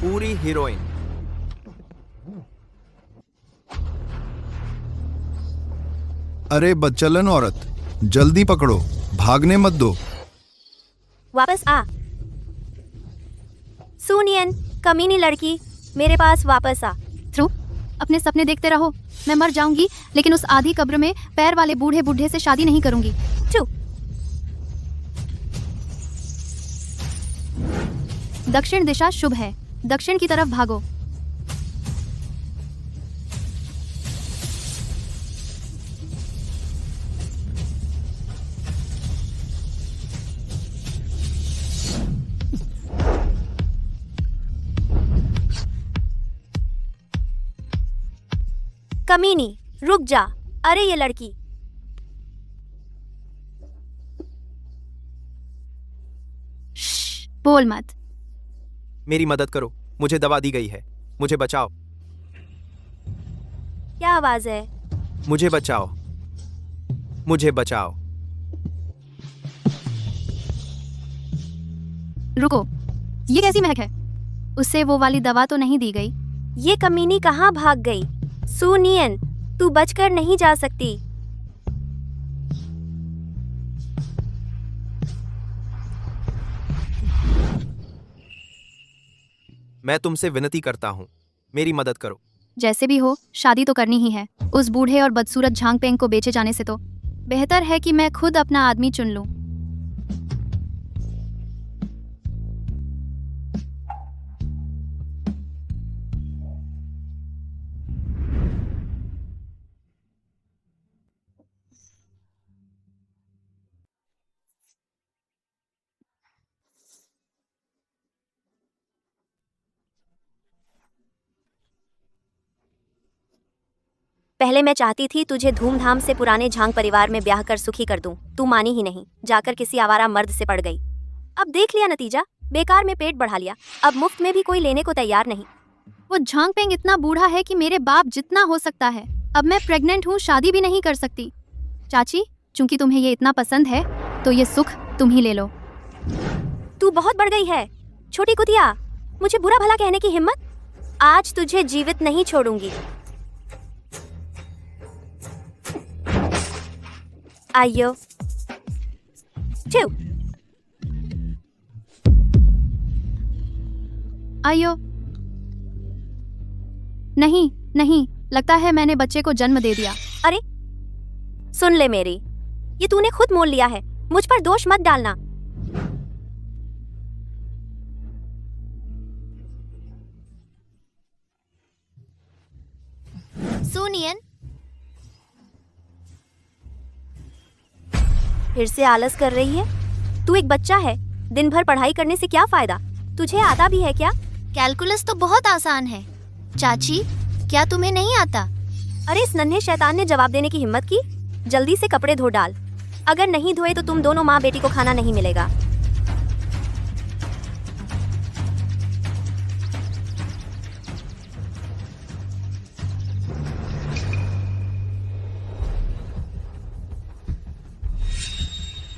पूरी हीरोइन। अरे बदचलन औरत, जल्दी पकड़ो, भागने मत दो। वापस आ। सुनियन, कमीनी लड़की, मेरे पास वापस आ। ध्रुव, अपने सपने देखते रहो। मैं मर जाऊंगी लेकिन उस आधी कब्र में पैर वाले बूढ़े बुढ़े से शादी नहीं करूंगी। चुप। दक्षिण दिशा शुभ है, दक्षिण की तरफ भागो। कमीनी, रुक जा। अरे ये लड़की। बोल मत। मेरी मदद करो, मुझे दवा दी गई है, मुझे बचाओ। क्या आवाज है? मुझे बचाओ, मुझे बचाओ। रुको, ये कैसी महक है? उससे वो वाली दवा तो नहीं दी गई? ये कमीनी कहाँ भाग गई? सुनियन, तू बचकर नहीं जा सकती। मैं तुमसे विनती करता हूँ, मेरी मदद करो। जैसे भी हो, शादी तो करनी ही है। उस बूढ़े और बदसूरत झांगपेंग को बेचे जाने से तो बेहतर है कि मैं खुद अपना आदमी चुन लूं। पहले मैं चाहती थी तुझे धूमधाम से पुराने झांग परिवार में ब्याह कर सुखी कर दूं। तू मानी ही नहीं, जाकर किसी आवारा मर्द से पड़ गई। अब देख लिया नतीजा, बेकार में पेट बढ़ा लिया। अब मुफ्त में भी कोई लेने को तैयार नहीं। वो झांगपेंग इतना बूढ़ा है कि मेरे बाप जितना हो सकता है। अब मैं प्रेग्नेंट हूँ, शादी भी नहीं कर सकती। चाची, चूंकि तुम्हें ये इतना पसंद है तो ये सुख तुम ही ले लो। तू बहुत बढ़ गई है छोटी कुतिया। मुझे बुरा भला कहने की हिम्मत? आज तुझे जीवित नहीं छोड़ूंगी। आइयो। आइयो। नहीं नहीं, लगता है मैंने बच्चे को जन्म दे दिया। अरे सुन ले मेरी, ये तूने खुद मोल लिया है, मुझ पर दोष मत डालना। सुनियन, फिर से आलस कर रही है? तू एक बच्चा है, दिन भर पढ़ाई करने से क्या फायदा? तुझे आता भी है क्या? कैलकुलस तो बहुत आसान है। चाची, क्या तुम्हें नहीं आता? अरे इस नन्हे शैतान ने जवाब देने की हिम्मत की। जल्दी से कपड़े धो डाल, अगर नहीं धोए तो तुम दोनों माँ बेटी को खाना नहीं मिलेगा।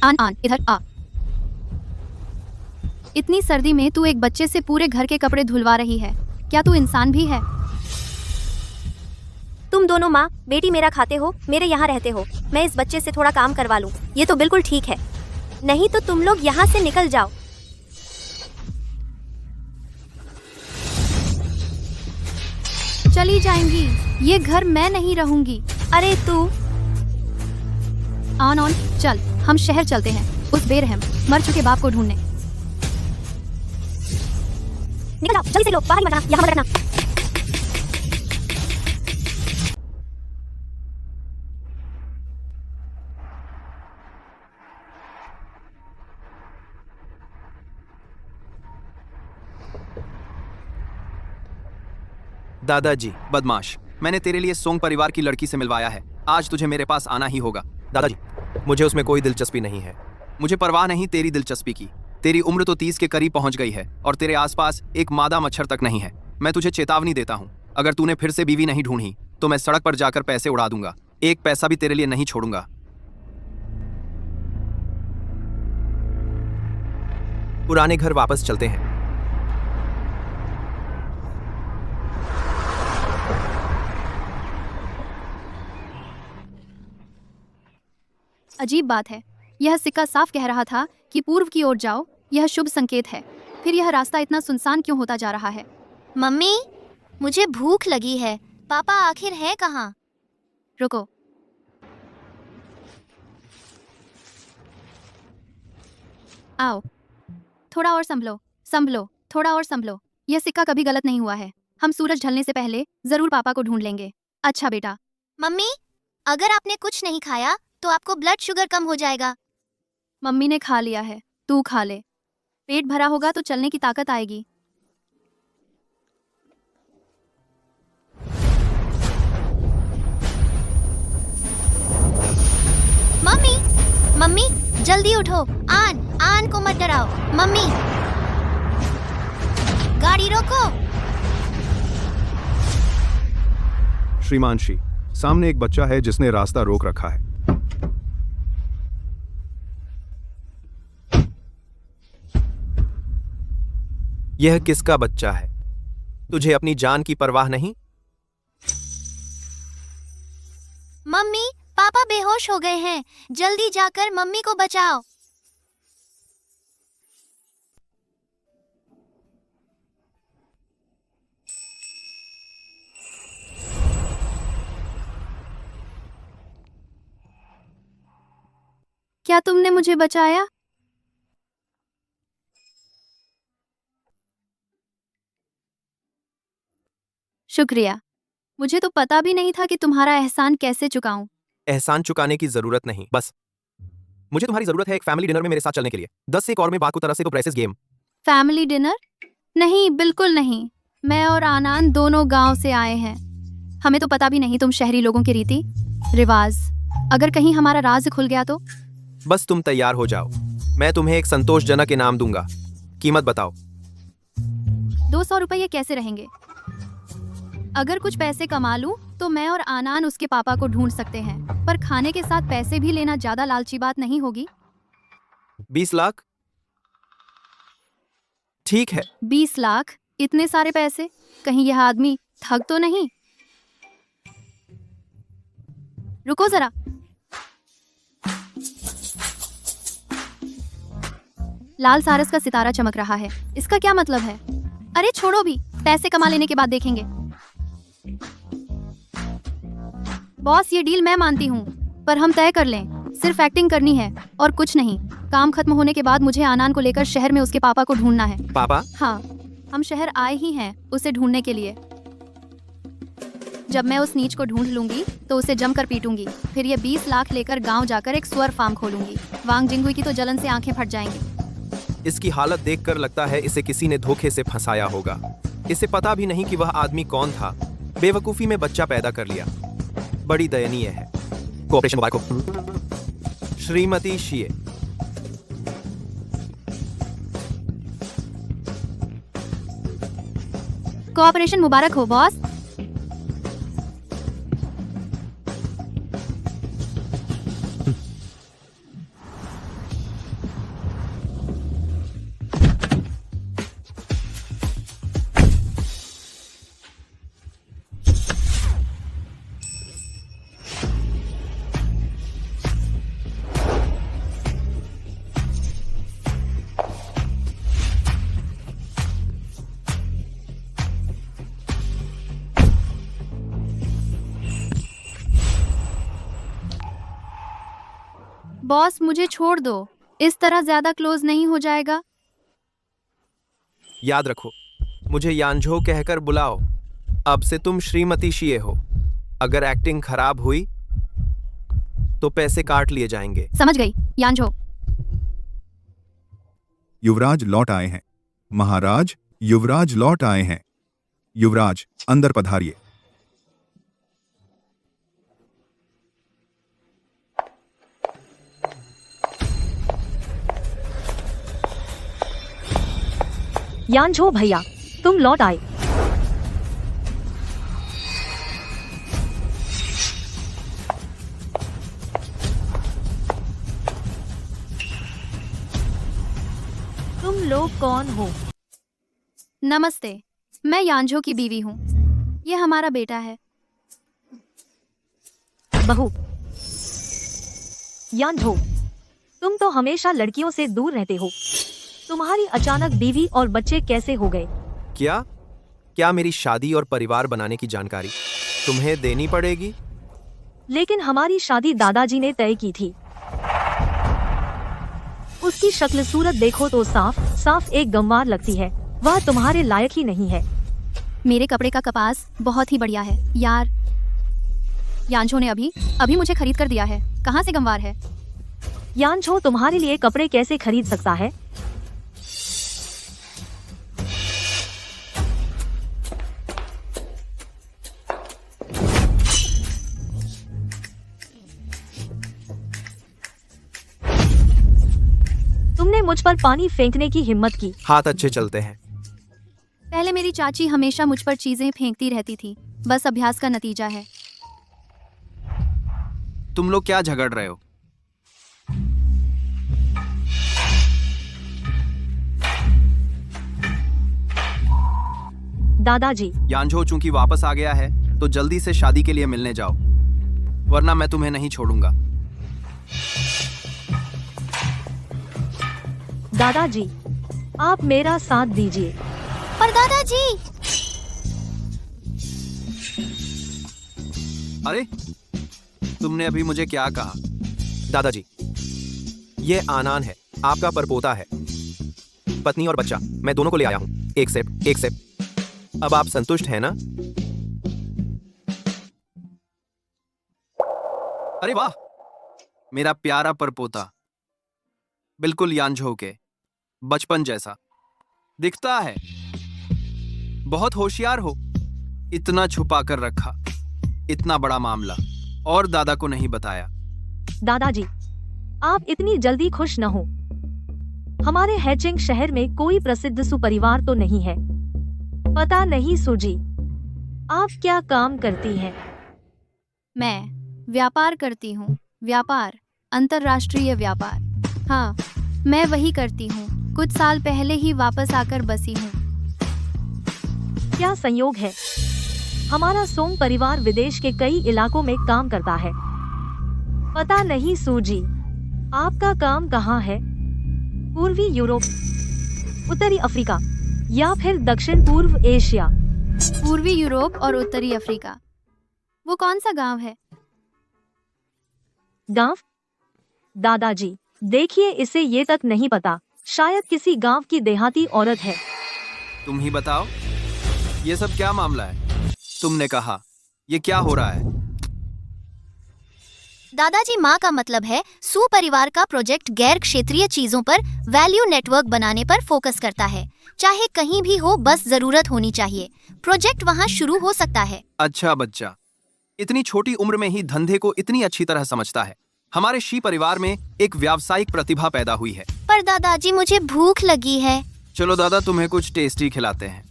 आन आन, इधर आ। इतनी सर्दी में तू एक बच्चे से पूरे घर के कपड़े धुलवा रही है, क्या तू इंसान भी है? तुम दोनों माँ बेटी मेरा खाते हो, मेरे यहाँ रहते हो। मैं इस बच्चे से थोड़ा काम करवा लूँ, ये तो बिल्कुल ठीक है। नहीं तो तुम लोग यहाँ से निकल जाओ। चली जाएंगी, ये घर मैं नहीं रहूंगी। अरे तू। ऑन ऑन, चल हम शहर चलते हैं, उस बेरहम मर चुके बाप को ढूंढने। निकल आओ, जल्दी से लो, बाहर मत आना, यहाँ मत रहना। दादाजी बदमाश, मैंने तेरे लिए सोंग परिवार की लड़की से मिलवाया है। आज तुझे मेरे पास आना ही होगा। दादाजी, मुझे उसमें कोई दिलचस्पी नहीं है। मुझे परवाह नहीं तेरी दिलचस्पी की। तेरी उम्र तो 30 के करीब पहुंच गई है और तेरे आसपास एक मादा मच्छर तक नहीं है। मैं तुझे चेतावनी देता हूं, अगर तूने फिर से बीवी नहीं ढूंढी तो मैं सड़क पर जाकर पैसे उड़ा दूंगा। एक पैसा भी तेरे लिए नहीं छोड़ूंगा। पुराने घर वापस चलते हैं। अजीब बात है, यह सिक्का साफ कह रहा था कि पूर्व की ओर जाओ, यह शुभ संकेत है। फिर यह रास्ता इतना सुनसान क्यों होता जा रहा है? मम्मी, मुझे भूख लगी है। पापा आखिर है कहाँ? रुको, आओ, थोड़ा और संभलो, संभलो, थोड़ा और संभलो। यह सिक्का कभी गलत नहीं हुआ है। हम सूरज ढलने से पहले जरूर पापा को ढूंढ लेंगे। अच्छा बेटा। मम्मी, अगर आपने कुछ नहीं खाया तो आपको ब्लड शुगर कम हो जाएगा। मम्मी ने खा लिया है, तू खा ले। पेट भरा होगा तो चलने की ताकत आएगी। मम्मी, मम्मी, जल्दी उठो। आन को मत डराओ। मम्मी, गाड़ी रोको। श्रीमान श्री, सामने एक बच्चा है जिसने रास्ता रोक रखा है। यह किसका बच्चा है? तुझे अपनी जान की परवाह नहीं? मम्मी, पापा बेहोश हो गए हैं। जल्दी जाकर मम्मी को बचाओ। क्या तुमने मुझे बचाया? शुक्रिया। मुझे तो पता भी नहीं था कि तुम्हारा एहसान कैसे चुकाऊं। एहसान चुकाने की जरूरत नहीं, बस मुझे तुम्हारी जरूरत है एक फैमिली डिनर में मेरे साथ चलने के लिए। 10 से एक और में बात को तरह से तो प्रेसेस गेम। Family dinner? नहीं, बिल्कुल नहीं। मैं और आनंद दोनों गांव से आए हैं। हमें तो पता भी नहीं तुम शहरी लोगों के रीति रिवाज। अगर कहीं हमारा राज खुल गया तो? बस तुम तैयार हो जाओ, मैं तुम्हें एक संतोषजनक इनाम दूंगा। कीमत बताओ। 200 रुपये कैसे रहेंगे? अगर कुछ पैसे कमा लूं तो मैं और आनंद उसके पापा को ढूंढ सकते हैं, पर खाने के साथ पैसे भी लेना ज्यादा लालची बात नहीं होगी? 20 लाख? ठीक है। 20 लाख? इतने सारे पैसे? कहीं यह आदमी ठग तो नहीं? रुको जरा। लाल सारस का सितारा चमक रहा है, इसका क्या मतलब है? अरे छोड़ो भी, पैसे कमा लेने के बाद देखेंगे। बॉस, ये डील मैं मानती हूँ, पर हम तय कर लें। सिर्फ एक्टिंग करनी है और कुछ नहीं। काम खत्म होने के बाद मुझे आनंद को लेकर शहर में उसके पापा को ढूंढना है। पापा? हाँ, हम शहर आए ही हैं उसे ढूंढने के लिए। जब मैं उस नीच को ढूंढ लूंगी तो उसे जमकर पीटूंगी। फिर ये 20 लाख लेकर गांव जाकर एक सुअर फार्म खोलूंगी। वांग जिंगुई की तो जलन से आंखें फट जाएंगी। इसकी हालत देखकर लगता है इसे किसी ने धोखे से फंसाया होगा। इसे पता भी नहीं कि वह आदमी कौन था। बेवकूफी में बच्चा पैदा कर लिया। बड़ी दयनीय है। कोऑपरेशन मुबारक हो श्रीमती शिए। कोऑपरेशन मुबारक हो बॉस। बॉस, मुझे छोड़ दो। इस तरह ज्यादा क्लोज नहीं हो जाएगा? याद रखो, मुझे यानझो कहकर बुलाओ। अब से तुम श्रीमती शिए हो। अगर एक्टिंग खराब हुई तो पैसे काट लिए जाएंगे। समझ गई यानझो। युवराज लौट आए हैं। महाराज, युवराज लौट आए हैं। युवराज, अंदर पधारिए। यानझो भैया, तुम लौट आए। लोग कौन हो? नमस्ते, मैं यानझो की बीवी हूँ। ये हमारा बेटा है। बहू यानझो, तुम तो हमेशा लड़कियों से दूर रहते हो। तुम्हारी अचानक बीवी और बच्चे कैसे हो गए? क्या मेरी शादी और परिवार बनाने की जानकारी तुम्हें देनी पड़ेगी? लेकिन हमारी शादी दादाजी ने तय की थी। उसकी शक्ल सूरत देखो तो साफ साफ एक गंवार लगती है। वह तुम्हारे लायक ही नहीं है। मेरे कपड़े का कपास बहुत ही बढ़िया है यार। यानझो ने अभी मुझे खरीद कर दिया है। कहाँ से गंवार है? यानझो तुम्हारे लिए कपड़े कैसे खरीद सकता है? तुमने मुझ पर पानी फेंकने की हिम्मत की। हाथ अच्छे चलते हैं। पहले मेरी चाची हमेशा मुझ पर चीजें फेंकती रहती थी। बस अभ्यास का नतीजा है। तुम लोग क्या झगड़ रहे हो? दादाजी, यानझो चूंकि वापस आ गया है तो जल्दी से शादी के लिए मिलने जाओ, वरना मैं तुम्हें नहीं छोड़ूंगा। दादाजी, आप मेरा साथ दीजिए। पर दादाजी, अरे तुमने अभी मुझे क्या कहा? दादाजी, ये आनान है, आपका परपोता है। पत्नी और बच्चा मैं दोनों को ले आया हूँ। एक सेप। अब आप संतुष्ट हैं ना? अरे वाह, मेरा प्यारा परपोता, बिल्कुल यानझो के बचपन जैसा दिखता है। बहुत होशियार हो। इतना छुपा कर रखा, इतना बड़ा मामला, और दादा को नहीं बताया। दादाजी, आप इतनी जल्दी खुश न हो। हमारे हैचिंग शहर में कोई प्रसिद्ध सुपरिवार तो नहीं है। पता नहीं सूजी, आप क्या काम करती हैं? मैं व्यापार करती हूँ। व्यापार, अंतर्राष्ट्रीय व्यापार। हाँ, मैं वही करती हूँ। कुछ साल पहले ही वापस आकर बसी हूँ। क्या संयोग है। हमारा सोंग परिवार विदेश के कई इलाकों में काम करता है। पता नहीं सूजी, आपका काम कहाँ है? पूर्वी यूरोप, उत्तरी अफ्रीका या फिर दक्षिण पूर्व एशिया? पूर्वी यूरोप और उत्तरी अफ्रीका। वो कौन सा गांव है? गांव? दादाजी, देखिए इसे ये तक नहीं पता। शायद किसी गांव की देहाती औरत है। तुम ही बताओ, ये सब क्या मामला है? तुमने कहा, ये क्या हो रहा है? दादाजी, माँ का मतलब है सुपरिवार का प्रोजेक्ट गैर क्षेत्रीय चीजों पर वैल्यू नेटवर्क बनाने पर फोकस करता है। चाहे कहीं भी हो, बस जरूरत होनी चाहिए। प्रोजेक्ट वहाँ शुरू हो सकता है। अच्छा बच्चा, इतनी छोटी उम्र में ही धंधे को इतनी अच्छी तरह समझता है। हमारे शी परिवार में एक व्यावसायिक प्रतिभा पैदा हुई है। पर दादाजी, मुझे भूख लगी है। चलो दादा, तुम्हें कुछ टेस्टी खिलाते हैं।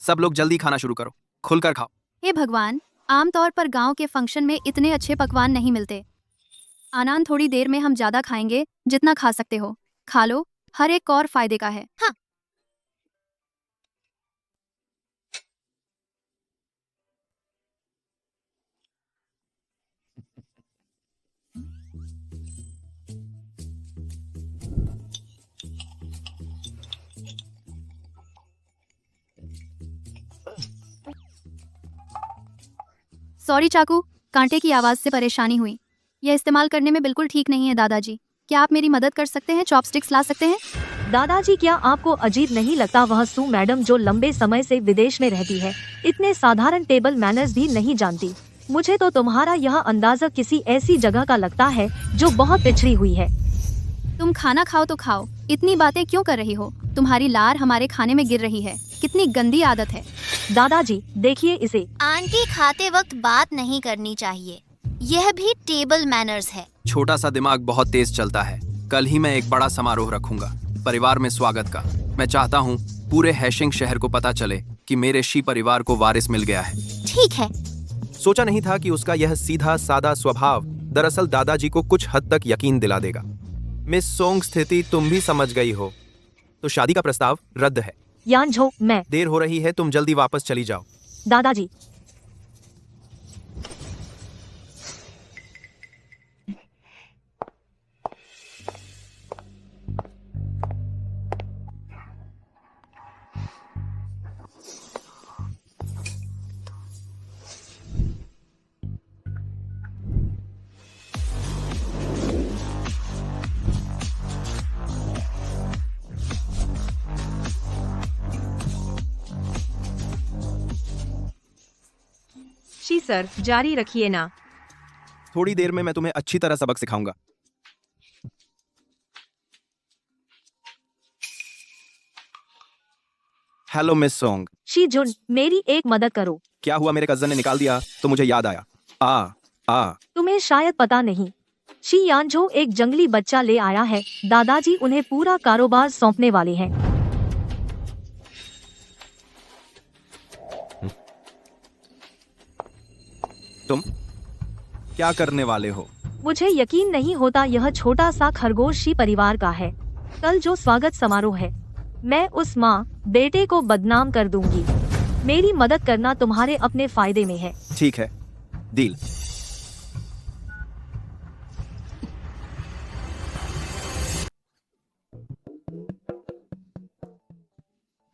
सब लोग जल्दी खाना शुरू करो, खुलकर खाओ। हे भगवान, आमतौर पर गांव के फंक्शन में इतने अच्छे पकवान नहीं मिलते। आनंद, थोड़ी देर में हम ज्यादा खाएंगे। जितना खा सकते हो खा लो, हर एक और फायदे का है। हाँ। सॉरी चाकू, कांटे की आवाज से परेशानी हुई। यह इस्तेमाल करने में बिल्कुल ठीक नहीं है। दादाजी, क्या आप मेरी मदद कर सकते हैं? चॉपस्टिक्स ला सकते हैं? दादाजी, क्या आपको अजीब नहीं लगता वह सू मैडम जो लंबे समय से विदेश में रहती है, इतने साधारण टेबल मैनर्स भी नहीं जानती? मुझे तो तुम्हारा यह अंदाजा किसी ऐसी जगह का लगता है जो बहुत पिछड़ी हुई है। तुम खाना खाओ तो खाओ, इतनी बातें क्यों कर रही हो? तुम्हारी लार हमारे खाने में गिर रही है। कितनी गंदी आदत है। दादाजी, देखिए इसे। आंटी, खाते वक्त बात नहीं करनी चाहिए। यह भी टेबल मैनर्स है। छोटा सा दिमाग बहुत तेज चलता है। कल ही मैं एक बड़ा समारोह रखूंगा परिवार में स्वागत का। मैं चाहता हूँ पूरे हैशिंग शहर को पता चले कि मेरे शी परिवार को वारिस मिल गया है। ठीक है। सोचा नहीं था कि उसका यह सीधा सादा स्वभाव दरअसल दादाजी को कुछ हद तक यकीन दिला देगा। मिस सोंग, स्थिति तुम भी समझ गई हो, तो शादी का प्रस्ताव रद्द है। यानझो, मैं। देर हो रही है, तुम जल्दी वापस चली जाओ। दादाजी, शी सर, जारी रखिए ना। थोड़ी देर में मैं तुम्हें अच्छी तरह सबक सिखाऊंगा। Hello miss song. शी जुन, मेरी एक मदद करो। क्या हुआ? मेरे कजन ने निकाल दिया तो मुझे याद आया। आ तुम्हें शायद पता नहीं, शी यानझो एक जंगली बच्चा ले आया है। दादाजी उन्हें पूरा कारोबार सौंपने वाले हैं। तुम क्या करने वाले हो? मुझे यकीन नहीं होता यह छोटा सा खरगोश शी परिवार का है। कल जो स्वागत समारोह है, मैं उस माँ बेटे को बदनाम कर दूंगी। मेरी मदद करना तुम्हारे अपने फायदे में है। ठीक है, डील।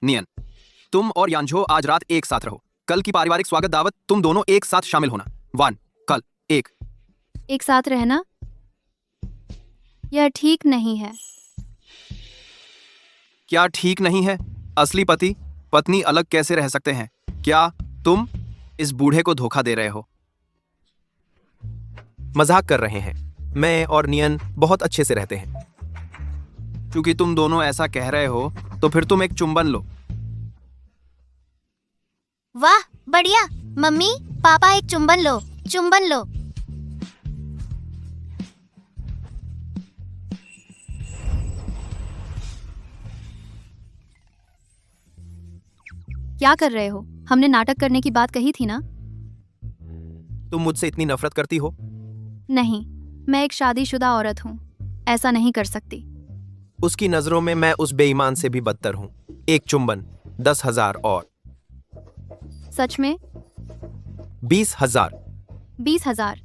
नियन, तुम और यानझो आज रात एक साथ रहो। कल की पारिवारिक स्वागत दावत तुम दोनों एक साथ शामिल होना। कल एक साथ रहना यह ठीक नहीं है। क्या ठीक नहीं है? असली पति पत्नी अलग कैसे रह सकते हैं? क्या तुम इस बूढ़े को धोखा दे रहे हो? मजाक कर रहे हैं। मैं और नियन बहुत अच्छे से रहते हैं। क्योंकि तुम दोनों ऐसा कह रहे हो तो फिर तुम एक चुंबन लो। वाह, बढ़िया। मम्मी पापा, एक चुंबन लो, चुंबन लो। क्या कर रहे हो? हमने नाटक करने की बात कही थी ना? तुम मुझसे इतनी नफरत करती हो? नहीं, मैं एक शादीशुदा औरत हूँ, ऐसा नहीं कर सकती। उसकी नजरों में मैं उस बेईमान से भी बदतर हूँ। एक चुंबन 10,000 और सच में? 20,000। 20,000।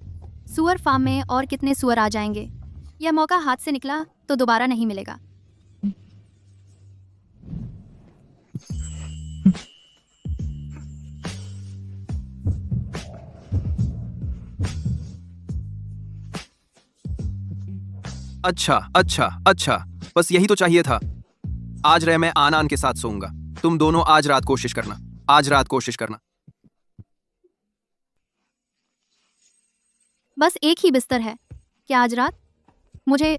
सुअर फार्म में और कितने सुअर आ जाएंगे? यह मौका हाथ से निकला तो दोबारा नहीं मिलेगा। अच्छा, बस यही तो चाहिए था। आज रह मैं आनान के साथ सोऊंगा। तुम दोनों आज रात कोशिश करना। बस एक ही बिस्तर है। क्या आज रात मुझे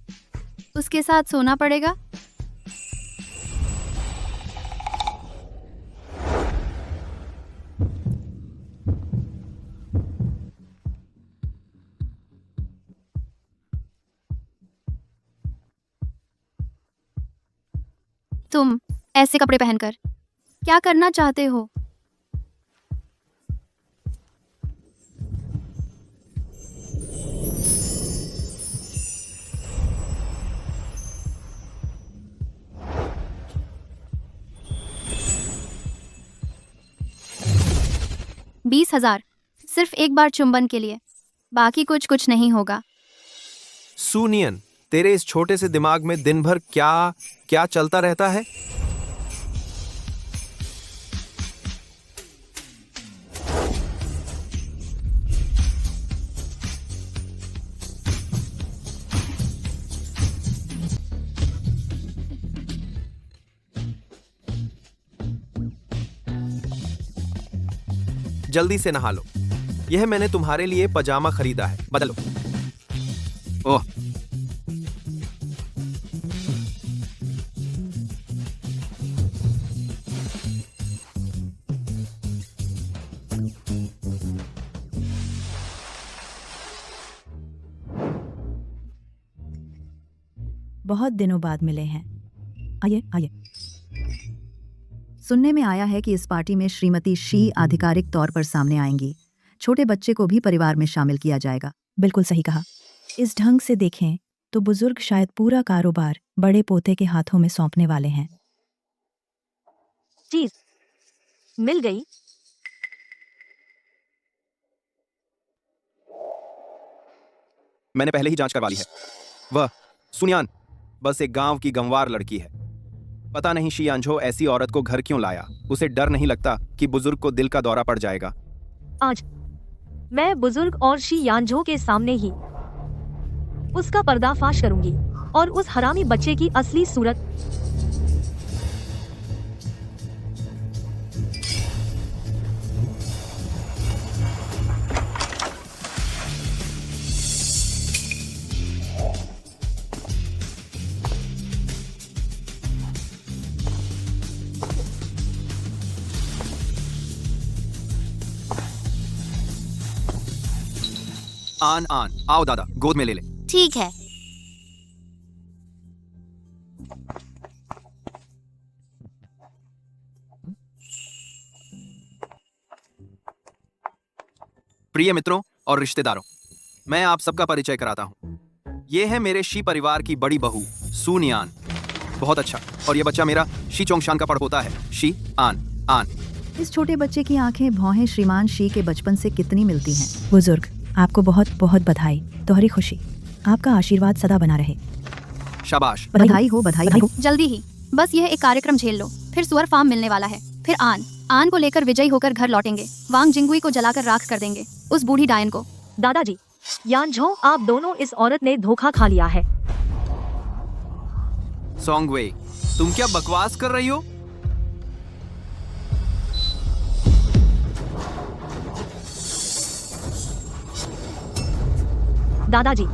उसके साथ सोना पड़ेगा? तुम ऐसे कपड़े पहनकर क्या करना चाहते हो? बीस 20,000 सिर्फ एक बार चुंबन के लिए, बाकी कुछ नहीं होगा। सुनियन, तेरे इस छोटे से दिमाग में दिन भर क्या चलता रहता है? जल्दी से नहा लो। यह मैंने तुम्हारे लिए पजामा खरीदा है, बदलो। ओह, बहुत दिनों बाद मिले हैं। आइए आइए। सुनने में आया है कि इस पार्टी में श्रीमती शी आधिकारिक तौर पर सामने आएंगी। छोटे बच्चे को भी परिवार में शामिल किया जाएगा। बिल्कुल सही कहा। इस ढंग से देखें तो बुजुर्ग शायद पूरा कारोबार बड़े पोते के हाथों में सौंपने वाले हैं। चीज मिल गई। मैंने पहले ही जांच करवा ली है। वह सुनियान बस एक गांव की गंवार लड़की है। पता नहीं शी यांझो ऐसी औरत को घर क्यों लाया। उसे डर नहीं लगता कि बुजुर्ग को दिल का दौरा पड़ जाएगा। आज मैं बुजुर्ग और शी यांझो के सामने ही उसका पर्दाफाश करूंगी और उस हरामी बच्चे की असली सूरत। आन आन आओ दादा, गोद में ले ले। ठीक है। प्रिय मित्रों और रिश्तेदारों, मैं आप सबका परिचय कराता हूँ। ये है मेरे शी परिवार की बड़ी बहू सुनियान। बहुत अच्छा। और ये बच्चा मेरा शी चोंगशान का पड़पोता है, शी आन आन। इस छोटे बच्चे की आंखें भौहें श्रीमान शी के बचपन से कितनी मिलती हैं। बुजुर्ग, आपको बहुत बहुत बधाई। तोहरी खुशी, आपका आशीर्वाद सदा बना रहे। शाबाश। बधाई हो, बधाई हो। जल्दी ही, बस यह एक कार्यक्रम झेल लो, फिर सुअर फार्म मिलने वाला है। फिर आन को लेकर विजयी होकर घर लौटेंगे। वांग जिंगुई को जलाकर राख कर देंगे, उस बूढ़ी डायन को। दादाजी, यांझो, आप दोनों, इस औरत ने धोखा खा लिया है। सोंगवे, तुम क्या बकवास कर रही हो? दादाजी,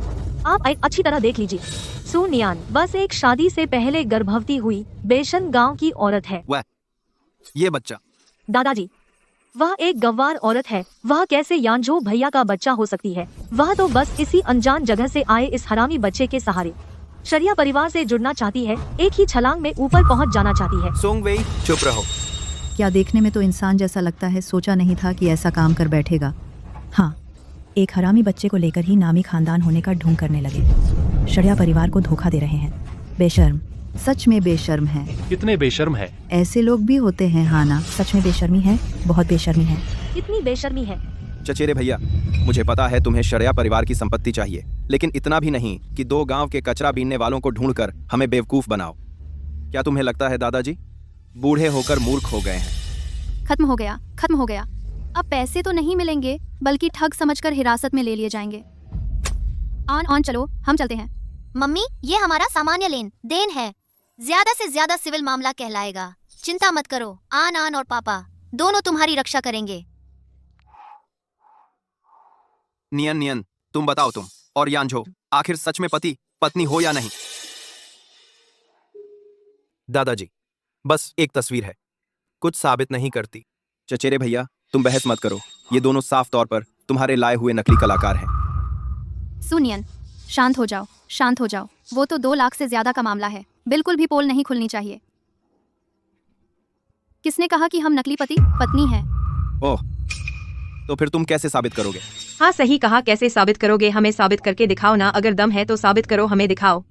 आप एक अच्छी तरह देख लीजिए। सुनियान बस एक शादी से पहले गर्भवती हुई बेशन गांव की औरत है। वह ये बच्चा। दादाजी, वह एक गंवार औरत है। वह कैसे यांझो भैया का बच्चा हो सकती है? वह तो बस इसी अनजान जगह से आए इस हरामी बच्चे के सहारे शरिया परिवार से जुड़ना चाहती है। एक ही छलांग में ऊपर पहुंच जाना चाहती है। सोंगवे, चुप रहो। क्या देखने में तो इंसान जैसा लगता है। सोचा नहीं था कि ऐसा काम कर बैठेगा। हाँ, एक हरामी बच्चे को लेकर ही नामी खानदान होने का ढोंग करने लगे। शरिया परिवार को धोखा दे रहे हैं। बेशर्म, सच में बेशर्म है। कितने बेशर्म है। ऐसे लोग भी होते हैं। हाँ ना, सच में बेशर्मी है, बहुत बेशर्मी है। कितनी बेशर्मी है। चचेरे भैया, मुझे पता है तुम्हें शरिया परिवार की संपत्ति चाहिए, लेकिन इतना भी नहीं कि 2 गांव के कचरा बीनने वालों को ढूंढकर हमें बेवकूफ बनाओ। क्या तुम्हें लगता है दादाजी बूढ़े होकर मूर्ख हो गए हैं? खत्म हो गया, खत्म हो गया। अब पैसे तो नहीं मिलेंगे, बल्कि ठग समझकर हिरासत में ले लिए जाएंगे। ऑन चलो, हम चलते हैं। मम्मी, ये हमारा सामान्य देन है। ज्यादा से ज्यादा सिविल मामला कहलाएगा। चिंता मत करो, आन और पापा दोनों तुम्हारी रक्षा करेंगे। नियन, तुम बताओ, तुम और यांझो आखिर सच में पति पत्नी हो या नहीं? दादाजी, बस एक तस्वीर है, कुछ साबित नहीं करती। चचेरे भैया, तुम बहस मत करो। ये दोनों साफ तौर पर तुम्हारे लाए हुए नकली कलाकार हैं। सुनियन, शांत हो जाओ, शांत हो जाओ। वो तो 2 लाख से ज्यादा का मामला है। बिल्कुल भी पोल नहीं खुलनी चाहिए। किसने कहा कि हम नकली पति पत्नी हैं? ओह, तो फिर तुम कैसे साबित करोगे? हाँ, सही कहा, कैसे साबित करोगे? हमें साबित करके दिखाओ ना। अगर दम है तो साबित करो, हमें दिखाओ।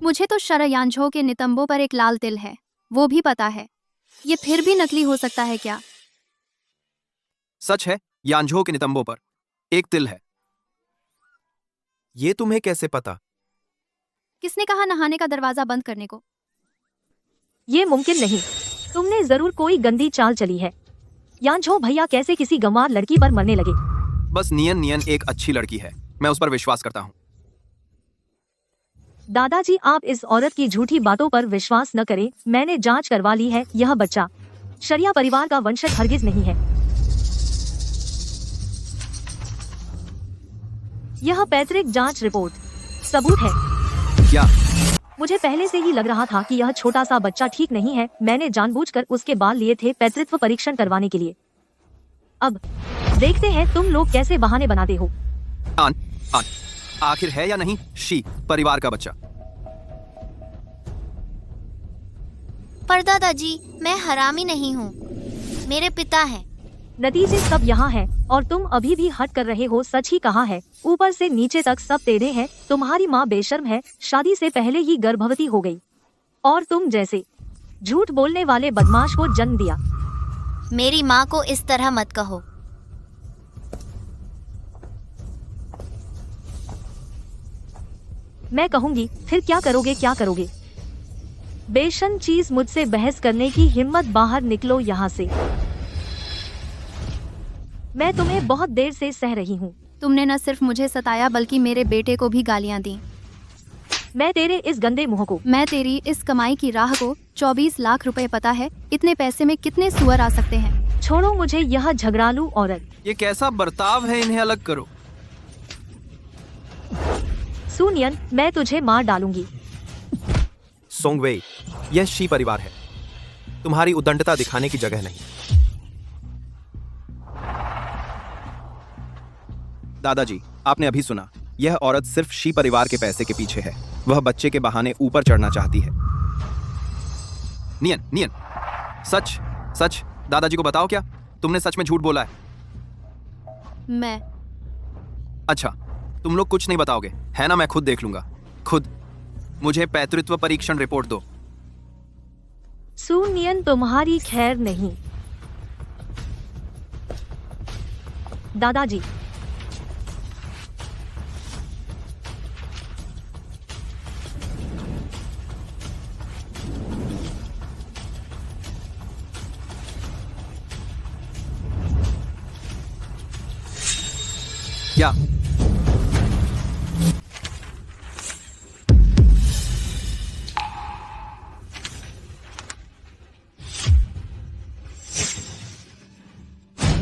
मुझे तो शरयांझो के नितंबों पर एक लाल तिल है, वो भी पता है। ये फिर भी नकली हो सकता है क्या? सच है, यांझो के नितंबों पर एक तिल है। ये तुम्हें कैसे पता? किसने कहा नहाने का दरवाजा बंद करने को? ये मुमकिन नहीं। तुमने जरूर कोई गंदी चाल चली है। यांझो भैया कैसे किसी गंवार लड़की पर मरने लगे? बस नियन एक अच्छी लड़की है, मैं उस पर विश्वास करता हूँ। दादाजी, आप इस औरत की झूठी बातों पर विश्वास न करें। मैंने जांच करवा ली है। यह बच्चा शरिया परिवार का वंशज हरगिज नहीं है। यह पैतृक जांच रिपोर्ट सबूत है। क्या? मुझे पहले से ही लग रहा था कि यह छोटा सा बच्चा ठीक नहीं है। मैंने जानबूझकर उसके बाल लिए थे पैतृत्व परीक्षण करवाने के लिए। अब देखते हैं तुम लोग कैसे बहाने बनाते हो। आन, आखिर है या नहीं शी परिवार का बच्चा? पर दादाजी, मैं हरामी नहीं हूँ, मेरे पिता हैं। नतीजे सब यहाँ हैं और तुम अभी भी हट कर रहे हो। सच ही कहा है, ऊपर से नीचे तक सब तेरे हैं। तुम्हारी माँ बेशर्म है, शादी से पहले ही गर्भवती हो गई और तुम जैसे झूठ बोलने वाले बदमाश को जन्म दिया। मेरी माँ को इस तरह मत कहो। मैं कहूँगी, फिर क्या करोगे, क्या करोगे? बेशन चीज, मुझसे बहस करने की हिम्मत, बाहर निकलो यहाँ से। मैं तुम्हें बहुत देर से सह रही हूँ। तुमने न सिर्फ मुझे सताया बल्कि मेरे बेटे को भी गालियाँ दी। मैं तेरे इस गंदे मुंह को, मैं तेरी इस कमाई की राह को 24 लाख रुपए, पता है इतने पैसे में कितने सुअर आ सकते हैं? छोड़ो मुझे, यह झगड़ालू औरत। ये कैसा बर्ताव है, इन्हें अलग करो। सुनियन, मैं तुझे मार डालूंगी। सोंगवेई, यह शी परिवार है, तुम्हारी उद्दंडता दिखाने की जगह नहीं। दादाजी, आपने अभी सुना, यह औरत सिर्फ शी परिवार के पैसे के पीछे है। वह बच्चे के बहाने ऊपर चढ़ना चाहती है। नियन, नियन, सच सच दादाजी को बताओ, क्या तुमने सच में झूठ बोला है? मैं अच्छा, तुम लोग कुछ नहीं बताओगे, है ना? मैं खुद देख लूंगा, खुद। मुझे पैतृत्व परीक्षण रिपोर्ट दो। सुनियन, तुम्हारी खैर नहीं। दादाजी, क्या?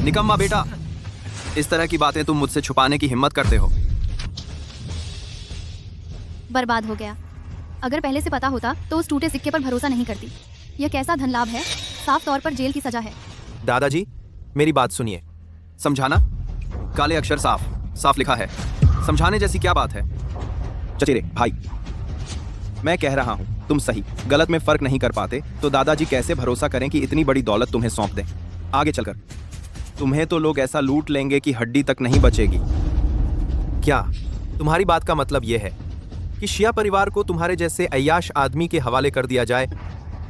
निकम्मा बेटा, इस तरह की बातें तुम मुझसे छुपाने की हिम्मत करते हो। बर्बाद हो गया। अगर पहले से पता होता तो उस टूटे सिक्के पर भरोसा नहीं करती। यह कैसा धन लाभ है, साफ तौर पर जेल की सजा है। दादाजी, मेरी बात सुनिए। समझाना? काले अक्षर साफ साफ लिखा है। समझाने जैसी क्या बात है? चचेरे भाई, मैं कह रहा हूं, तुम सही गलत में फर्क नहीं कर पाते तो दादाजी कैसे भरोसा करें कि इतनी बड़ी दौलत तुम्हें सौंप दें? आगे चलकर तुम्हें तो लोग ऐसा लूट लेंगे कि हड्डी तक नहीं बचेगी। क्या तुम्हारी बात का मतलब यह है कि शिया परिवार को तुम्हारे जैसे अय्याश आदमी के हवाले कर दिया जाए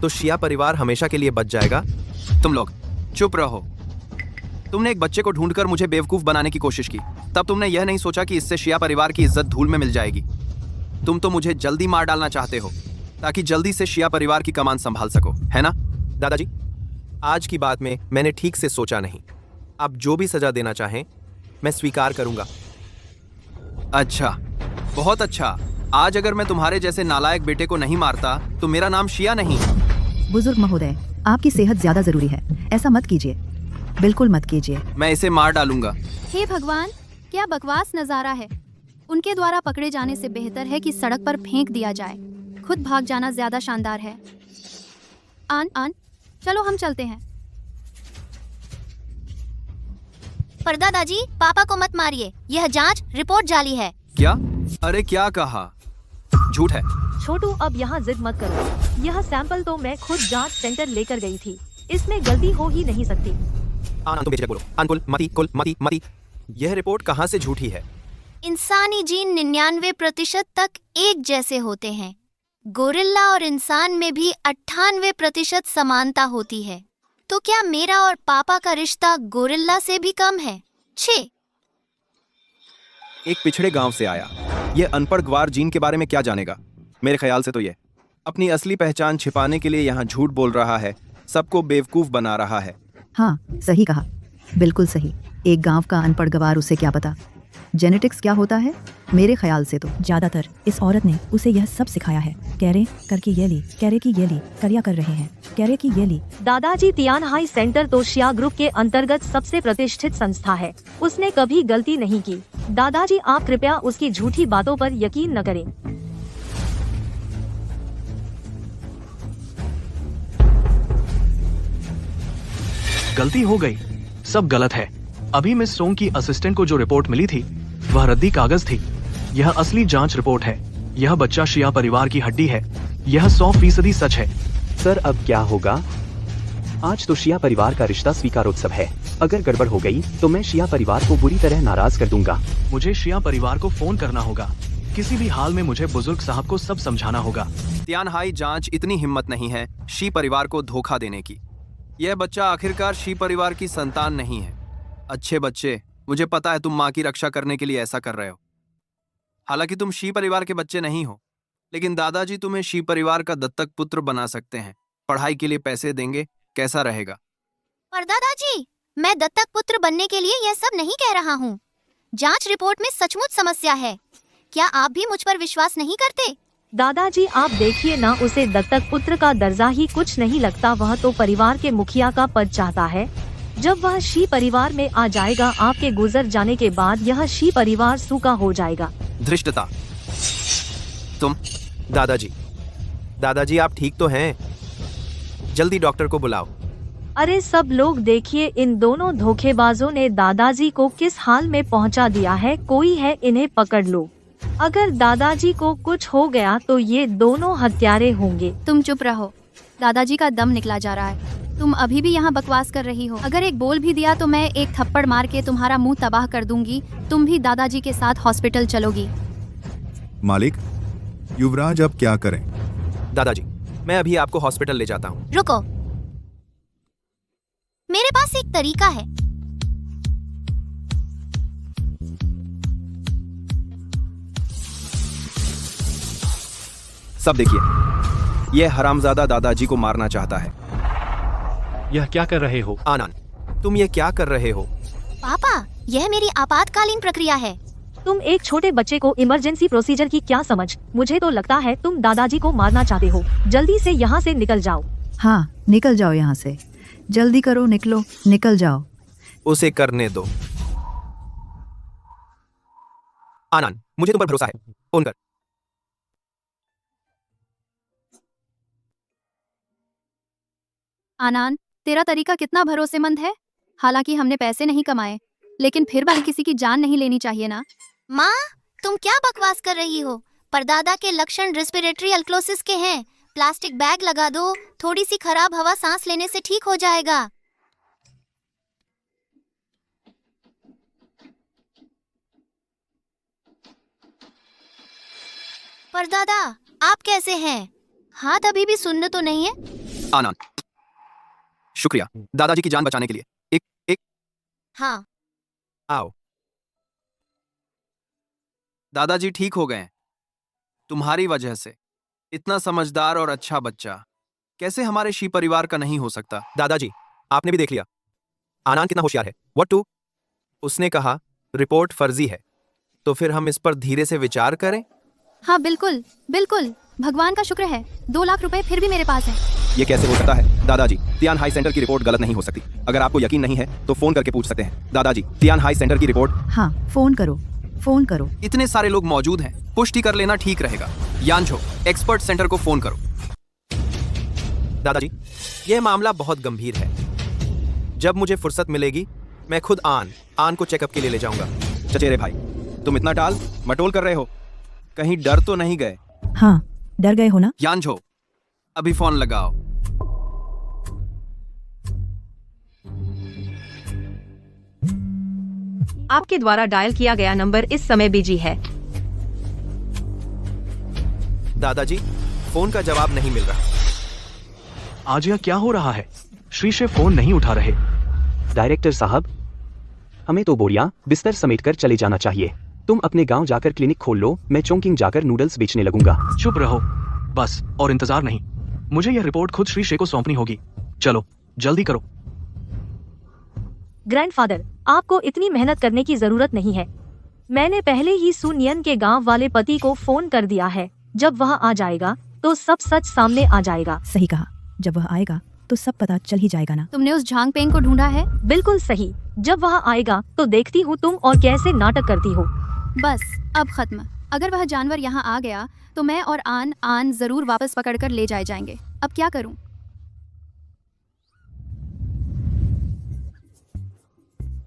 तो शिया परिवार हमेशा के लिए बच जाएगा? तुम लोग चुप रहो। तुमने एक बच्चे को ढूंढकर मुझे बेवकूफ बनाने की कोशिश की। तब तुमने यह नहीं सोचा कि इससे शिया परिवार की इज्जत धूल में मिल जाएगी। तुम तो मुझे जल्दी मार डालना चाहते हो ताकि जल्दी से शिया परिवार की कमान संभाल सको, है ना? दादाजी, आज की बात में मैंने ठीक से सोचा नहीं। आप जो भी सजा देना चाहें मैं स्वीकार करूंगा। अच्छा, बहुत अच्छा। आज अगर मैं तुम्हारे जैसे नालायक बेटे को नहीं मारता तो मेरा नाम शिया नहीं। बुजुर्ग महोदय, आपकी सेहत ज्यादा जरूरी है, ऐसा मत कीजिए, बिल्कुल मत कीजिए। मैं इसे मार डालूंगा। हे भगवान, क्या बकवास नजारा है। उनके द्वारा पकड़े जाने से बेहतर है कि सड़क पर फेंक दिया जाए। खुद भाग जाना ज्यादा शानदार है। आन, चलो हम चलते हैं। पर दादाजी, पापा को मत मारिए, यह जांच रिपोर्ट जाली है। क्या? अरे क्या कहा? झूठ है। छोटू, अब यहाँ जिद मत करो। यह सैंपल तो मैं खुद जांच सेंटर लेकर गई थी, इसमें गलती हो ही नहीं सकती। तुम बेचकर बोलो। अनकुल मती। यह रिपोर्ट कहाँ से झूठी है? इंसानी जीन 99% तक एक जैसे होते हैं। गोरिल्ला और इंसान में भी 98% समानता होती है। तो क्या मेरा और पापा का रिश्ता गोरिल्ला से भी कम है? छे। एक पिछड़े गांव से आया, यह अनपढ़ ग्वार जीन के बारे में क्या जानेगा? मेरे ख्याल से तो यह अपनी असली पहचान छिपाने के लिए यहाँ झूठ बोल रहा है, सबको बेवकूफ बना रहा है। हाँ, सही कहा, बिल्कुल सही। एक गांव का अनपढ़ गवार, उसे क्या पता जेनेटिक्स क्या होता है? मेरे ख्याल से तो ज्यादातर इस औरत ने उसे यह सब सिखाया है। कैरे करके ये ली, कैरे की ये ली, करिया कर रहे हैं, कैरे की ये ली। दादाजी, तियानहाई सेंटर तो शिया ग्रुप के अंतर्गत सबसे प्रतिष्ठित संस्था है। उसने कभी गलती नहीं की। दादाजी, आप कृपया उसकी झूठी बातों पर यकीन न करें। गलती हो गई, सब गलत है। अभी मिस सोंग की असिस्टेंट को जो रिपोर्ट मिली थी वह रद्दी कागज थी। यह असली जांच रिपोर्ट है। यह बच्चा शिया परिवार की हड्डी है। यह 100% सच है। सर अब क्या होगा? आज तो शिया परिवार का रिश्ता स्वीकारोत्सव है। अगर गड़बड़ हो गई तो मैं शिया परिवार को बुरी तरह नाराज कर दूंगा। मुझे शिया परिवार को फोन करना होगा। किसी भी हाल में मुझे बुजुर्ग साहब को सब समझाना होगा। तियानहाई जांच इतनी हिम्मत नहीं है शी परिवार को धोखा देने की। यह बच्चा आखिरकार शी परिवार की संतान नहीं है। अच्छे बच्चे, मुझे पता है तुम माँ की रक्षा करने के लिए ऐसा कर रहे हो। हालांकि तुम शी परिवार के बच्चे नहीं हो, लेकिन दादाजी तुम्हें शी परिवार का दत्तक पुत्र बना सकते हैं। पढ़ाई के लिए पैसे देंगे, कैसा रहेगा? पर दादाजी, मैं दत्तक पुत्र बनने के लिए यह सब नहीं कह रहा हूँ। जांच रिपोर्ट में सचमुच समस्या है। क्या आप भी मुझ पर विश्वास नहीं करते? दादाजी आप देखिए ना, उसे दत्तक पुत्र का दर्जा ही कुछ नहीं लगता। वह तो परिवार के मुखिया का पद चाहता है। जब वह शी परिवार में आ जाएगा, आपके गुजर जाने के बाद यह शी परिवार सूखा हो जाएगा। धृष्टता। तुम दादाजी आप ठीक तो हैं? जल्दी डॉक्टर को बुलाओ। अरे सब लोग देखिए, इन दोनों धोखेबाजों ने दादाजी को किस हाल में पहुंचा दिया है। कोई है, इन्हें पकड़ लो। अगर दादाजी को कुछ हो गया तो ये दोनों हत्यारे होंगे। तुम चुप रहो, दादाजी का दम निकला जा रहा है। तुम अभी भी यहाँ बकवास कर रही हो। अगर एक बोल भी दिया तो मैं एक थप्पड़ मार के तुम्हारा मुंह तबाह कर दूंगी। तुम भी दादाजी के साथ हॉस्पिटल चलोगी। मालिक, युवराज अब क्या करें? दादाजी, मैं अभी आपको हॉस्पिटल ले जाता हूँ। रुको, मेरे पास एक तरीका है। सब देखिए, यह हरामजादा दादाजी को मारना चाहता है। यह क्या कर रहे हो? आनंद, तुम ये क्या कर रहे हो? पापा, यह मेरी आपातकालीन प्रक्रिया है। तुम एक छोटे बच्चे को इमरजेंसी प्रोसीजर की क्या समझ? मुझे तो लगता है तुम दादाजी को मारना चाहते हो। जल्दी से यहाँ से निकल जाओ। हाँ, निकल जाओ यहाँ से। जल्दी करो, निकलो, निकल जाओ। उसे करने दो। आनंद, मुझे तुम पर भरोसा है। फोन कर। आनंद, तेरा तरीका कितना भरोसेमंद है। हालांकि हमने पैसे नहीं कमाए, लेकिन फिर भी किसी की जान नहीं लेनी चाहिए ना। माँ, तुम क्या बकवास कर रही हो? परदादा के लक्षण रेस्पिरेटरी अल्क्लोसिस के हैं। प्लास्टिक बैग लगा दो, थोड़ी सी खराब हवा सांस लेने से ठीक हो जाएगा। परदादा, आप कैसे हैं? हाथ अभी भी सुन्न तो नहीं है? आनंद, शुक्रिया दादाजी की जान बचाने के लिए। एक हाँ। आओ। दादाजी ठीक हो गए हैं तुम्हारी वजह से। इतना समझदार और अच्छा बच्चा कैसे हमारे शी परिवार का नहीं हो सकता? दादाजी, आपने भी देख लिया आनंद कितना होशियार है। What to? उसने कहा रिपोर्ट फर्जी है, तो फिर हम इस पर धीरे से विचार करें। हाँ बिल्कुल बिल्कुल, भगवान का शुक्र है 2 लाख रुपए फिर भी मेरे पास है। ये कैसे हो सकता है? दादाजी, तियानहाई सेंटर की रिपोर्ट गलत नहीं हो सकती। अगर आपको यकीन नहीं है तो फोन करके पूछ सकते हैं। दादाजी, तियानहाई सेंटर की रिपोर्ट। हाँ, फोन करो, फोन करो। इतने सारे लोग मौजूद हैं, पुष्टि कर लेना ठीक रहेगा। यानछो, एक्सपर्ट सेंटर को फोन करो। दादाजी, यह मामला बहुत गंभीर है। जब मुझे फुर्सत मिलेगी मैं खुद आन को चेकअप के लिए ले जाऊंगा। चचेरे भाई, तुम इतना टाल मटोल कर रहे हो, कहीं डर तो नहीं गए? हाँ, डर गए हो ना? यानछो, अभी फोन लगाओ। आपके द्वारा डायल किया गया नंबर इस समय बिजी है। दादाजी, फोन का जवाब नहीं मिल रहा। आज यह क्या हो रहा है? श्रीशे फोन नहीं उठा रहे। डायरेक्टर साहब, हमें तो बोरियां बिस्तर समेटकर चले जाना चाहिए। तुम अपने गांव जाकर क्लिनिक खोल लो, मैं चोंकिंग जाकर नूडल्स बेचने लगूंगा। चुप रहो बस, और इंतजार नहीं। मुझे यह रिपोर्ट खुद श्रीशे को सौंपनी होगी। चलो जल्दी करो। ग्रैंडफादर, आपको इतनी मेहनत करने की जरूरत नहीं है। मैंने पहले ही सुनियन के गांव वाले पति को फोन कर दिया है। जब वह आ जाएगा तो सब सच सामने आ जाएगा। सही कहा, जब वह आएगा तो सब पता चल ही जाएगा ना। तुमने उस झांगपेंग को ढूंढा है? बिल्कुल सही। जब वह आएगा तो देखती हूँ तुम और कैसे नाटक करती हो। बस अब खत्म। अगर वह जानवर यहाँ आ गया तो मैं और आन जरूर वापस पकड़कर ले जाए जाएंगे। अब क्या करूं?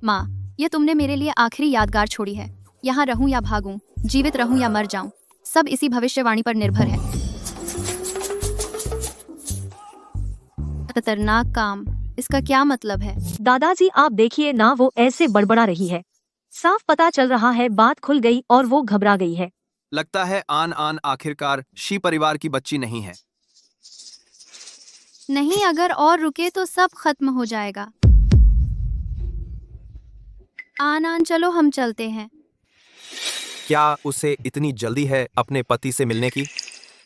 माँ, ये तुमने मेरे लिए आखिरी यादगार छोड़ी है। यहाँ रहूं या भागूं, जीवित रहूं या मर जाऊं, सब इसी भविष्यवाणी पर निर्भर है। खतरनाक काम, इसका क्या मतलब है? दादाजी आप देखिए ना, वो ऐसे बड़बड़ा रही है। साफ पता चल रहा है बात खुल गई और वो घबरा गई है। लगता है आन आन आखिरकार शी परिवार की बच्ची नहीं है। नहीं, अगर और रुके तो सब खत्म हो जाएगा। आन चलो हम चलते हैं। क्या उसे इतनी जल्दी है अपने पति से मिलने की?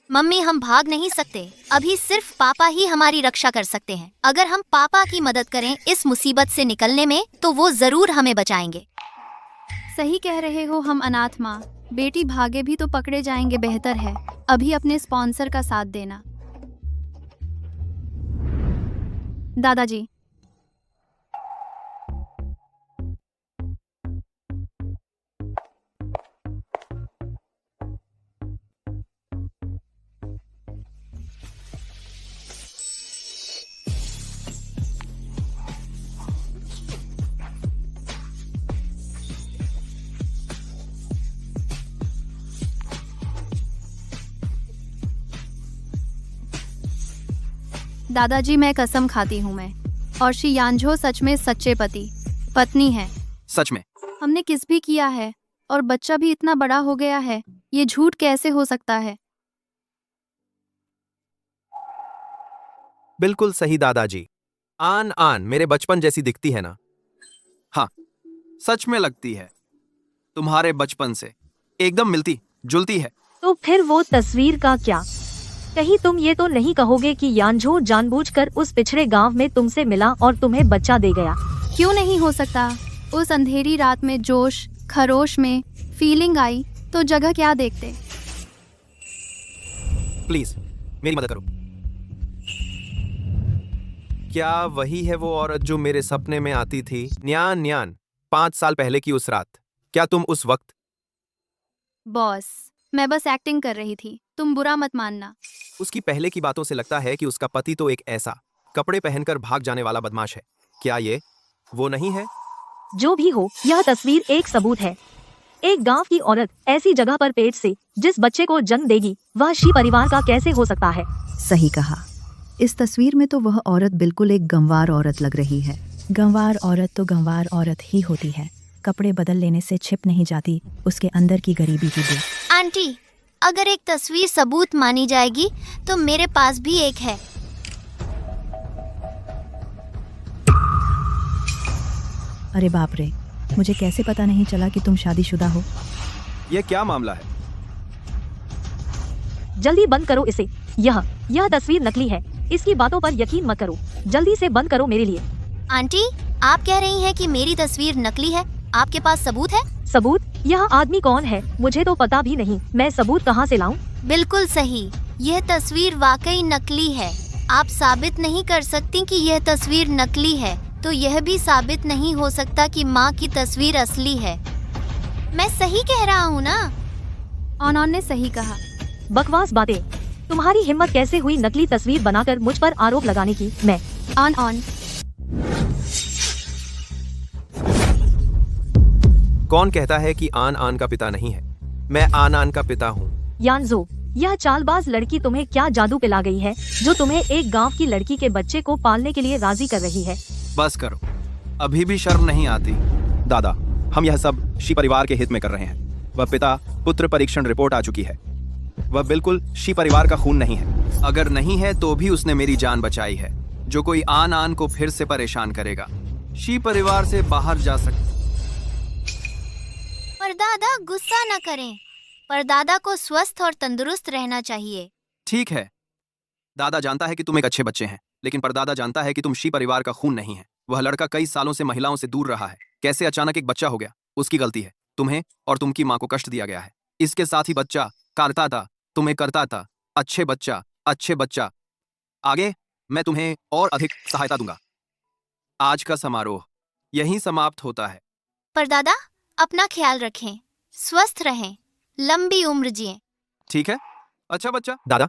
मम्मी हम भाग नहीं सकते, अभी सिर्फ पापा ही हमारी रक्षा कर सकते हैं। अगर हम पापा की मदद करें इस मुसीबत से निकलने में तो वो जरूर हमें बचाएंगे। सही कह रहे हो, हम अनाथ माँ बेटी भागे भी तो पकड़े जाएंगे। बेहतर है अभी अपने स्पॉन्सर का साथ देना। दादाजी, दादाजी मैं कसम खाती हूँ मैं और श्री यांझो सच में सच्चे पत्नी है। सच में? हमने किस भी किया है और बच्चा भी इतना बड़ा हो गया है, ये झूठ कैसे हो सकता है? बिल्कुल सही दादाजी। आन आन मेरे बचपन जैसी दिखती है ना? हाँ, सच में लगती है तुम्हारे बचपन से एकदम मिलती जुलती है। तो फिर वो तस्वीर का क्या? कहीं तुम ये तो नहीं कहोगे कि यांझो जानबूझकर उस पिछड़े गांव में तुमसे मिला और तुम्हें बच्चा दे गया? क्यों नहीं हो सकता? उस अंधेरी रात में जोश खरोश में फीलिंग आई तो जगह क्या देखते। प्लीज मेरी मदद करो। क्या वही है वो औरत जो मेरे सपने में आती थी? न्यान न्यान 5 साल पहले की उस रात, क्या तुम उस वक्त? बॉस, मैं बस एक्टिंग कर रही थी, तुम बुरा मत मानना। उसकी पहले की बातों से लगता है कि उसका पति तो एक ऐसा कपड़े पहनकर भाग जाने वाला बदमाश है। क्या ये वो नहीं है? जो भी हो, यह तस्वीर एक सबूत है। एक गांव की औरत ऐसी जगह पर पेट से जिस बच्चे को जन्म देगी, वह शी परिवार का कैसे हो सकता है? सही कहा। इस तस्वीर में तो वह औरत बिल्कुल एक गंवार औरत लग रही है। गंवार औरत तो गंवार औरत ही होती है, कपड़े बदल लेने से छिप नहीं जाती उसके अंदर की गरीबी की बू। आंटी, अगर एक तस्वीर सबूत मानी जाएगी तो मेरे पास भी एक है। अरे बाप रे, मुझे कैसे पता नहीं चला कि तुम शादीशुदा हो? ये क्या मामला है? जल्दी बंद करो इसे। यह तस्वीर नकली है, इसकी बातों पर यकीन मत करो। जल्दी से बंद करो मेरे लिए। आंटी, आप कह रही हैं कि मेरी तस्वीर नकली है? आपके पास सबूत है? सबूत? यह आदमी कौन है मुझे तो पता भी नहीं, मैं सबूत कहाँ से लाऊं? बिल्कुल सही, यह तस्वीर वाकई नकली है। आप साबित नहीं कर सकती कि यह तस्वीर नकली है, तो यह भी साबित नहीं हो सकता कि माँ की तस्वीर असली है। मैं सही कह रहा हूँ ना? ऑन ने सही कहा। बकवास बातें। तुम्हारी हिम्मत कैसे हुई नकली तस्वीर बनाकर मुझ पर आरोप लगाने की? मैं ऑन कौन कहता है कि आन आन का पिता नहीं है? मैं आन आन का पिता हूँ। यांझो, यह चालबाज लड़की तुम्हें क्या जादू पिला गई है जो तुम्हें एक गांव की लड़की के बच्चे को पालने के लिए राजी कर रही है? बस करो, अभी भी शर्म नहीं आती? दादा, हम यह सब शी परिवार के हित में कर रहे हैं। वह पिता पुत्र परीक्षण रिपोर्ट आ चुकी है। वह बिल्कुल शी परिवार का खून नहीं है। अगर नहीं है तो भी उसने मेरी जान बचाई है। जो कोई आन आन को फिर से परेशान करेगा शी परिवार से बाहर जा सकता। परदादा गुस्सा न करें, परदादा को स्वस्थ और तंदुरुस्त रहना चाहिए। ठीक है, दादा जानता है कि तुम एक अच्छे बच्चे हैं, लेकिन परदादा जानता है कि तुम शी परिवार का खून नहीं है। वह लड़का कई सालों से महिलाओं से दूर रहा है। कैसे अचानक एक बच्चा हो गया? उसकी गलती है। तुम्हें और तुमकी माँ को कष्ट दिया गया है। इसके साथ ही बच्चा करता था, तुम्हें करता था। अच्छे बच्चा। आगे मैं तुम्हें और अधिक सहायता दूंगा। आज का समारोह यहीं समाप्त होता है। परदादा, अपना ख्याल रखें, स्वस्थ रहें, लंबी उम्र जिएं। ठीक है, अच्छा बच्चा। दादा,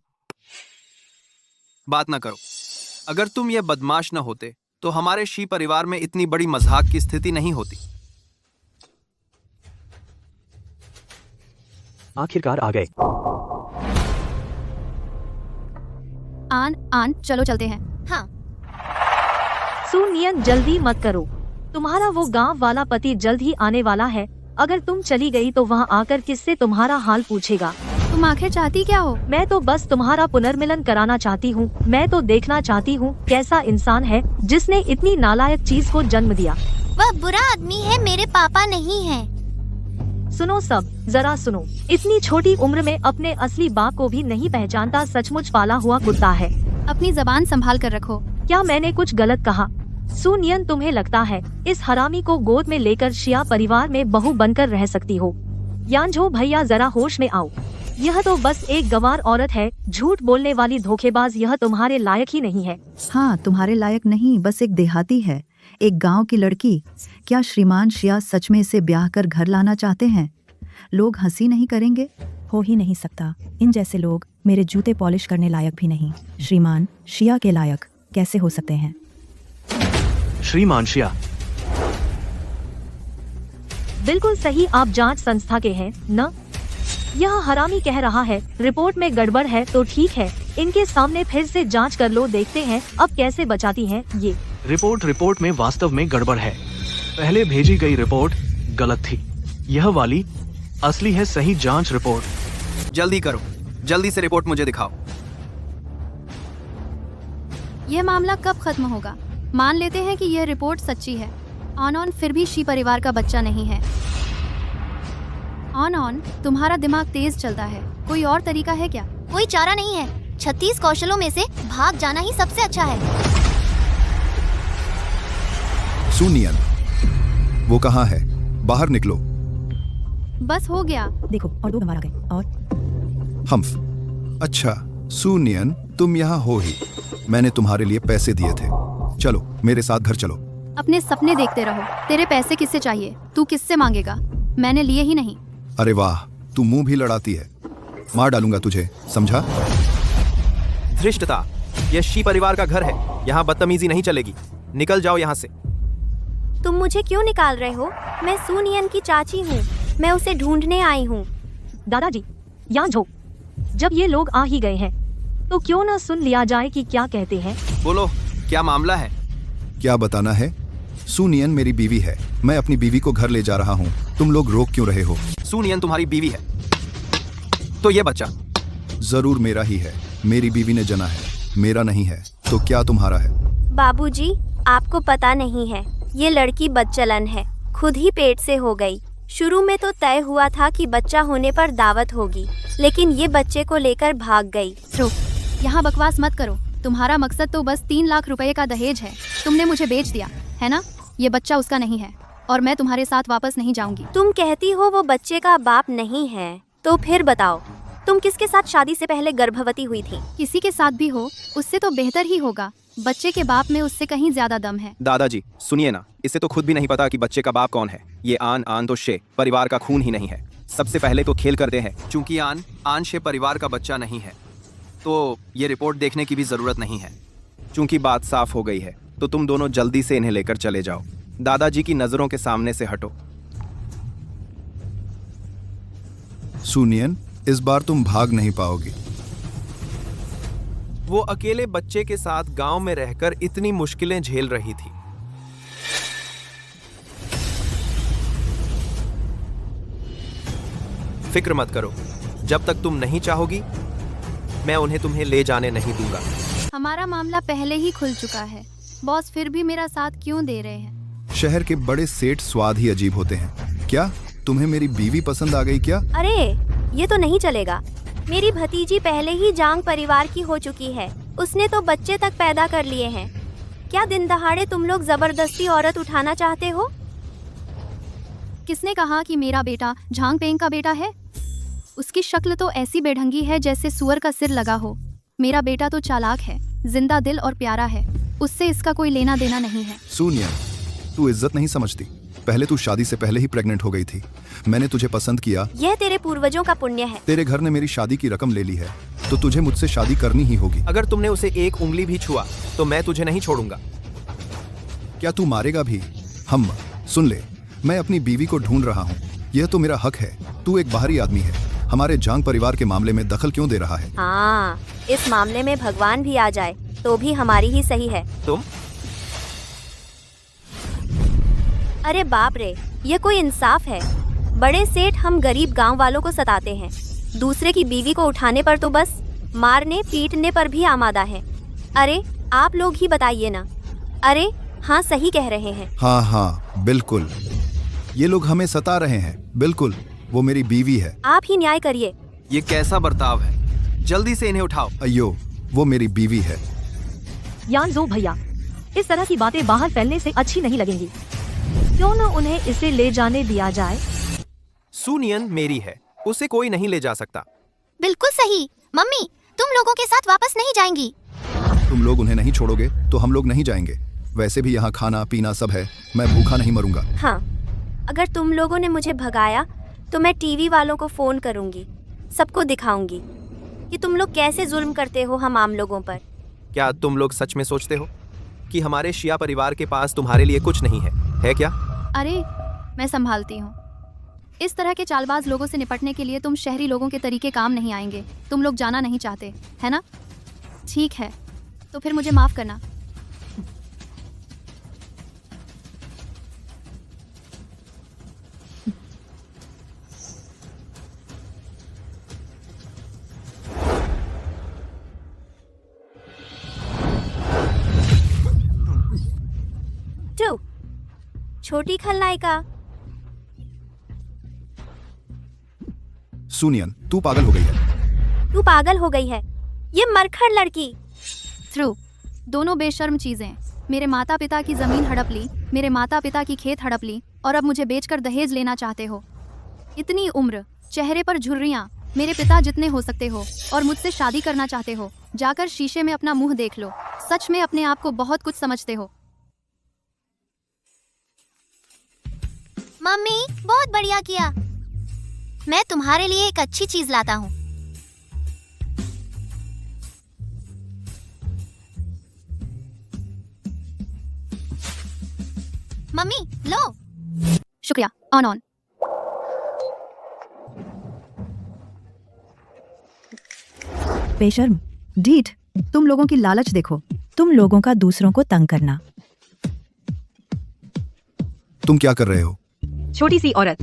बात ना करो। अगर तुम ये बदमाश न होते तो हमारे शी परिवार में इतनी बड़ी मजाक की स्थिति नहीं होती। आखिरकार आ गए। आन चलो चलते हैं। हाँ, सुनियन जल्दी मत करो, तुम्हारा वो गांव वाला पति जल्द ही आने वाला है। अगर तुम चली गई तो वहाँ आकर किससे तुम्हारा हाल पूछेगा। तुम आखिर चाहती क्या हो? मैं तो बस तुम्हारा पुनर्मिलन कराना चाहती हूँ। मैं तो देखना चाहती हूँ कैसा इंसान है जिसने इतनी नालायक चीज को जन्म दिया। वह बुरा आदमी है, मेरे पापा नहीं है। सुनो सब, जरा सुनो। इतनी छोटी उम्र में अपने असली बाप को भी नहीं पहचानता, सचमुच पाला हुआ कुत्ता है। अपनी जबान संभाल कर रखो। क्या मैंने कुछ गलत कहा? सुनियन, तुम्हें लगता है इस हरामी को गोद में लेकर शिया परिवार में बहू बनकर रह सकती हो? यांझो भैया, जरा होश में आओ। यह तो बस एक गंवार औरत है, झूठ बोलने वाली धोखेबाज। यह तुम्हारे लायक ही नहीं है। हाँ, तुम्हारे लायक नहीं, बस एक देहाती है, एक गांव की लड़की। क्या श्रीमान शिया सच में इसे ब्याह कर घर लाना चाहते हैं? लोग हंसी नहीं करेंगे? हो ही नहीं सकता। इन जैसे लोग मेरे जूते पॉलिश करने लायक भी नहीं। श्रीमान शिया के लायक कैसे हो सकते हैं? श्रीमान शिया, बिल्कुल सही, आप जांच संस्था के हैं न? यह हरामी कह रहा है रिपोर्ट में गड़बड़ है, तो ठीक है, इनके सामने फिर से जांच कर लो, देखते हैं अब कैसे बचाती हैं ये। रिपोर्ट में वास्तव में गड़बड़ है। पहले भेजी गई रिपोर्ट गलत थी। यह वाली असली है, सही जांच रिपोर्ट। जल्दी करो, जल्दी से रिपोर्ट मुझे दिखाओ। यह मामला कब खत्म होगा? मान लेते हैं कि यह रिपोर्ट सच्ची है। ऑन फिर भी शी परिवार का बच्चा नहीं है। ऑन तुम्हारा दिमाग तेज चलता है, कोई और तरीका है क्या? कोई चारा नहीं है। 36 कौशलों में से भाग जाना ही सबसे अच्छा है। सुनियन, वो कहाँ है? बाहर निकलो। बस हो गया। देखो, और 2 गंवार आ गए। और हम्फ। अच्छा सुनियन, तुम यहाँ हो ही। मैंने तुम्हारे लिए पैसे दिए थे। चलो मेरे साथ घर चलो। अपने सपने देखते रहो। तेरे पैसे किससे चाहिए? तू किससे मांगेगा? मैंने लिए ही नहीं। अरे वाह, तू मुंह भी लड़ाती है। मार डालूंगा तुझे, समझा? धृष्टता, यह शी परिवार का घर है, यहाँ बदतमीजी नहीं चलेगी। निकल जाओ यहाँ से। तुम मुझे क्यों निकाल रहे हो? मैं सुनियन की चाची हूँ, मैं उसे ढूंढने आई हूँ। दादाजी, यांझो, जब ये लोग आ ही गए हैं तो क्यों न सुन लिया जाए कि क्या कहते हैं। बोलो, क्या मामला है? क्या बताना है? सुनियन मेरी बीवी है, मैं अपनी बीवी को घर ले जा रहा हूँ। तुम लोग रोक क्यों रहे हो? सुनियन तुम्हारी बीवी है तो ये बच्चा जरूर मेरा ही है। मेरी बीवी ने जना है, मेरा नहीं है। तो क्या तुम्हारा है? बाबूजी, आपको पता नहीं है, ये लड़की बदचलन है, खुद ही पेट से हो गई। शुरू में तो तय हुआ था कि बच्चा होने पर दावत होगी, लेकिन ये बच्चे को लेकर भाग गई। रुक, यहाँ बकवास मत करो। तुम्हारा मकसद तो बस 3 लाख रुपए का दहेज है। तुमने मुझे बेच दिया है ना? ये बच्चा उसका नहीं है और मैं तुम्हारे साथ वापस नहीं जाऊंगी। तुम कहती हो वो बच्चे का बाप नहीं है, तो फिर बताओ तुम किसके साथ शादी से पहले गर्भवती हुई थी? किसी के साथ भी हो, उससे तो बेहतर ही होगा। बच्चे के बाप में उससे कहीं ज्यादा दम है। दादाजी सुनिए ना, इसे तो खुद भी नहीं पता कि बच्चे का बाप कौन है। ये आन तो शे परिवार का खून ही नहीं है। सबसे पहले तो खेल करते हैं। चूंकि आन शे परिवार का बच्चा नहीं है, तो ये रिपोर्ट देखने की भी जरूरत नहीं है। चूंकि बात साफ हो गई है, तो तुम दोनों जल्दी से इन्हें लेकर चले जाओ। दादाजी की नजरों के सामने से हटो। सुनियन, इस बार तुम भाग नहीं पाओगी। वो अकेले बच्चे के साथ गांव में रहकर इतनी मुश्किलें झेल रही थी। फिक्र मत करो, जब तक तुम नहीं चाहोगी मैं उन्हें तुम्हें ले जाने नहीं दूंगा। हमारा मामला पहले ही खुल चुका है। बॉस फिर भी मेरा साथ क्यों दे रहे हैं? शहर के बड़े सेठ स्वाद ही अजीब होते हैं। क्या तुम्हें मेरी बीवी पसंद आ गई क्या? अरे ये तो नहीं चलेगा। मेरी भतीजी पहले ही जांग परिवार की हो चुकी है, उसने तो बच्चे तक पैदा कर लिए हैं। क्या दिन दहाड़े तुम लोग जबरदस्ती औरत उठाना चाहते हो? किसने कहा कि मेरा बेटा झांग पेंग का बेटा है? उसकी शक्ल तो ऐसी बेढंगी है जैसे सुअर का सिर लगा हो। मेरा बेटा तो चालाक है, जिंदा दिल और प्यारा है, उससे इसका कोई लेना देना नहीं है। सुनिया, तू इज्जत नहीं समझती। पहले तू शादी से पहले ही प्रेग्नेंट हो गई थी। मैंने तुझे पसंद किया। यह तेरे पूर्वजों का पुण्य है। तेरे घर ने मेरी शादी की रकम ले ली है, तो तुझे मुझसे शादी करनी ही होगी। अगर तुमने उसे एक उंगली भी छुआ तो मैं तुझे नहीं छोड़ूंगा। क्या तू मारेगा भी? हम सुन ले, मैं अपनी बीवी को ढूंढ रहा हूँ। यह तो मेरा हक है। तू एक बाहरी आदमी है, हमारे जांग परिवार के मामले में दखल क्यों दे रहा है? हाँ, इस मामले में भगवान भी आ जाए तो भी हमारी ही सही है। अरे बाप रे, ये कोई इंसाफ है? बड़े सेठ हम गरीब गांव वालों को सताते हैं, दूसरे की बीवी को उठाने पर तो बस मारने पीटने पर भी आमादा है। अरे आप लोग ही बताइए ना। अरे हाँ, सही कह रहे हैं। हाँ हाँ बिल्कुल, ये लोग हमें सता रहे हैं। बिल्कुल, वो मेरी बीवी है। आप ही न्याय करिए। ये कैसा बर्ताव है? जल्दी से इन्हें उठाओ। अयो, वो मेरी बीवी है। यानजो भैया, इस तरह की बातें बाहर फैलने से अच्छी नहीं लगेंगी। क्यों न उन्हें इसे ले जाने दिया जाए? सुनियन मेरी है, उसे कोई नहीं ले जा सकता। बिल्कुल सही। मम्मी, तुम लोगों के साथ वापस नहीं जाएंगी। तुम लोग उन्हें नहीं छोड़ोगे तो हम लोग नहीं जाएंगे। वैसे भी यहाँ खाना पीना सब है, मैं भूखा नहीं मरूंगा। हाँ, अगर तुम लोगों ने मुझे भगाया तो मैं टीवी वालों को फोन करूंगी, सबको दिखाऊंगी कि तुम लोग कैसे जुल्म करते हो हम आम लोगों पर। क्या तुम लोग सच में सोचते हो कि हमारे शिया परिवार के पास तुम्हारे लिए कुछ नहीं है क्या? अरे मैं संभालती हूँ। इस तरह के चालबाज लोगों से निपटने के लिए तुम शहरी लोगों के तरीके काम नहीं आएंगे। तुम लोग जाना नहीं चाहते, है ना? ठीक है, तो फिर मुझे माफ करना। टू, छोटी खलनायिका। सुनियन, तू पागल हो गई है। तू पागल हो गई है? ये मरखड़ लड़की। थ्रू, दोनों बेशर्म चीजें। मेरे माता पिता की जमीन हड़प ली, मेरे माता पिता की खेत हड़प ली, और अब मुझे बेचकर दहेज लेना चाहते हो। इतनी उम्र, चेहरे पर झुर्रियां, मेरे पिता जितने हो सकते हो, और मुझसे शादी करना चाहते हो। जाकर शीशे में अपना मुंह देख लो। सच में अपने आप को बहुत कुछ समझते हो। मम्मी, बहुत बढ़िया किया। मैं तुम्हारे लिए एक अच्छी चीज लाता हूँ। मम्मी, लो। शुक्रिया। ऑन। बेशर्म, ढीठ, तुम लोगों की लालच देखो। तुम लोगों का दूसरों को तंग करना। तुम क्या कर रहे हो? छोटी सी औरत,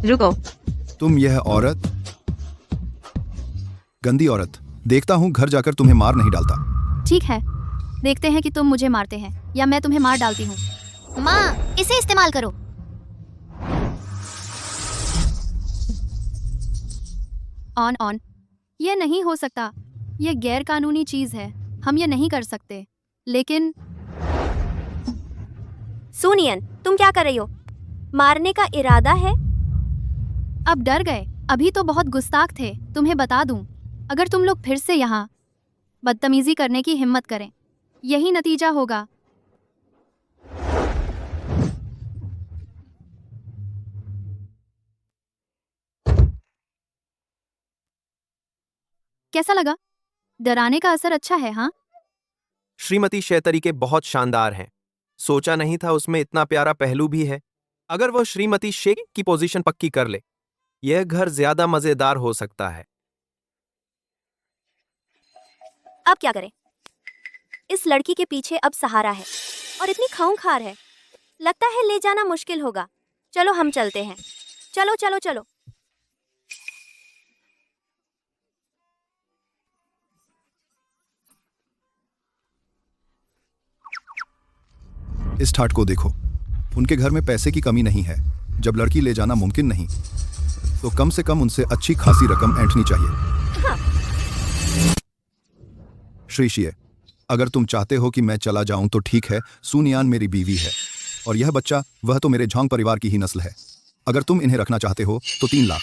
रुको। तुम यह औरत, गंदी औरत, देखता हूँ घर जाकर तुम्हें मार नहीं डालता। ठीक है, देखते हैं कि तुम मुझे मारते हैं या मैं तुम्हें मार डालती हूँ। माँ, इसे इस्तेमाल करो। ऑन। ये नहीं हो सकता। ये गैर कानूनी चीज है। हम ये नहीं कर सकते। लेकिन सुनियन, तुम क्या कर रही हो? मारने का इरादा है? अब डर गए? अभी तो बहुत गुस्ताख थे। तुम्हें बता दूं, अगर तुम लोग फिर से यहाँ बदतमीजी करने की हिम्मत करें, यही नतीजा होगा। कैसा लगा? डराने का असर अच्छा है, हाँ? श्रीमती शेतरी के बहुत शानदार हैं। सोचा नहीं था उसमें इतना प्यारा पहलू भी है। अगर वो श्रीमती शेख की पोजीशन पक्की कर ले, यह घर ज्यादा मजेदार हो सकता है। अब क्या करें? इस लड़की के पीछे अब सहारा है और इतनी खाऊंखार है, लगता है ले जाना मुश्किल होगा। चलो हम चलते हैं। चलो चलो चलो। इस ठाट को देखो, उनके घर में पैसे की कमी नहीं है। जब लड़की ले जाना मुमकिन नहीं, तो कम से कम उनसे अच्छी खासी रकम ऐंठनी चाहिए। श्री शिये, अगर तुम चाहते हो कि मैं चला जाऊं तो ठीक है। सुनियान मेरी बीवी है और यह बच्चा, वह तो मेरे झांग परिवार की ही नस्ल है। अगर तुम इन्हें रखना चाहते हो तो 3 लाख।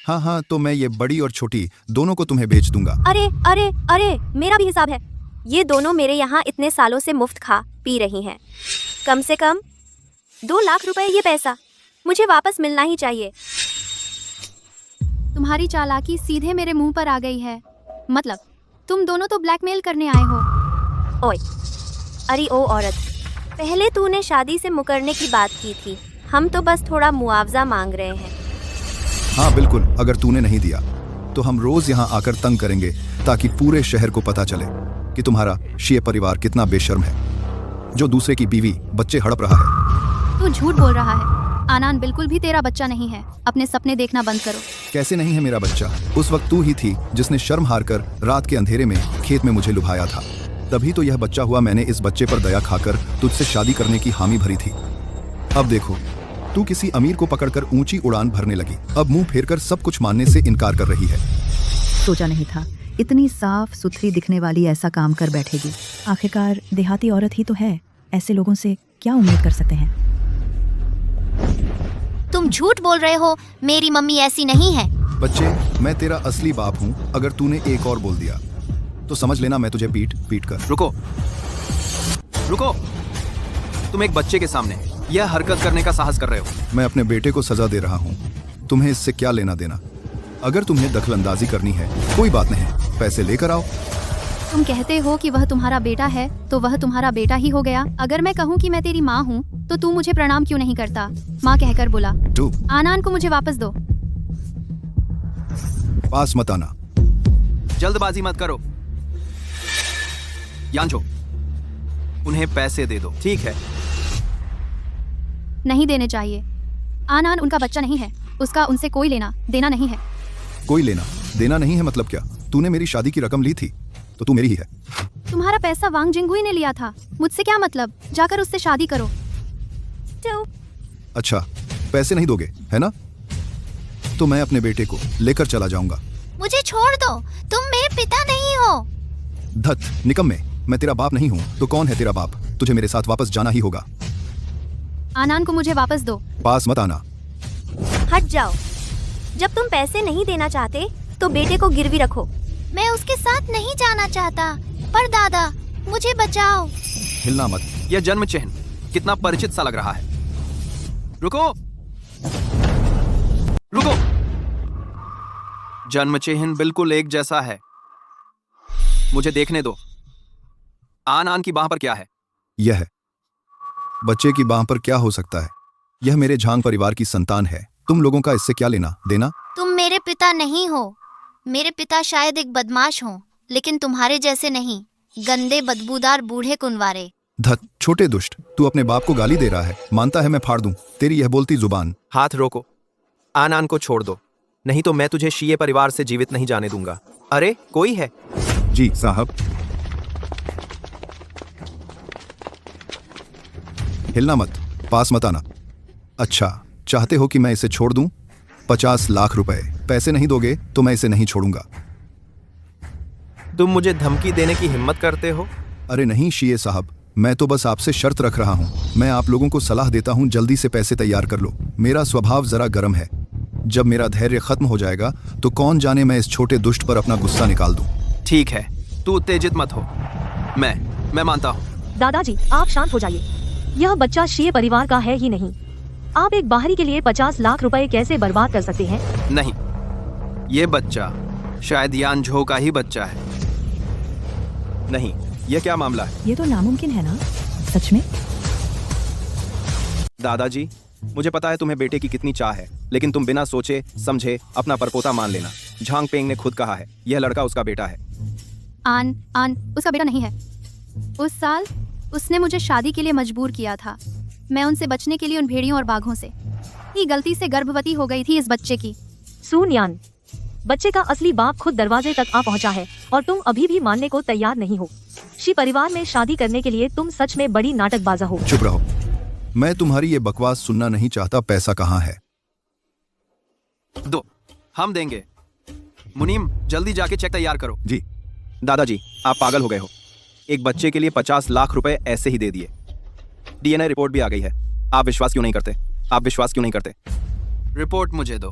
हाँ, तो मैं ये बड़ी और छोटी दोनों को तुम्हें बेच दूंगा। अरे अरे अरे, मेरा भी हिसाब है। ये दोनों मेरे यहाँ इतने सालों से मुफ्त खा पी रही हैं। कम से कम 2 लाख रुपए ये पैसा मुझे वापस मिलना ही चाहिए। तुम्हारी चालाकी सीधे मेरे मुंह पर आ गई है। मतलब तुम दोनों तो ब्लैकमेल करने आए हो। ओए, अरे ओ औरत, पहले तूने शादी से मुकरने की बात की थी। हम तो बस थोड़ा मुआवजा मांग रहे हैं। हाँ बिल्कुल, अगर तूने नहीं दिया तो हम रोज यहाँ आकर तंग करेंगे ताकि पूरे शहर को पता चले कि तुम्हारा शिये परिवार कितना बेशर्म है। जो दूसरे की बीवी बच्चे हड़प रहा है। तू झूठ बोल रहा है। आनान बिल्कुल भी तेरा बच्चा नहीं है। अपने सपने देखना बंद करो। कैसे नहीं है मेरा बच्चा? उस वक्त तू ही थी जिसने शर्म हार कर रात के अंधेरे में खेत में मुझे लुभाया था। तभी तो यह बच्चा हुआ। मैंने इस बच्चे पर दया खाकर तुझसे शादी करने की हामी भरी थी। अब देखो, तू किसी अमीर को पकड़कर ऊंची उड़ान भरने लगी। अब मुंह फेरकर सब कुछ मानने से इनकार कर रही है। सोचा नहीं था इतनी साफ सुथरी दिखने वाली ऐसा काम कर बैठेगी। आखिरकार देहाती औरत ही तो है, ऐसे लोगों से क्या उम्मीद कर सकते हैं। तुम झूठ बोल रहे हो। मेरी मम्मी ऐसी नहीं है। बच्चे, मैं तेरा असली बाप हूँ। अगर तूने एक और बोल दिया तो समझ लेना मैं तुझे पीट कर। रुको रुको, तुम एक बच्चे के सामने यह हरकत करने का साहस कर रहे हो। मैं अपने बेटे को सजा दे रहा हूँ। तुम्हें इससे क्या लेना देना? अगर तुम्हें दखलंदाजी करनी है कोई बात नहीं, पैसे लेकर आओ। तुम कहते हो कि वह तुम्हारा बेटा है तो वह तुम्हारा बेटा ही हो गया। अगर मैं कहूँ कि मैं तेरी माँ हूँ तो तू मुझे प्रणाम क्यों नहीं करता? माँ कहकर बुला। तू आनान को मुझे वापस दो। पास मत आना। जल्दबाजी मत करो। यांजो, उन्हें पैसे दे दो। ठीक है। नहीं देने चाहिए। आनान उनका बच्चा नहीं है। उसका उनसे कोई लेना देना नहीं है। कोई लेना देना नहीं है मतलब क्या? तूने मेरी शादी की रकम ली थी तो तू मेरी ही है। तुम्हारा पैसा वांग जिंगुई ने लिया था। मुझसे क्या मतलब? जाकर उससे शादी करो। अच्छा, पैसे नहीं दोगे है ना? तो मैं अपने बेटे को लेकर चला जाऊंगा। मुझे छोड़ दो। तुम मेरे पिता नहीं हो। धत निकम्मे, मैं तेरा बाप नहीं हूँ तो कौन है तेरा बाप? तुझे मेरे साथ वापस जाना ही होगा। आनान को मुझे वापस दो। पास मत आना। हट जाओ। जब तुम पैसे नहीं देना चाहते तो बेटे को गिरवी रखो। मैं उसके साथ नहीं जाना चाहता। पर दादा, मुझे बचाओ। हिलना मत। यह जन्म चिन्ह कितना परिचित सा लग रहा है। रुको रुको, जन्म चिन्ह बिल्कुल एक जैसा है। मुझे देखने दो। आन की बाह पर क्या है? यह है। बच्चे की बाह पर क्या हो सकता है? यह मेरे झांग परिवार की संतान है। तुम लोगों का इससे क्या लेना देना? तुम मेरे पिता नहीं हो। मेरे पिता शायद एक बदमाश हों, लेकिन तुम्हारे जैसे नहीं, गंदे बदबूदार बूढ़े कुनवारे। धत छोटे दुष्ट, तू अपने बाप को गाली दे रहा है। मानता है मैं फाड़ दूं तेरी यह बोलती जुबान। हाथ रोको। आन को छोड़ दो, नहीं तो मैं तुझे शीये परिवार से जीवित नहीं जाने दूंगा। अरे कोई है? जी साहब। हिलना मत, पास मत आना। अच्छा, चाहते हो कि मैं इसे छोड़ दूं? 50 लाख रुपए। पैसे नहीं दोगे तो मैं इसे नहीं छोड़ूंगा। तुम मुझे धमकी देने की हिम्मत करते हो? अरे नहीं शीये साहब, मैं तो बस आपसे शर्त रख रहा हूं। मैं आप लोगों को सलाह देता हूं, जल्दी से पैसे तैयार कर लो। मेरा स्वभाव जरा गर्म है। जब मेरा धैर्य खत्म हो जाएगा तो कौन जाने मैं इस छोटे दुष्ट पर अपना गुस्सा निकाल दूं। ठीक है, तू उत्तेजित मत हो। मैं मानता हूँ। दादाजी, आप शांत हो जाइए। यह बच्चा शीये परिवार का है ही नहीं। आप एक बाहरी के लिए 50 लाख रुपए कैसे बर्बाद कर सकते हैं? नहीं, ये बच्चा शायद यान झो का ही बच्चा है। नहीं, यह क्या मामला है? ये तो नामुमकिन है ना? सच में? दादाजी, मुझे पता है तुम्हें बेटे की कितनी चाह है, लेकिन तुम बिना सोचे समझे अपना परपोता मान लेना। झांग पेंग ने खुद कहा है यह लड़का उसका बेटा है। आन उसका बेटा नहीं है। उस साल उसने मुझे शादी के लिए मजबूर किया था। मैं उनसे बचने के लिए उन भेड़ियों और बाघों से ही गलती से गर्भवती हो गई थी इस बच्चे की। सूनयान, बच्चे का असली बाप खुद दरवाजे तक आ पहुंचा है और तुम अभी भी मानने को तैयार नहीं हो। शी परिवार में शादी करने के लिए तुम सच में बड़ी नाटकबाजा हो। चुप रहो, मैं तुम्हारी ये बकवास सुनना नहीं चाहता। पैसा कहाँ है? दो, हम देंगे। मुनीम, जल्दी जाके चेक तैयार करो। जी। दादाजी, आप पागल हो गए हो। एक बच्चे के लिए 50 लाख रुपए ऐसे ही दे दिए। डीएनए रिपोर्ट भी आ गई है। आप विश्वास क्यों नहीं करते? आप विश्वास क्यों नहीं करते? रिपोर्ट मुझे दो।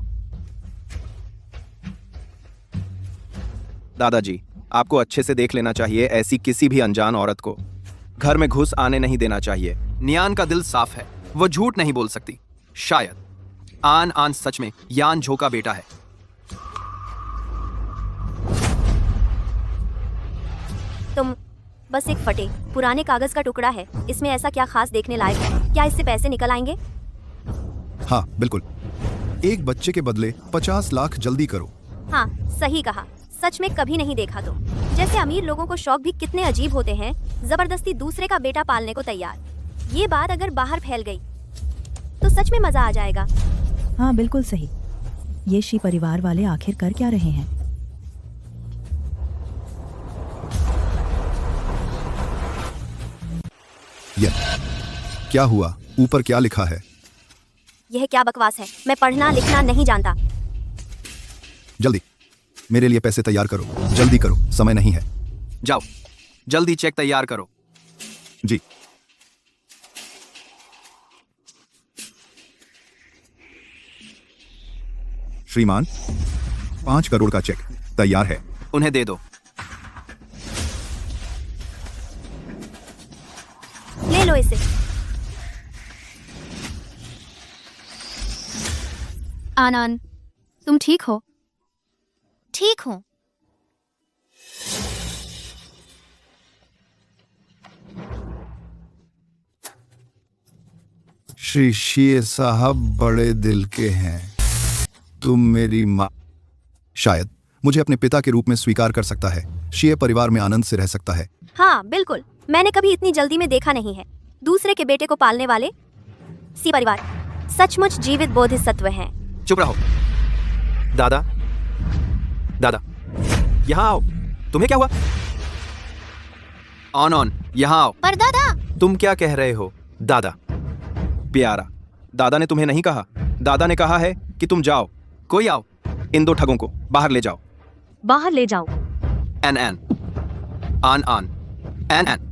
दादाजी, आपको अच्छे से देख लेना चाहिए। ऐसी किसी भी अनजान औरत को घर में घुस आने नहीं देना चाहिए। नियान का दिल साफ है, वो झूठ नहीं बोल सकती। शायद आन सच में यान झो का बेटा है। तुम बस एक फटे पुराने कागज का टुकड़ा है। इसमें ऐसा क्या खास देखने लायक है? क्या इससे पैसे निकल आएंगे? हाँ बिल्कुल। एक बच्चे के बदले 50 लाख। जल्दी करो। हाँ, सही कहा। सच में कभी नहीं देखा। तो जैसे अमीर लोगों को शौक भी कितने अजीब होते हैं, जबरदस्ती दूसरे का बेटा पालने को तैयार। ये बात अगर बाहर फैल गई तो सच में मजा आ जाएगा। हाँ बिल्कुल सही। ये शी परिवार वाले आखिर कर क्या रहे हैं? यह क्या हुआ? ऊपर क्या लिखा है? यह क्या बकवास है? मैं पढ़ना लिखना नहीं जानता। जल्दी मेरे लिए पैसे तैयार करो, जल्दी करो, समय नहीं है। जाओ जल्दी चेक तैयार करो। जी। श्रीमान, 5 करोड़ का चेक तैयार है। उन्हें दे दो। ले लो इसे। आनंद, तुम ठीक हो? ठीक हूँ। श्री शीर साहब बड़े दिल के हैं। तुम मेरी माँ। शायद मुझे अपने पिता के रूप में स्वीकार कर सकता है। शीय परिवार में आनंद से रह सकता है। हाँ बिल्कुल, मैंने कभी इतनी जल्दी में देखा नहीं है। दूसरे के बेटे को पालने वाले सी परिवार सचमुच जीवित बोधिसत्व हैं। चुप रहो। दादा, दादा, यहाँ आओ। तुम्हें क्या हुआ? ऑन, यहाँ आओ। पर दादा। तुम क्या कह रहे हो? दादा प्यारा, दादा ने तुम्हें नहीं कहा। दादा ने कहा है कि तुम जाओ। कोई आओ, इन 2 ठगों को बाहर ले जाओ। बाहर ले जाओ। An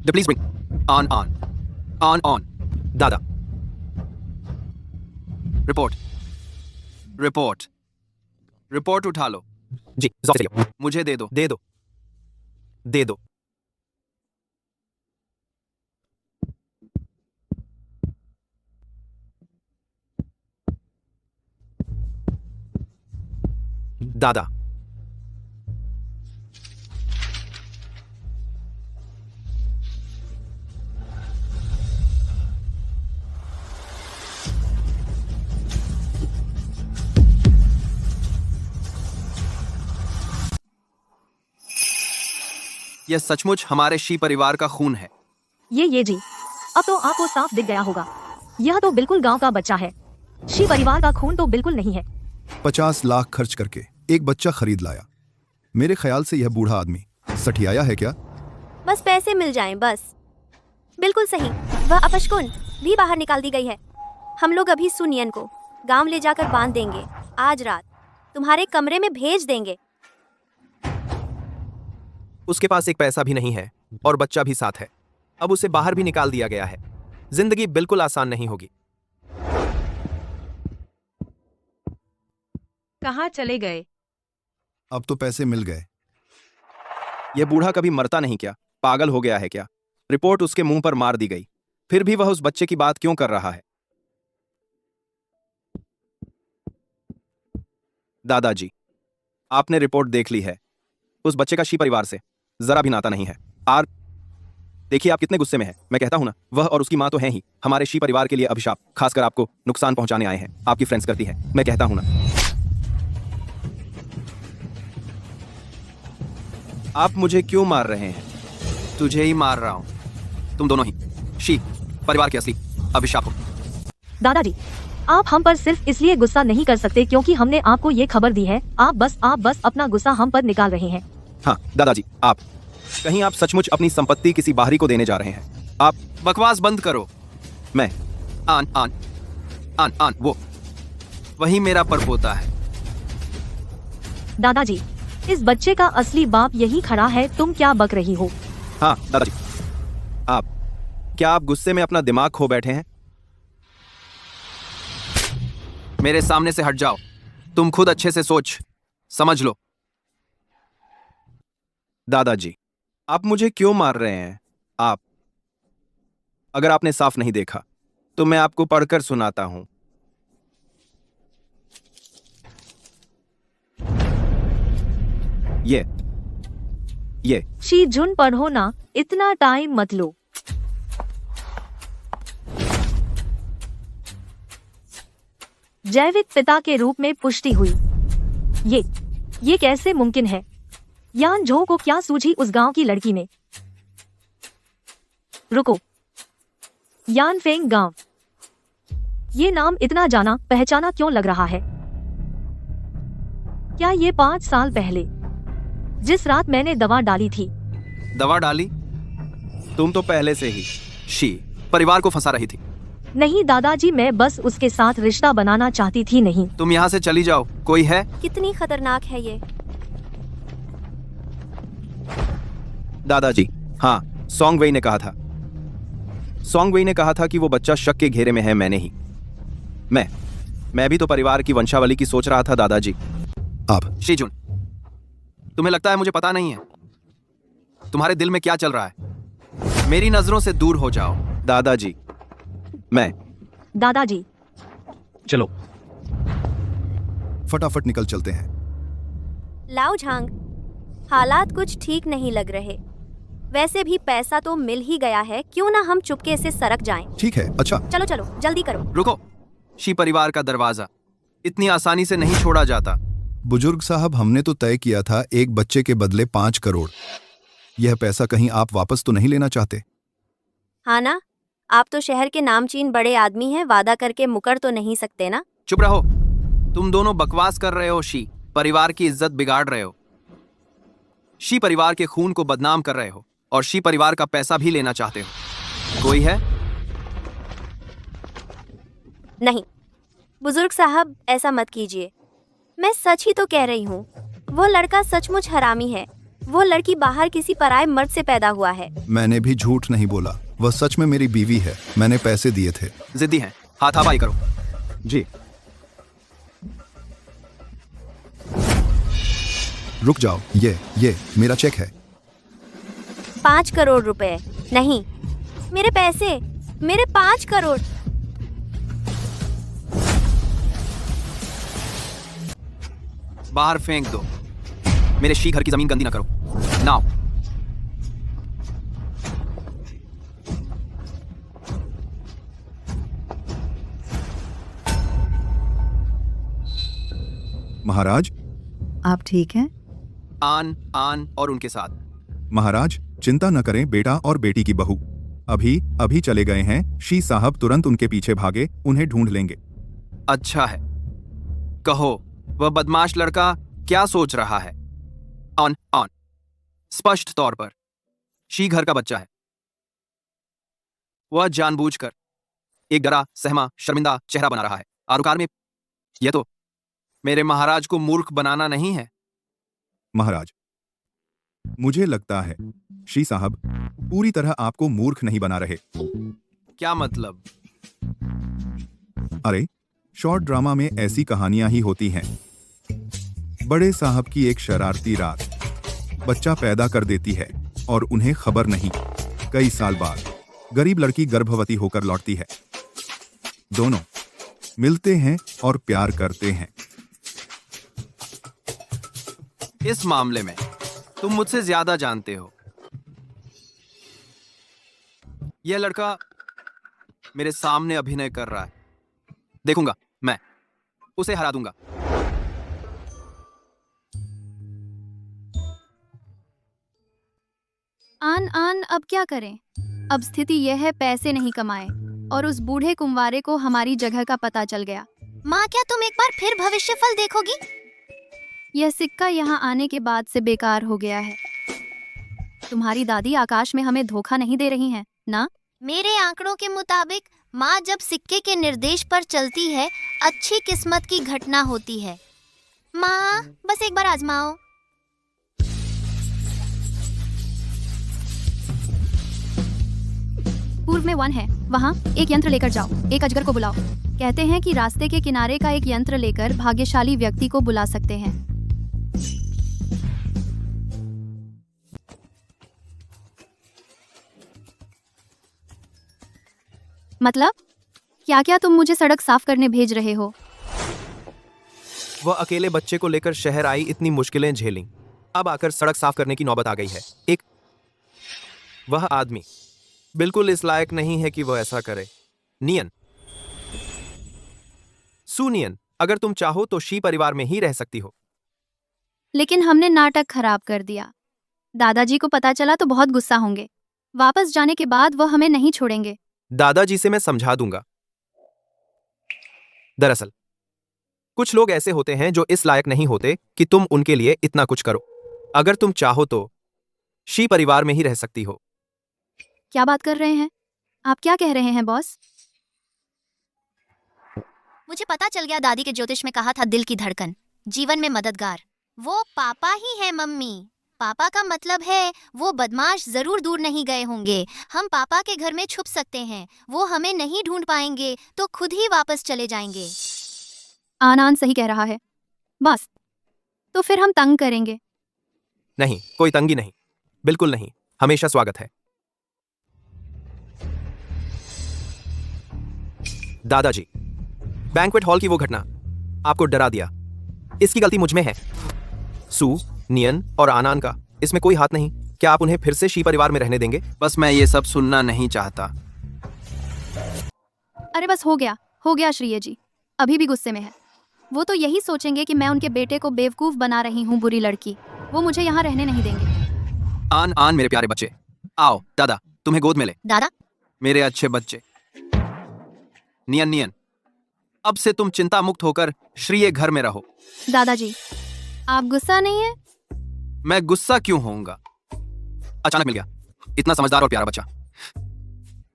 please bring on. दादा, रिपोर्ट उठा लो। जी मुझे दे दो। दादा, यह सचमुच हमारे शी परिवार का खून है। ये जी, अब तो आपको साफ दिख गया होगा। यह तो बिल्कुल गांव का बच्चा है। शी परिवार का खून तो बिल्कुल नहीं है। 50 लाख खर्च करके एक बच्चा खरीद लाया। मेरे ख्याल से यह बूढ़ा आदमी सठियाया है क्या? बस पैसे मिल जाएं बस। बिल्कुल सही। वह अपशकुन भी बाहर निकाल दी गई है। हम लोग अभी सुनियन को गांव ले जाकर बांध देंगे। आज रात तुम्हारे कमरे में भेज देंगे। उसके पास एक पैसा भी नहीं है और बच्चा भी साथ है। अब उसे बाहर भी निकाल दिया गया है। जिंदगी बिल्कुल आसान नहीं होगी। कहाँ चले गए? अब तो पैसे मिल गए। यह बूढ़ा कभी मरता नहीं क्या? पागल हो गया है क्या? रिपोर्ट उसके मुंह पर मार दी गई, फिर भी वह उस बच्चे की बात क्यों कर रहा है? दादाजी, आपने रिपोर्ट देख ली है। उस बच्चे का शी परिवार से जरा भी नाता नहीं है। आर देखिए आप कितने गुस्से में हैं। मैं कहता हूं ना, वह और उसकी मां तो हैं ही हमारे शी परिवार के लिए अभिशाप। खासकर आपको नुकसान पहुंचाने आए हैं। आपकी फ्रेंड्स करती है। मैं कहता हूं ना। आप मुझे क्यों मार रहे हैं? तुझे ही मार रहा हूं। तुम दोनों ही शी परिवार के असली अभिशाप हो। दादाजी, आप हम पर सिर्फ इसलिए गुस्सा नहीं कर सकते क्योंकि हमने आपको ये खबर दी है। आप बस अपना गुस्सा हम पर निकाल रहे हैं। हाँ दादाजी, आप कहीं आप सचमुच अपनी संपत्ति किसी बाहरी को देने जा रहे हैं? आप बकवास बंद करो। मैं आन वो वही मेरा परपोता है। दादाजी, इस बच्चे का असली बाप यही खड़ा है। तुम क्या बक रही हो? हाँ दादाजी, क्या आप गुस्से में अपना दिमाग खो बैठे हैं? मेरे सामने से हट जाओ। तुम खुद अच्छे से सोच समझ लो। दादाजी, आप मुझे क्यों मार रहे हैं? आप अगर आपने साफ नहीं देखा तो मैं आपको पढ़कर सुनाता हूं। ये शी जुन पढ़ो ना, इतना टाइम मत लो। जैविक पिता के रूप में पुष्टि हुई। ये कैसे मुमकिन है? यान झो को क्या सूझी उस गांव की लड़की में? रुको, यान फेंग गांव, ये नाम इतना जाना पहचाना क्यों लग रहा है? क्या ये 5 साल पहले जिस रात मैंने दवा डाली थी? दवा डाली? तुम तो पहले से ही शी परिवार को फंसा रही थी। नहीं दादाजी, मैं बस उसके साथ रिश्ता बनाना चाहती थी। नहीं, तुम यहाँ से चली जाओ। कोई है? कितनी खतरनाक है ये। दादाजी, हाँ, सोंग वेई ने कहा था। सोंग वेई ने कहा था कि वो बच्चा शक के घेरे में है, मैं नहीं। मैं भी तो परिवार की वंशावली की सोच रहा था दादाजी। आप शीजुन, तुम्हें लगता है मुझे पता नहीं है तुम्हारे दिल में क्या चल रहा है? मेरी नजरों से दूर हो जाओ दादाजी। मैं दादाजी, चलो। फटाफट निकल चलते हैं। लाओ झांग, हालात कुछ ठीक नहीं लग रहे। वैसे भी पैसा तो मिल ही गया है, क्यों ना हम चुपके से सरक जाएं। ठीक है, अच्छा। चलो चलो जल्दी करो। रुको, शी परिवार का दरवाजा इतनी आसानी से नहीं छोड़ा जाता। बुजुर्ग साहब, हमने तो तय किया था एक बच्चे के बदले 5 करोड़। यह पैसा कहीं आप वापस तो नहीं लेना चाहते? हाँ ना, आप तो शहर के नामचीन बड़े आदमी हैं, वादा करके मुकर तो नहीं सकते ना। चुप रहो, तुम दोनों बकवास कर रहे हो। शी परिवार की इज्जत बिगाड़ रहे हो। शी परिवार के खून को बदनाम कर रहे हो और शी परिवार का पैसा भी लेना चाहते हो। कोई है? नहीं बुजुर्ग साहब, ऐसा मत कीजिए। मैं सच ही तो कह रही हूँ। वो लड़का सचमुच हरामी है। वो लड़की बाहर किसी पराये मर्द से पैदा हुआ है। मैंने भी झूठ नहीं बोला, वह सच में मेरी बीवी है। मैंने पैसे दिए थे। जिद्दी हैं, हाथापाई करो। जी। रुक जाओ, ये मेरा चेक है। 5 करोड़ रुपए नहीं, मेरे पैसे, मेरे 5 करोड़। बाहर फेंक दो। मेरे शी घर की जमीन गंदी ना करो। नाउ महाराज। आप ठीक हैं? आन और उनके साथ। महाराज, चिंता न करें, बेटा और बेटी की बहू अभी चले गए हैं। शी साहब तुरंत उनके पीछे भागे, उन्हें ढूंढ लेंगे। अच्छा है, कहो वह बदमाश लड़का क्या सोच रहा है? ऑन स्पष्ट तौर पर शी घर का बच्चा है। वह जानबूझकर एक डरा सहमा शर्मिंदा चेहरा बना रहा है आरुकार में। यह तो मेरे महाराज को मूर्ख बनाना नहीं है। महाराज, मुझे लगता है शी साहब पूरी तरह आपको मूर्ख नहीं बना रहे। क्या मतलब? अरे, शॉर्ट ड्रामा में ऐसी कहानियां ही होती हैं। बड़े साहब की एक शरारती रात बच्चा पैदा कर देती है और उन्हें खबर नहीं। कई साल बाद गरीब लड़की गर्भवती होकर लौटती है। दोनों मिलते हैं और प्यार करते हैं। इस मामले में तुम मुझसे ज्यादा जानते हो। यह लड़का मेरे सामने अभिनय कर रहा है। देखूंगा, मैं उसे हरा दूंगा। आन अब क्या करें? अब स्थिति यह है, पैसे नहीं कमाए और उस बूढ़े कुंवारे को हमारी जगह का पता चल गया। माँ, क्या तुम एक बार फिर भविष्यफल देखोगी? यह सिक्का यहाँ आने के बाद से बेकार हो गया है। तुम्हारी दादी आकाश में हमें धोखा नहीं दे रही हैं, ना? मेरे आंकड़ों के मुताबिक माँ जब सिक्के के निर्देश पर चलती है, अच्छी किस्मत की घटना होती है। माँ, बस एक बार आजमाओ। पूर्व में 1 है, वहाँ एक यंत्र लेकर जाओ। एक अजगर को बुलाओ। कहते हैं कि रास्ते के किनारे का एक यंत्र लेकर भाग्यशाली व्यक्ति को बुला सकते हैं। मतलब क्या क्या तुम मुझे सड़क साफ करने भेज रहे हो? वह अकेले बच्चे को लेकर शहर आई, इतनी मुश्किलें झेलीं, अब आकर सड़क साफ करने की नौबत आ गई है। वह आदमी बिल्कुल इस लायक नहीं है कि वह ऐसा करे। नियन, सुनियन, अगर तुम चाहो तो शी परिवार में ही रह सकती हो। लेकिन हमने नाटक खराब कर दिया। दादाजी को पता चला तो बहुत गुस्सा होंगे। वापस जाने के बाद वो हमें नहीं छोड़ेंगे। दादाजी से मैं समझा दूंगा। दरअसल कुछ लोग ऐसे होते हैं जो इस लायक नहीं होते कि तुम उनके लिए इतना कुछ करो। अगर तुम चाहो तो शी परिवार में ही रह सकती हो। क्या बात कर रहे हैं आप? क्या कह रहे हैं बॉस? मुझे पता चल गया, दादी के ज्योतिष में कहा था दिल की धड़कन, जीवन में मददगार। वो पापा ही है मम्मी। पापा का मतलब है वो बदमाश जरूर दूर नहीं गए होंगे। हम पापा के घर में छुप सकते हैं, वो हमें नहीं ढूंढ पाएंगे तो खुद ही वापस चले जाएंगे। आनंद सही कह रहा है बस। तो फिर हम तंग करेंगे? नहीं, कोई तंगी नहीं, बिल्कुल नहीं, हमेशा स्वागत है। दादाजी, बैंक्वेट हॉल की वो घटना आपको डरा दिया, इसकी गलती मुझ में है। सू, नियन और आनान का इसमें कोई हाथ नहीं। क्या आप उन्हें फिर से शी परिवार में रहने देंगे? बस मैं ये सब सुनना नहीं चाहता। अरे बस हो गया श्रेय जी अभी भी गुस्से में है। वो तो यही सोचेंगे कि मैं उनके बेटे को बेवकूफ बना रही हूँ, बुरी लड़की। वो मुझे यहाँ रहने नहीं देंगे। आन मेरे प्यारे बच्चे, आओ दादा तुम्हें गोद में ले। दादा, मेरे अच्छे बच्चे। नियन, अब से तुम चिंता मुक्त होकर श्रीय घर में रहो। दादाजी आप गुस्सा नहीं है? मैं गुस्सा क्यों होऊंगा? अचानक मिल गया इतना समझदार और प्यारा बच्चा,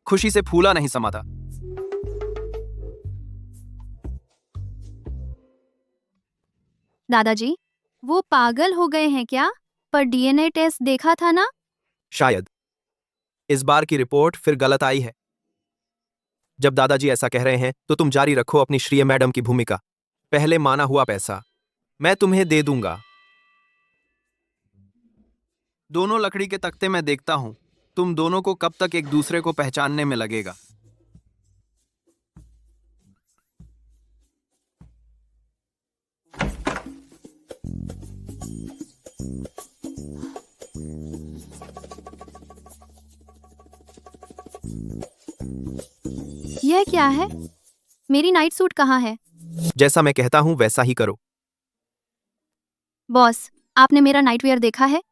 खुशी से फूला नहीं समाता। दादाजी वो पागल हो गए हैं क्या? पर डीएनए टेस्ट देखा था ना? शायद इस बार की रिपोर्ट फिर गलत आई है। जब दादाजी ऐसा कह रहे हैं तो तुम जारी रखो अपनी श्रीय मैडम की भूमिका। पहले माना हुआ पैसा मैं तुम्हें दे दूंगा। दोनों लकड़ी के तख्ते में देखता हूं तुम दोनों को कब तक एक दूसरे को पहचानने में लगेगा। यह क्या है? मेरी नाइट सूट कहाँ है? जैसा मैं कहता हूं वैसा ही करो। बॉस आपने मेरा नाइटवेयर देखा है?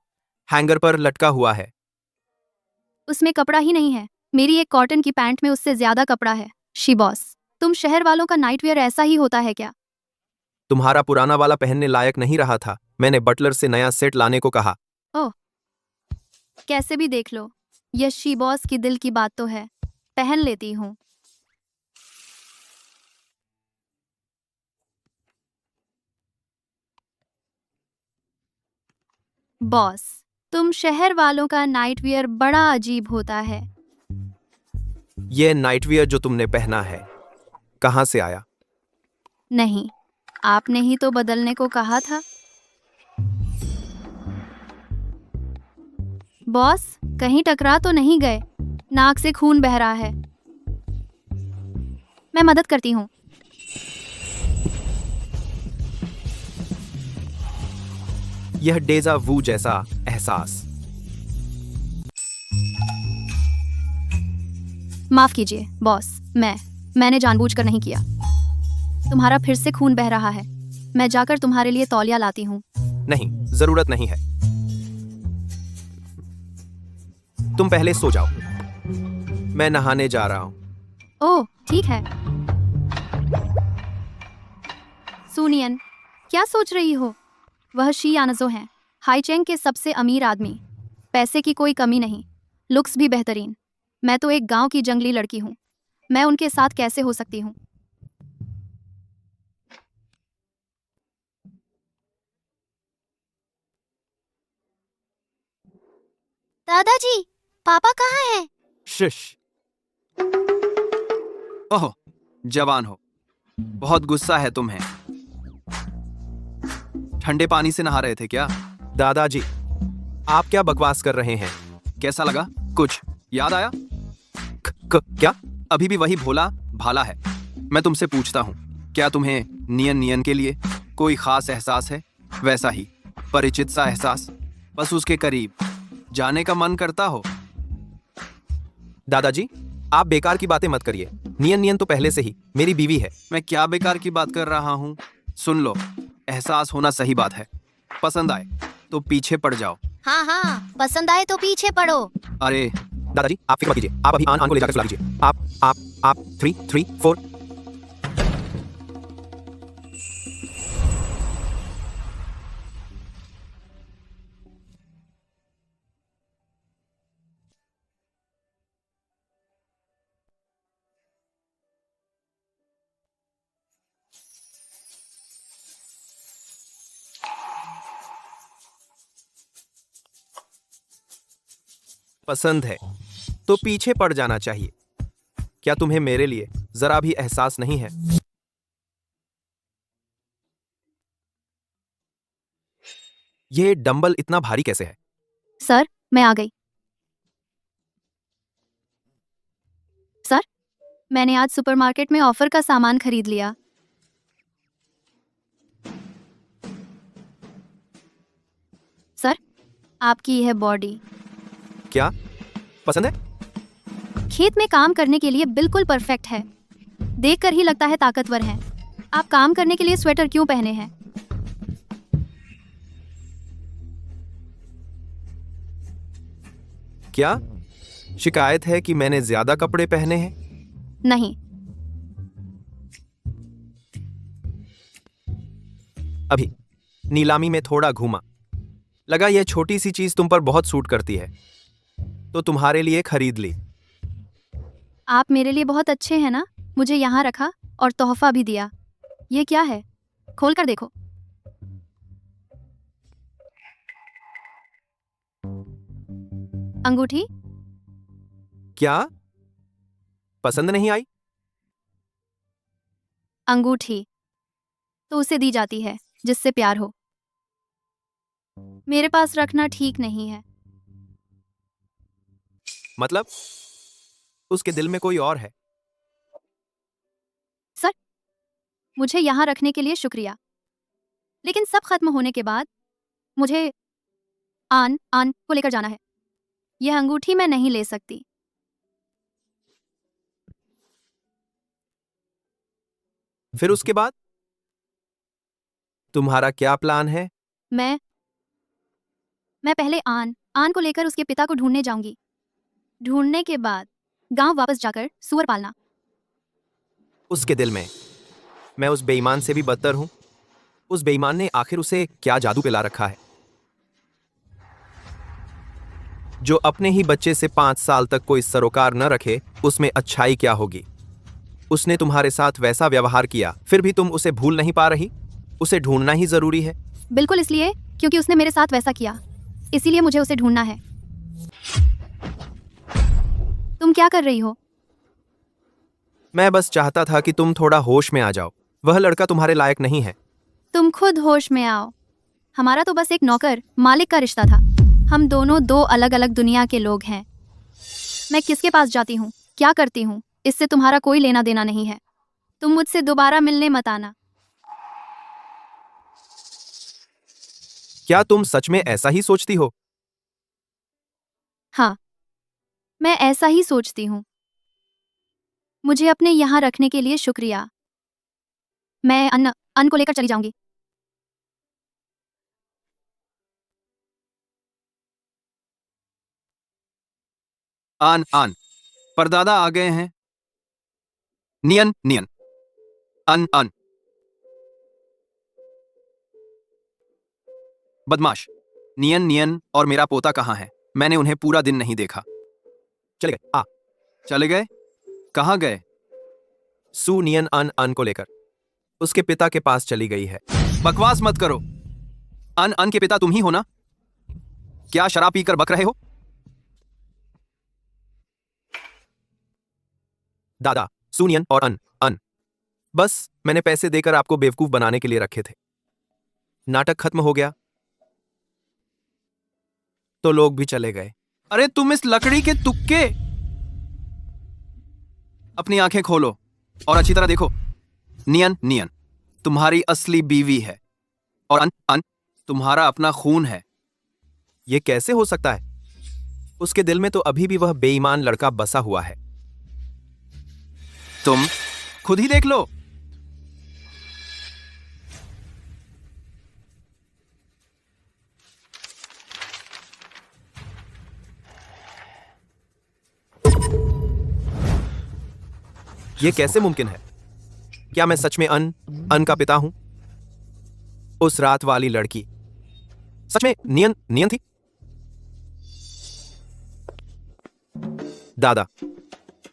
हैंगर पर लटका हुआ है। उसमें कपड़ा ही नहीं है। मेरी एक कॉटन की पैंट में उससे ज्यादा कपड़ा है। शी बॉस, तुम शहर वालों का नाइटवेयर ऐसा ही होता है क्या? तुम्हारा पुराना वाला पहनने लायक नहीं रहा था। मैंने बटलर से नया सेट लाने को कहा। ओह, कैसे भी देख लो, यह शी बॉस की दिल की बात तो है। पहन लेती हूँ। बॉस, तुम शहर वालों का नाइटवियर बड़ा अजीब होता है। यह नाइटवियर जो तुमने पहना है कहां से आया? नहीं, आपने ही तो बदलने को कहा था। बॉस, कहीं टकरा तो नहीं गए? नाक से खून बह रहा है। मैं मदद करती हूँ। यह डेजा वू जैसा एहसास। माफ कीजिए बॉस, मैंने जानबूझकर नहीं किया। तुम्हारा फिर से खून बह रहा है। मैं जाकर तुम्हारे लिए तौलिया लाती हूँ। नहीं, जरूरत नहीं है। तुम पहले सो जाओ, मैं नहाने जा रहा हूं। ओह ठीक है। सुनियन, क्या सोच रही हो? वह शी यानजो हैं, हाईचेंग के सबसे अमीर आदमी। पैसे की कोई कमी नहीं, लुक्स भी बेहतरीन। मैं तो एक गांव की जंगली लड़की हूँ। मैं उनके साथ कैसे हो सकती हूँ? दादाजी, पापा कहाँ हैं? शिश। ओह, जवान हो, बहुत गुस्सा है तुम्हें। ठंडे पानी से नहा रहे थे क्या? दादाजी, आप क्या बकवास कर रहे हैं? कैसा लगा? कुछ याद आया? क्या? अभी भी वही भोला भाला है। मैं तुमसे पूछता हूँ, क्या तुम्हें नियन के लिए कोई खास एहसास है? वैसा ही परिचित सा एहसास, बस उसके करीब जाने का मन करता हो। दादाजी, आप बेकार की बातें मत करिए। नियन तो पहले से ही मेरी बीवी है। मैं क्या बेकार की बात कर रहा हूँ? सुन लो, एहसास होना सही बात है, पसंद आए तो पीछे पड़ जाओ। हाँ हाँ, पसंद आए तो पीछे पड़ो। अरे दादाजी आप फिक्र मत कीजिए, आप अभी आन को ले जाकर सुला लीजिए। आप 3 3 4। पसंद है तो पीछे पड़ जाना चाहिए। क्या तुम्हें मेरे लिए जरा भी एहसास नहीं है? ये डंबल इतना भारी कैसे है? सर, मैं आ गई। सर, मैंने आज सुपरमार्केट में ऑफर का सामान खरीद लिया। सर, आपकी यह बॉडी क्या पसंद है? खेत में काम करने के लिए बिल्कुल परफेक्ट है। देखकर ही लगता है ताकतवर है। आप काम करने के लिए स्वेटर क्यों पहने हैं? क्या शिकायत है कि मैंने ज्यादा कपड़े पहने हैं? नहीं। अभी नीलामी में थोड़ा घूमा, लगा यह छोटी सी चीज तुम पर बहुत सूट करती है, तो तुम्हारे लिए खरीद ली। आप मेरे लिए बहुत अच्छे हैं ना। मुझे यहाँ रखा और तोहफा भी दिया। ये क्या है? खोल कर देखो। अंगूठी? क्या पसंद नहीं आई? अंगूठी तो उसे दी जाती है जिससे प्यार हो। मेरे पास रखना ठीक नहीं है। मतलब उसके दिल में कोई और है? सर, मुझे यहाँ रखने के लिए शुक्रिया, लेकिन सब खत्म होने के बाद मुझे आन को लेकर जाना है। यह अंगूठी मैं नहीं ले सकती। फिर उसके बाद तुम्हारा क्या प्लान है? मैं पहले आन को लेकर उसके पिता को ढूंढने जाऊंगी। ढूंढने के बाद गांव वापस जाकर सुअर पालना। उसके दिल में मैं उस बेईमान से भी बदतर हूं। उस बेईमान ने आखिर उसे क्या जादू पिला रखा है जो अपने ही बच्चे से 5 साल तक कोई सरोकार न रखे? उसमें अच्छाई क्या होगी? उसने तुम्हारे साथ वैसा व्यवहार किया, फिर भी तुम उसे भूल नहीं पा रही? उसे ढूंढना ही जरूरी है। बिल्कुल, इसलिए क्योंकि उसने मेरे साथ वैसा किया, इसीलिए मुझे उसे ढूंढना है। तुम क्या कर रही हो? मैं बस चाहता था कि तुम थोड़ा होश में आ जाओ। वह लड़का तुम्हारे लायक नहीं है। तुम खुद होश में आओ। हमारा तो बस एक नौकर मालिक का रिश्ता था। हम दोनों 2 अलग अलग दुनिया के लोग हैं। मैं किसके पास जाती हूँ, क्या करती हूँ, इससे तुम्हारा कोई लेना देना नहीं है। तुम मुझसे दोबारा मिलने मत आना। क्या तुम सच में ऐसा ही सोचती हो? हाँ, मैं ऐसा ही सोचती हूँ। मुझे अपने यहाँ रखने के लिए शुक्रिया। मैं अन्न को लेकर चली जाऊंगी। आन परदादा आ गए हैं। नियन अन बदमाश। नियन और मेरा पोता कहाँ है? मैंने उन्हें पूरा दिन नहीं देखा। चले गए? चले गए? कहाँ गए? सू नियन अन को लेकर उसके पिता के पास चली गई है। बकवास मत करो। अन के पिता तुम ही हो ना? क्या शराब पीकर बक रहे हो? दादा, सुनियन और अन बस मैंने पैसे देकर आपको बेवकूफ बनाने के लिए रखे थे। नाटक खत्म हो गया तो लोग भी चले गए। अरे तुम इस लकड़ी के तुक्के! अपनी आंखें खोलो और अच्छी तरह देखो। नियन तुम्हारी असली बीवी है और अन तुम्हारा अपना खून है। यह कैसे हो सकता है? उसके दिल में तो अभी भी वह बेईमान लड़का बसा हुआ है। तुम खुद ही देख लो। ये कैसे मुमकिन है? क्या मैं सच में अन का पिता हूं? उस रात वाली लड़की सच में नियन थी? दादा,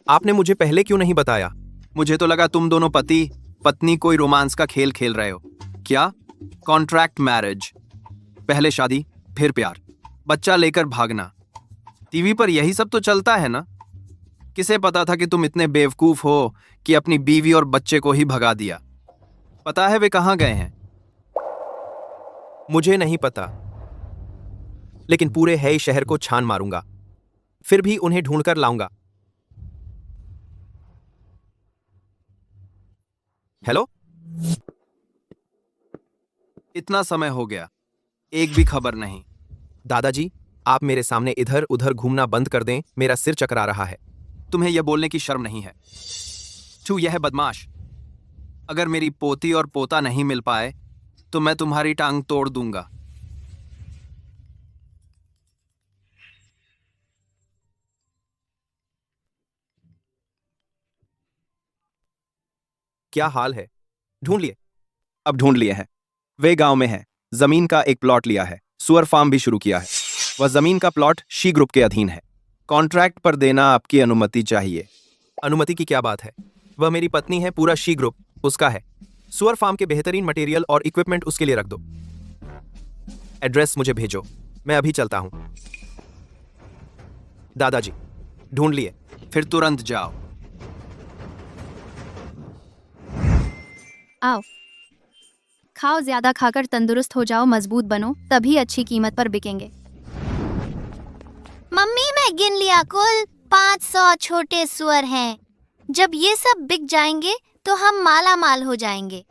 आपने मुझे पहले क्यों नहीं बताया? मुझे तो लगा तुम दोनों पति पत्नी कोई रोमांस का खेल खेल रहे हो। क्या? कॉन्ट्रैक्ट मैरिज, पहले शादी फिर प्यार, बच्चा लेकर भागना। टीवी पर यही सब तो चलता है ना? किसे पता था कि तुम इतने बेवकूफ हो कि अपनी बीवी और बच्चे को ही भगा दिया। पता है वे कहां गए हैं? मुझे नहीं पता, लेकिन पूरे है शहर को छान मारूंगा, फिर भी उन्हें ढूंढकर लाऊंगा। हेलो, इतना समय हो गया, एक भी खबर नहीं। दादाजी, आप मेरे सामने इधर उधर घूमना बंद कर दें, मेरा सिर चकरा रहा है। तुम्हें यह बोलने की शर्म नहीं है? तू यह बदमाश, अगर मेरी पोती और पोता नहीं मिल पाए तो मैं तुम्हारी टांग तोड़ दूंगा। क्या हाल है? ढूंढ लिए? अब ढूंढ लिए हैं। वे गांव में हैं, जमीन का एक प्लॉट लिया है, सुअर फार्म भी शुरू किया है। वह जमीन का प्लॉट शी ग्रुप के अधीन है। कॉन्ट्रैक्ट पर देना आपकी अनुमति चाहिए। अनुमति की क्या बात है? वह मेरी पत्नी है, पूरा शी ग्रुप उसका है। सुअर फार्म के बेहतरीन मटेरियल और इक्विपमेंट उसके लिए रख दो। एड्रेस मुझे भेजो, मैं अभी चलता हूं। दादाजी, ढूंढ लिए? फिर तुरंत जाओ। आओ, खाओ, ज्यादा खाकर तंदुरुस्त हो जाओ, मजबूत बनो, तभी अच्छी कीमत पर बिकेंगे। मम्मी, मैं गिन लिया, कुल 500 छोटे सुअर हैं। जब ये सब बिक जाएंगे तो हम माला माल हो जाएंगे।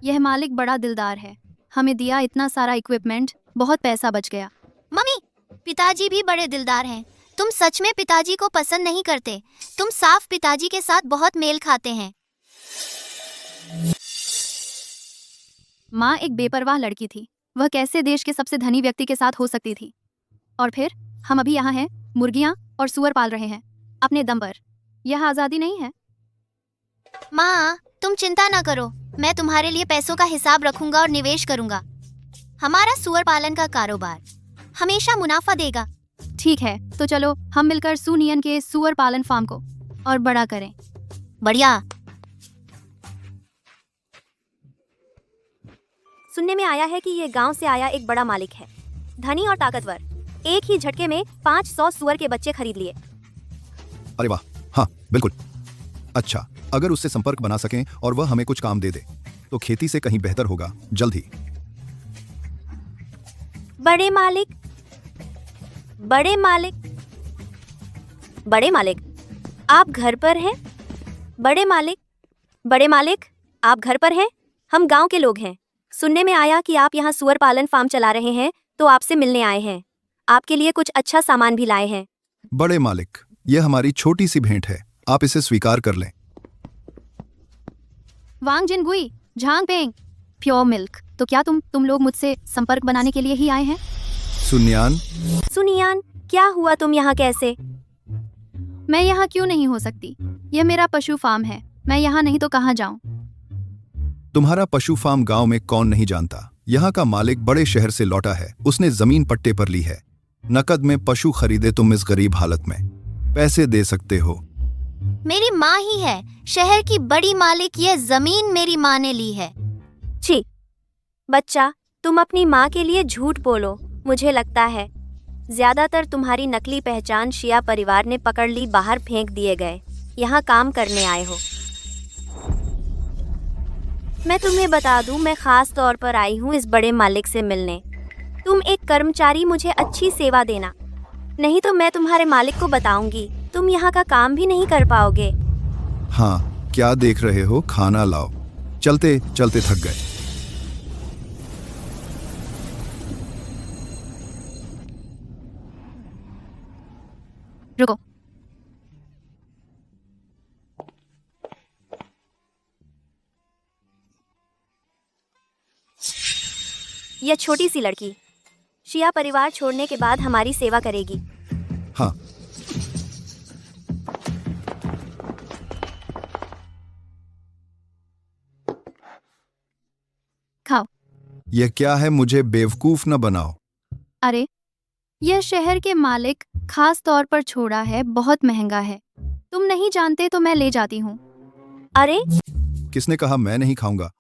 यह मालिक बड़ा दिलदार है, हमें दिया इतना सारा इक्विपमेंट, बहुत पैसा बच गया। मम्मी, पिताजी भी बड़े दिलदार हैं। तुम सच में पिताजी को पसंद नहीं करते, तुम साफ पिताजी के साथ बहुत मेल खाते हैं। माँ एक बेपरवाह लड़की थी, वह कैसे देश के सबसे धनी व्यक्ति के साथ हो सकती थी? और फिर हम अभी यहाँ हैं, मुर्गियाँ और सुअर पाल रहे हैं अपने दम पर। यह आज़ादी नहीं है? माँ, तुम चिंता न करो, मैं तुम्हारे लिए पैसों का हिसाब रखूंगा और निवेश करूंगा। हमारा सुअर पालन का कारोबार हमेशा मुनाफा देगा। ठीक है, तो चलो हम मिलकर सुनियन के सुअर पालन फार्म को और बड़ा करें। बढ़िया। सुनने में आया है कि ये गांव से आया एक बड़ा मालिक है, धनी और ताकतवर। एक ही झटके में 500 सुअर के बच्चे खरीद लिए। अरे वाह, हाँ बिल्कुल। अच्छा, अगर उससे संपर्क बना सकें और वह हमें कुछ काम दे दे तो खेती से कहीं बेहतर होगा जल्द ही। बड़े मालिक, बड़े मालिक, बड़े मालिक, आप घर पर हैं? बड़े मालिक, बड़े मालिक, आप घर पर हैं? हम गांव के लोग हैं। सुनने में आया कि आप यहाँ सुअर पालन फार्म चला रहे हैं, तो आपसे मिलने आए हैं। आपके लिए कुछ अच्छा सामान भी लाए हैं। बड़े मालिक, यह हमारी छोटी सी भेंट है, आप इसे स्वीकार कर लें। वांग जिनगुई, झांग पेंग, प्योर मिल्क। तो क्या तुम लोग मुझसे संपर्क बनाने के लिए ही आए हैं? सुनियान, सुनियान, क्या हुआ? तुम यहाँ कैसे? मैं यहाँ क्यों नहीं हो सकती? यह मेरा पशु फार्म है, मैं यहाँ नहीं तो कहाँ जाऊँ? तुम्हारा पशु फार्म गांव में कौन नहीं जानता। यहाँ का मालिक बड़े शहर से लौटा है, उसने जमीन पट्टे पर ली है। नकद में पशु खरीदे तुम इस गरीब हालत में, पैसे दे सकते हो। मेरी माँ ही है शहर की बड़ी मालिक, यह जमीन मेरी माँ ने ली है। छी बच्चा, तुम अपनी माँ के लिए झूठ बोलो। मुझे लगता है ज्यादातर तुम्हारी नकली पहचान शिया परिवार ने पकड़ ली, बाहर फेंक दिए गए। यहाँ काम करने आए हो। मैं तुम्हें बता दूं, मैं खास तौर पर आई हूँ इस बड़े मालिक से मिलने। तुम एक कर्मचारी, मुझे अच्छी सेवा देना, नहीं तो मैं तुम्हारे मालिक को बताऊंगी। तुम यहाँ का काम भी नहीं कर पाओगे। हाँ, क्या देख रहे हो, खाना लाओ। चलते चलते थक गए। रुको, यह छोटी सी लड़की शिया परिवार छोड़ने के बाद हमारी सेवा करेगी। हाँ, यह क्या है, मुझे बेवकूफ न बनाओ। अरे यह शहर के मालिक खास तौर पर छोड़ा है, बहुत महंगा है। तुम नहीं जानते तो मैं ले जाती हूँ। अरे किसने कहा मैं नहीं खाऊंगा?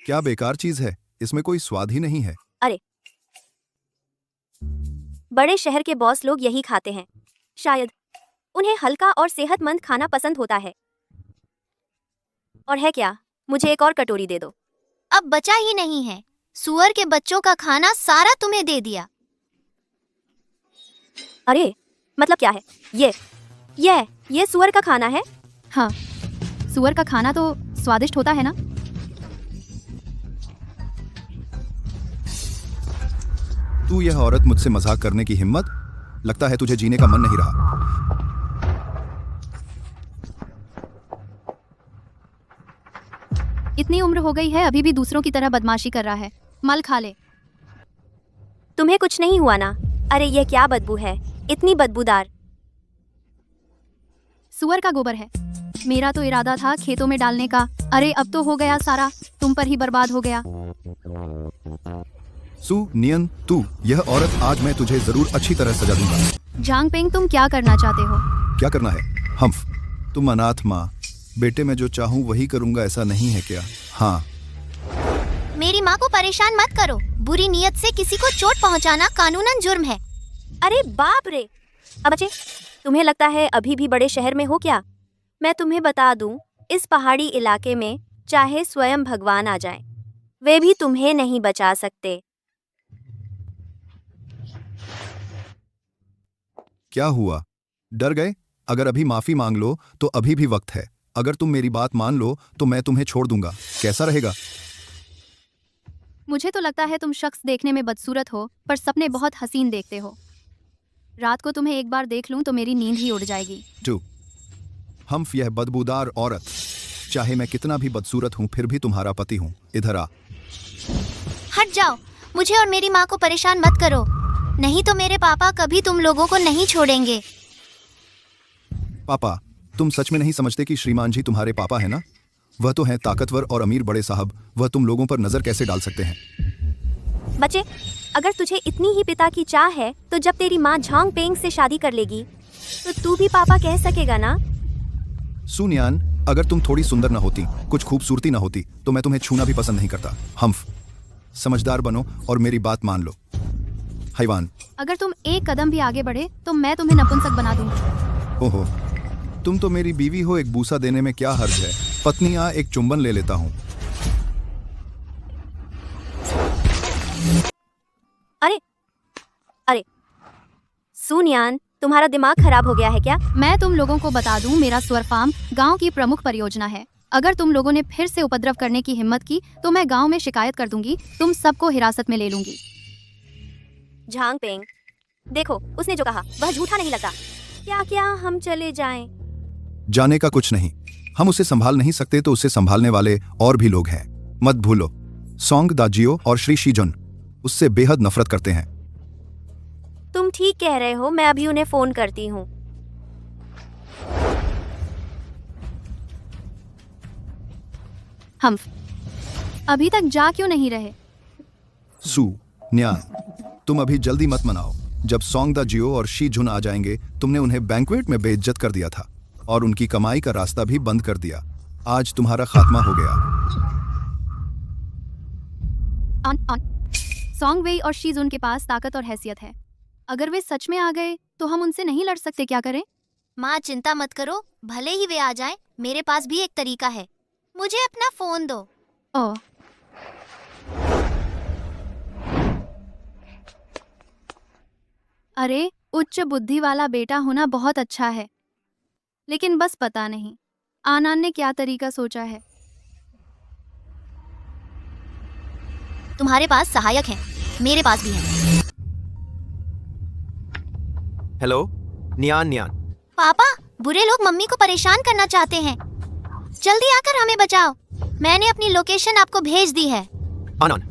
क्या बेकार चीज है, इसमें कोई स्वाद ही नहीं है। अरे बड़े शहर के बॉस लोग यही खाते हैं, शायद उन्हें हल्का और सेहतमंद खाना पसंद होता है। और है क्या, मुझे एक और कटोरी दे दो। अब बचा ही नहीं है, सुअर के बच्चों का खाना सारा तुम्हें दे दिया। अरे मतलब क्या है ये सुअर का खाना है? हाँ, सुअर का खाना तो स्वादिष्ट होता है ना। तू यह औरत मुझसे मजाक करने की हिम्मत? लगता है तुझे जीने का मन नहीं रहा। इतनी उम्र हो गई है, अभी भी दूसरों की तरह बदमाशी कर रहा है। मल खा ले। तुम्हें कुछ नहीं हुआ ना? अरे ये क्या बदबू है, इतनी बदबूदार। सुअर का गोबर है। मेरा तो इरादा था खेतों में डालने का। अरे अब तो हो गया सारा, तुम पर ही बर्बाद हो गया। सू नियन, तू यह औरत, आज मैं तुझे जरूर अच्छी तरह सजा दूंगा। जांग पेंग, तुम क्या करना चाहते हो? क्या करना है? हम्फ, तुम अनाथ माँ, बेटे मैं जो चाहूँ वही करूंगा, ऐसा नहीं है क्या? हाँ। मेरी माँ को परेशान मत करो। बुरी नीयत से किसी को चोट पहुँचाना कानूनन जुर्म है। अरे बाप रे। अब बच्चे, तुम्हें लगता है अभी भी बड़े शहर में हो क्या? मैं तुम्हें बता दूं, इस पहाड़ी इलाके में चाहे स्वयं भगवान आ जाए, वे भी तुम्हें नहीं बचा सकते। क्या हुआ, डर गए? अगर अभी माफी मांग लो तो अभी भी वक्त है। अगर तुम मेरी बात मान लो तो मैं तुम्हें छोड़ दूंगा। कैसा रहेगा? मुझे तो लगता है तुम शख्स देखने में बदसूरत हो, पर सपने बहुत हसीन देखते हो। रात को तुम्हें एक बार देख लूं तो मेरी नींद ही उड़ जाएगी। टू हम्फ, यह बदबूदार औरत, चाहे मैं कितना भी बदसूरत हूँ फिर भी तुम्हारा पति हूँ। इधर आ। हट जाओ, मुझे और मेरी माँ को परेशान मत करो, नहीं तो मेरे पापा कभी तुम लोगों को नहीं छोड़ेंगे। पापा, तुम सच में नहीं समझते कि श्रीमान जी तुम्हारे पापा है ना? वह तो हैं ताकतवर और अमीर बड़े साहब, वह तुम लोगों पर नजर कैसे डाल सकते हैं? बच्चे, अगर तुझे इतनी ही पिता की चाह है तो जब तेरी माँ झांग पेंग से शादी कर लेगी तो तू भी पापा कह सकेगा ना? सुनियान, अगर तुम थोड़ी सुंदर न होती, कुछ खूबसूरती न होती तो मैं तुम्हें छूना भी पसंद नहीं करता। हम्फ, समझदार बनो और मेरी बात मान लो। हैवान, अगर तुम एक कदम भी आगे बढ़े तो मैं तुम्हें नपुंसक बना दूंगी। ओहो, तुम तो मेरी बीवी हो, एक बूसा देने में क्या हर्ज है? पत्नी आ, एक चुंबन ले लेता हूँ। अरे अरे सुनियान, तुम्हारा दिमाग खराब हो गया है क्या? मैं तुम लोगों को बता दूं, मेरा स्वर फार्म गांव की प्रमुख परियोजना है। अगर तुम लोगों ने फिर से उपद्रव करने की हिम्मत की तो मैं गांव में शिकायत कर दूंगी, तुम सबको हिरासत में ले लूंगी। झांग पेंग, देखो उसने जो कहा वह झूठा नहीं लगता। क्या हम चले जाएं? जाने का कुछ नहीं, हम उसे संभाल नहीं सकते तो उसे संभालने वाले और भी लोग हैं। मत भूलो, सोंग दाजियो और श्री शीजुन उससे बेहद नफरत करते हैं। तुम ठीक कह रहे हो, मैं अभी उन्हें फोन करती हूँ। हम अभी तक जा क्यों नहीं रहे? सू न्यान, तुम अभी जल्दी मत मनाओ। जब सोंग दा जियो और शी जुन आ जाएंगे, तुमने उन्हें बैंक्वेट में बेइज्जत कर दिया था और उनकी कमाई का रास्ता भी बंद कर दिया। आज तुम्हारा खात्मा हो गया। सोंग वेई और शीजुन के पास ताकत और हैसियत है। अगर वे सच में आ गए तो हम उनसे नहीं लड़ सकते, क्या करें? माँ चिंता मत करो, भले ही वे आ जाएं, मेरे पास भी एक तरीका है। मुझे अपना फोन दो। ओह, अरे उच्च बुद्धि वाला बेटा होना बहुत अच्छा है, लेकिन बस पता नहीं आनान ने क्या तरीका सोचा है। तुम्हारे पास सहायक हैं, मेरे पास भी हैं। हेलो नियान नियान। पापा, बुरे लोग मम्मी को परेशान करना चाहते हैं। जल्दी आकर हमें बचाओ। मैंने अपनी लोकेशन आपको भेज दी है। On on.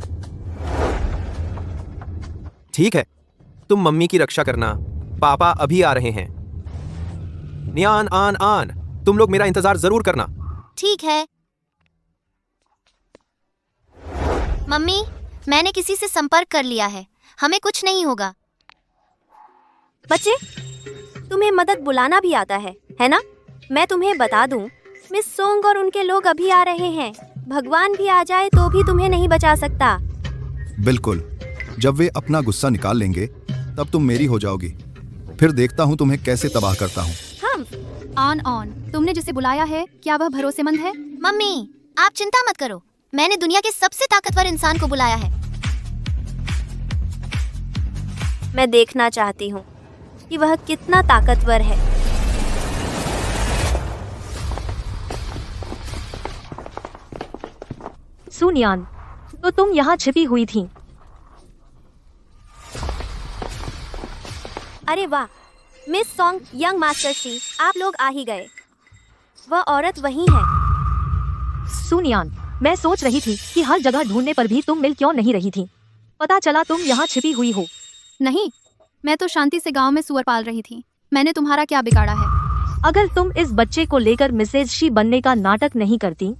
ठीक है, तुम मम्मी की रक्षा करना, पापा अभी आ रहे हैं। नियान आन आन, तुम लोग मेरा इंतजार जरूर करना। ठीक है। मम्मी, मैंने किसी से संपर्क कर लिया है, हमें कुछ नहीं होगा। बच्चे, तुम्हें मदद बुलाना भी आता है ना? मैं तुम्हें बता दूं, मिस सोंग और उनके लोग अभी आ रहे हैं। भगवान भी आ जाए तो भी तुम्हें नहीं बचा सकता। बिल्कुल, जब वे अपना गुस्सा निकाल लेंगे तब तुम मेरी हो जाओगी। फिर देखता हूँ तुम्हें कैसे तबाह करता हूँ। हम ऑन, तुमने जिसे बुलाया है क्या वह भरोसेमंद है? मम्मी, आप चिंता मत करो, मैंने दुनिया के सबसे ताकतवर इंसान को बुलाया है। मैं देखना चाहती हूँ कि वह कितना ताकतवर है। सुनियान, तो तुम यहाँ छिपी हुई थी। अरे वाह, miss song, young master she, आप लोग आ ही गए। वह औरत वही है। सुनियान, मैं सोच रही थी कि हर जगह ढूंढने पर भी तुम मिल क्यों नहीं रही थी। पता चला तुम यहाँ छिपी हुई हो। नहीं, मैं तो शांति से गांव में सुअर पाल रही थी। मैंने तुम्हारा क्या बिगाड़ा है? अगर तुम इस बच्चे को लेकर मिसेज शी बनने का नाटक नहीं करती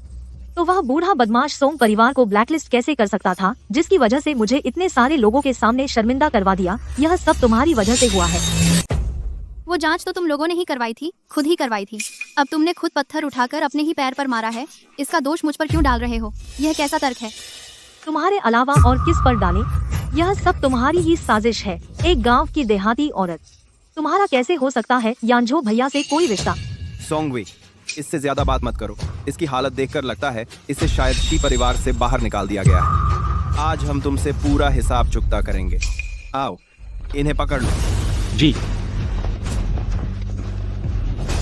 तो वह बूढ़ा बदमाश सोंग परिवार को ब्लैकलिस्ट कैसे कर सकता था, जिसकी वजह से मुझे इतने सारे लोगों के सामने शर्मिंदा करवा दिया। यह सब तुम्हारी वजह से हुआ है। वो जांच तो तुम लोगों ने ही करवाई थी, खुद ही करवाई थी। अब तुमने खुद पत्थर उठाकर अपने ही पैर पर मारा है। इसका दोष मुझ पर क्यों डाल रहे हो? यह कैसा तर्क है? तुम्हारे अलावा और किस पर डालें? यह सब तुम्हारी ही साजिश है। एक गांव की देहाती औरत। तुम्हारा कैसे हो सकता है यांझो भैया से कोई रिश्ता? सोंगवी, इससे ज्यादा बात मत करो। इसकी हालत देखकर लगता है इसे शायद शी परिवार से बाहर निकाल दिया गया है। आज हम तुमसे पूरा हिसाब चुकता करेंगे। आओ, इन्हें पकड़ लो। जी।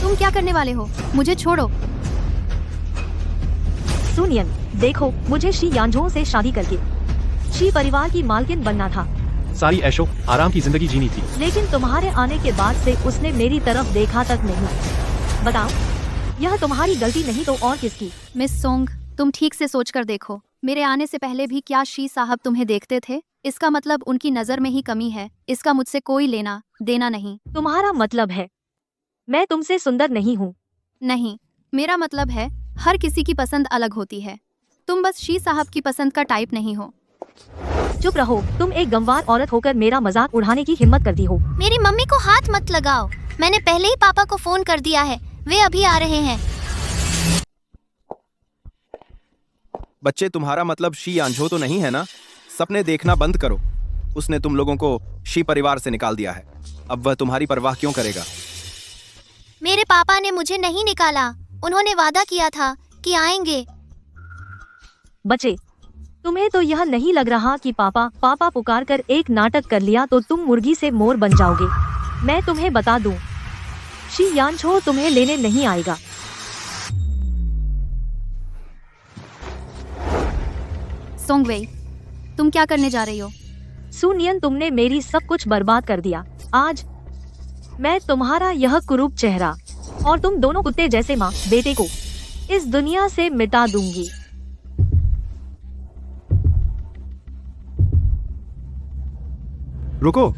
तुम क्या करने वाले हो? मुझे छोड़ो। सुनियन, देखो, मुझे शी यांझो से शादी करके शी परिवार की मालकिन बनना था, सारी ऐशो आराम की जिंदगी जीनी थी। लेकिन तुम्हारे आने के बाद से उसने मेरी तरफ देखा तक नहीं। बताओ, यह तुम्हारी गलती नहीं तो और किसकी? मिस सोंग, तुम ठीक से सोच कर देखो। मेरे आने से पहले भी क्या शी साहब तुम्हें देखते थे? इसका मतलब उनकी नजर में ही कमी है। इसका मुझसे कोई लेना देना नहीं। तुम्हारा मतलब है मैं तुमसे सुंदर नहीं हूँ? नहीं, मेरा मतलब है हर किसी की पसंद अलग होती है। तुम बस शी साहब की पसंद का टाइप नहीं हो। चुप रहो, तुम एक गंवार औरत होकर मेरा मजाक उड़ाने की हिम्मत करती हो। मेरी मम्मी को हाथ मत लगाओ। मैंने पहले ही पापा को फोन कर दिया है, वे अभी आ रहे हैं। बच्चे, तुम्हारा मतलब शी यांझो तो नहीं है ना? सपने देखना बंद करो। उसने तुम लोगों को शी परिवार से निकाल दिया है। अब वह तुम्हारी परवाह क्यों करेगा? मेरे पापा ने मुझे नहीं निकाला। उन्होंने वादा किया था कि आएंगे। बच्चे, तुम्हें तो यह नहीं लग रहा कि पापा पुकार कर एक नाटक कर लिया तो तुम मुर्गी से मोर बन जाओगे? मैं तुम्हें बता दूं, शी यांझो तुम्हें लेने नहीं आएगा। सोंगवेई, तुम क्या करने जा रही हो? सुनियन, तुमने मेरी सब कुछ बर्बाद कर दिया। आज मैं तुम्हारा यह कुरूप चेहरा और तुम दोनों कुत्ते जैसे माँ बेटे को इस दुनिया से मिटा दूंगी। रुको,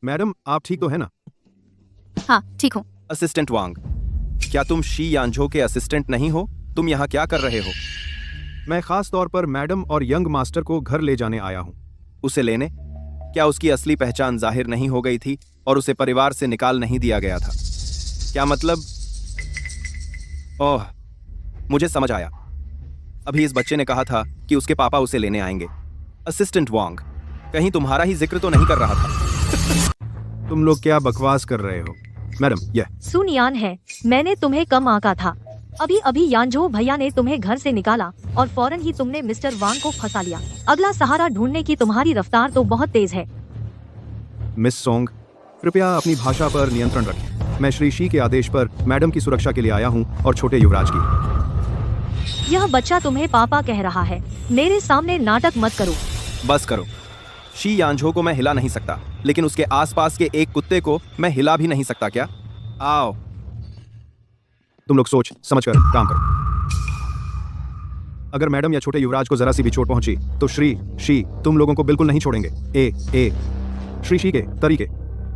मैडम, आप ठीक तो है ना? हाँ, ठीक हूँ। असिस्टेंट वांग, क्या तुम शी यांझो के असिस्टेंट नहीं हो? तुम यहाँ क्या कर रहे हो? मैं खास तौर पर मैडम और यंग मास्टर को घर ले जाने आया हूँ। उसे लेने? क्या उसकी असली पहचान जाहिर नहीं हो गई थी और उसे परिवार से निकाल नहीं दिया गया था? क्या मतलब? ओह, मुझे समझ आया। अभी इस बच्चे ने कहा था कि उसके पापा उसे लेने आएंगे। असिस्टेंट वांग, कहीं तुम्हारा ही जिक्र तो नहीं कर रहा था? तुम लोग क्या बकवास कर रहे हो? मैडम, यह सुनियान है, मैंने तुम्हें कम आंका था। अभी अभी यांझो भैया ने तुम्हें घर से निकाला और फौरन ही तुमने मिस्टर वांग को फंसा लिया। अगला सहारा ढूंढने की तुम्हारी रफ्तार तो बहुत तेज है। मिस सोंग, कृपया अपनी भाषा पर नियंत्रण रखें। मैं श्री शी के आदेश पर मैडम की सुरक्षा के लिए आया हूँ और छोटे युवराज की। यह बच्चा तुम्हें पापा कह रहा है। मेरे सामने नाटक मत करो। बस करो। शी यांझो को मैं हिला नहीं सकता, लेकिन उसके आसपास के एक कुत्ते को मैं हिला भी नहीं सकता क्या? आओ। तुम लोग सोच समझ कर काम करो। अगर मैडम या छोटे युवराज को जरा सी भी चोट पहुंची तो शी तुम लोगों को बिल्कुल नहीं छोड़ेंगे। ए श्री के तरीके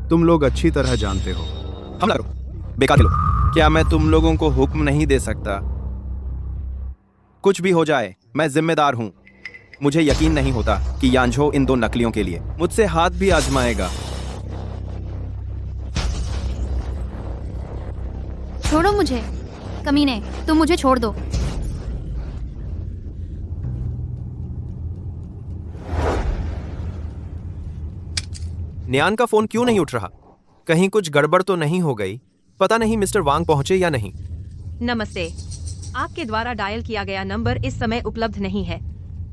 तुम लोग अच्छी तरह जानते हो। हमला करो, बेकार के लोग। क्या मैं तुम लोगों को हुक्म नहीं दे सकता? कुछ भी हो जाए मैं जिम्मेदार हूं। मुझे यकीन नहीं होता कि यांझो इन दो नकलियों के लिए मुझसे हाथ भी आजमाएगा। छोड़ो मुझे, कमीने, तुम मुझे छोड़ दो। नियान का फोन क्यों नहीं उठ रहा? कहीं कुछ गड़बड़ तो नहीं हो गई? पता नहीं मिस्टर वांग पहुंचे या नहीं। नमस्ते, आपके द्वारा डायल किया गया नंबर इस समय उपलब्ध नहीं है।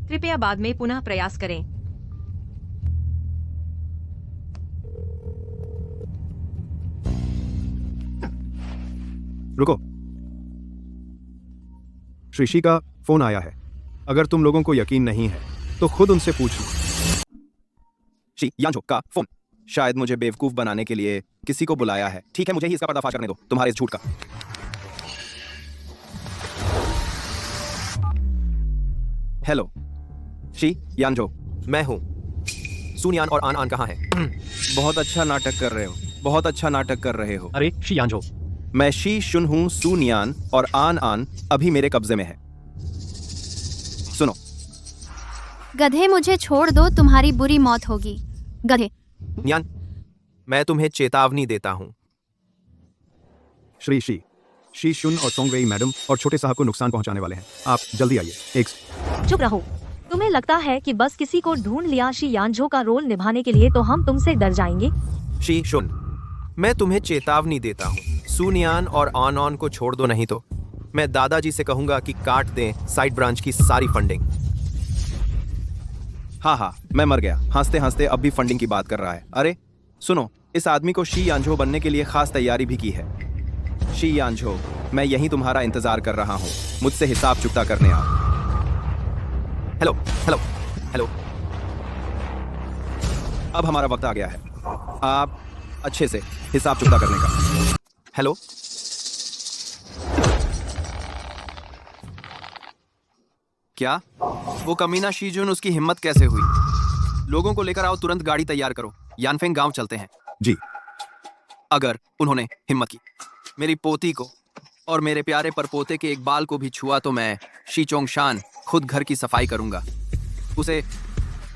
कृपया बाद में पुनः प्रयास करें। रुको, श्रीशी का फोन आया है। अगर तुम लोगों को यकीन नहीं है तो खुद उनसे पूछ लो। शी यांझो का फोन। शायद मुझे बेवकूफ बनाने के लिए किसी को बुलाया है। ठीक है, मुझे ही इसका पर्दाफाश करने दो, तुम्हारे इस झूठ का। हेलो शी यांझो, मैं हूं। सुनियान और आन कहाँ हैं? बहुत अच्छा नाटक कर रहे हो, बहुत अच्छा नाटक कर रहे हो। अरे शी यांझो, मैं शी शुन हूं। सुनियान और आन अभी मेरे कब्जे में है। सुनो गधे, मुझे छोड़ दो, तुम्हारी बुरी मौत होगी। गधे। नियान, मैं तुम्हें चेतावनी देता हूं। शी शुन और सोंगवेई मैडम और छोटे साहब को नुकसान पहुंचाने वाले हैं। आप जल्दी आइए। एक चुप रहो। तुम्हें लगता है कि बस किसी को ढूंढ लिया शी यांझो का रोल निभाने के लिए तो हम तुमसे डर जाएंगे? शी शुन, मैं तुम्हें चेतावनी देता हूँ। सुनियान और ऑन को छोड़ दो, नहीं तो मैं दादाजी से कहूंगा कि काट दें साइड ब्रांच की सारी फंडिंग। हाँ, मैं मर गया। हंसते हंसते अब भी फंडिंग की बात कर रहा है। अरे सुनो, इस आदमी को शी यांझो बनने के लिए खास तैयारी भी की है। शी यांझो, मैं यहीं तुम्हारा इंतजार कर रहा हूँ। मुझसे हिसाब चुकता करने आओ। हेलो हेलो हेलो, अब हमारा वक्त आ गया है आप अच्छे से हिसाब चुकता करने का। हेलो, क्या वो कमीना शीजुन, उसकी हिम्मत कैसे हुई? लोगों को लेकर आओ, तुरंत गाड़ी तैयार करो, यानफेंग गांव चलते हैं। जी। अगर उन्होंने हिम्मत की मेरी पोती को और मेरे प्यारे परपोते के एक बाल को भी छुआ तो मैं शी चोंगशान खुद घर की सफाई करूंगा। उसे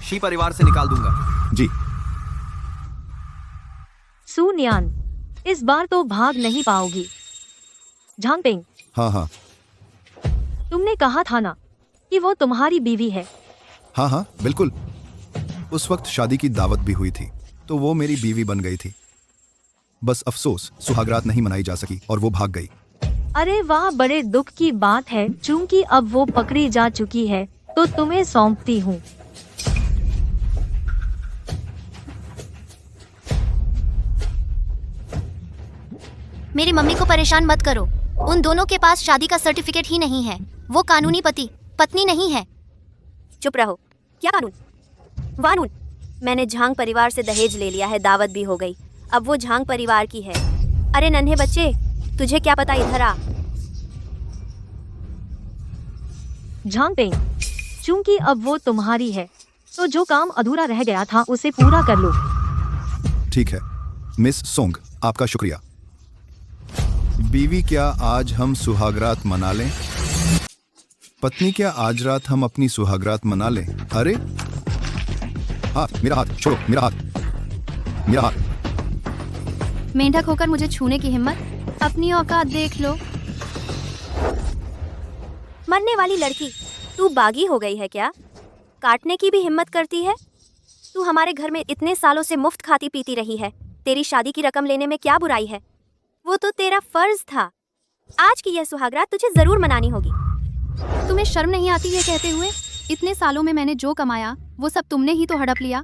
शी परिवार से निकाल दूंगा। जी। सुनियान, इस बार तो भाग नहीं पाओगी। झांगपिंग, हाँ, तुमने कहा था ना कि वो तुम्हारी बीवी है। हाँ, बिल्कुल। उस वक्त शादी की दावत भी हुई थी तो वो मेरी बीवी बन गई थी। बस अफसोस सुहागरात नहीं मनाई जा सकी और वो भाग गई। अरे वाह, बड़े दुख की बात है। चूंकि अब वो पकड़ी जा चुकी है तो तुम्हें सौंपती हूँ। मेरी मम्मी को परेशान मत करो। उन दोनों के पास शादी का सर्टिफिकेट ही नहीं है। वो कानूनी पति पत्नी नहीं है। चुप रहो। क्या कानून? वानून, मैंने झांग परिवार से दहेज ले लिया है, दावत भी हो गई। अब वो झांग परिवार की है। अरे नन्हे बच्चे, तुझे क्या पता, इधर आ। झांगपिंग, चूंकि अब वो तुम्हारी है तो जो काम अधूरा रह गया था उसे पूरा कर लो। ठीक है मिस सोंग, आपका शुक्रिया। बीवी, क्या आज हम सुहागरात मना लें? पत्नी, क्या आज रात हम अपनी सुहागरात मना लें? अरे हाथ, मेरा हाथ छोड़ो, मेरा हाथ। मेंढक होकर मुझे छूने की हिम्मत? अपनी औकात देख लो। मरने वाली लड़की, तू बागी हो गई है क्या? काटने की भी हिम्मत करती है? तू हमारे घर में इतने सालों से मुफ्त खाती पीती रही है। तेरी शादी की रकम लेने में क्या बुराई है? वो तो तेरा फर्ज था। आज की यह सुहागरात तुझे जरूर मनानी होगी। तुम्हें शर्म नहीं आती ये कहते हुए? इतने सालों में मैंने जो कमाया वो सब तुमने ही तो हड़प लिया।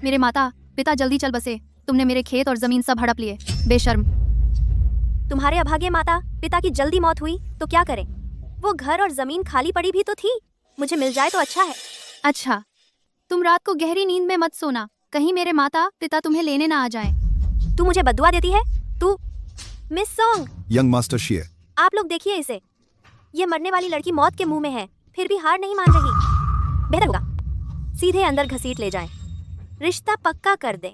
मेरे माता पिता जल्दी चल बसे, तुमने मेरे खेत और जमीन सब हड़प लिए, बेशर्म। तुम्हारे अभागे माता पिता की जल्दी मौत हुई तो क्या करें? वो घर और जमीन खाली पड़ी भी तो थी। मुझे मिल जाए तो अच्छा है। अच्छा, तुम रात को गहरी नींद में मत सोना, कहीं मेरे माता पिता तुम्हें लेने ना आ जाएं। तू मुझे बद्दुआ देती है? तू मिस सोंग, यंग मास्टर शिए, आप लोग देखिए इसे। ये मरने वाली लड़की मौत के मुंह में है, फिर भी हार नहीं मान रही। बेहतर होगा सीधे अंदर घसीट ले जाएं, रिश्ता पक्का कर दें,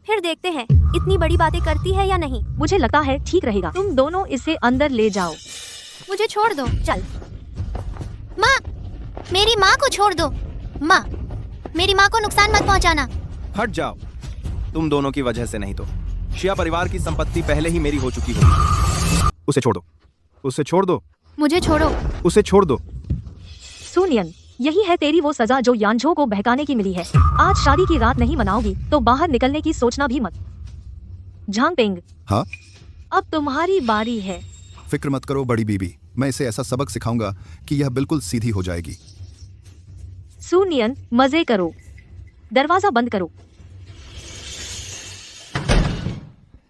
फिर देखते हैं इतनी बड़ी बातें करती है या नहीं। मुझे लगता है ठीक रहेगा, तुम दोनों इसे अंदर ले जाओ। मुझे छोड़ दो। चल। माँ, मेरी माँ को छोड़ दो। माँ, मेरी माँ को नुकसान मत पहुँचाना। हट जाओ, तुम दोनों की वजह से नहीं तो शिया परिवार की संपत्ति पहले ही मेरी हो चुकी होगी। उसे छोड़ दो, उसे छोड़ दो, मुझे छोड़ो। उसे छोड़ दो। सुनियन, यही है तेरी वो सजा जो यानझो को बहकाने की मिली है। आज शादी की रात नहीं मनाओगी तो बाहर निकलने की सोचना भी मत। झांगपेंग, हाँ, अब तुम्हारी बारी है। फिक्र मत करो बड़ी बीबी, मैं इसे ऐसा सबक सिखाऊंगा कि यह बिल्कुल सीधी हो जाएगी। सुनियन, मजे करो, दरवाजा बंद करो।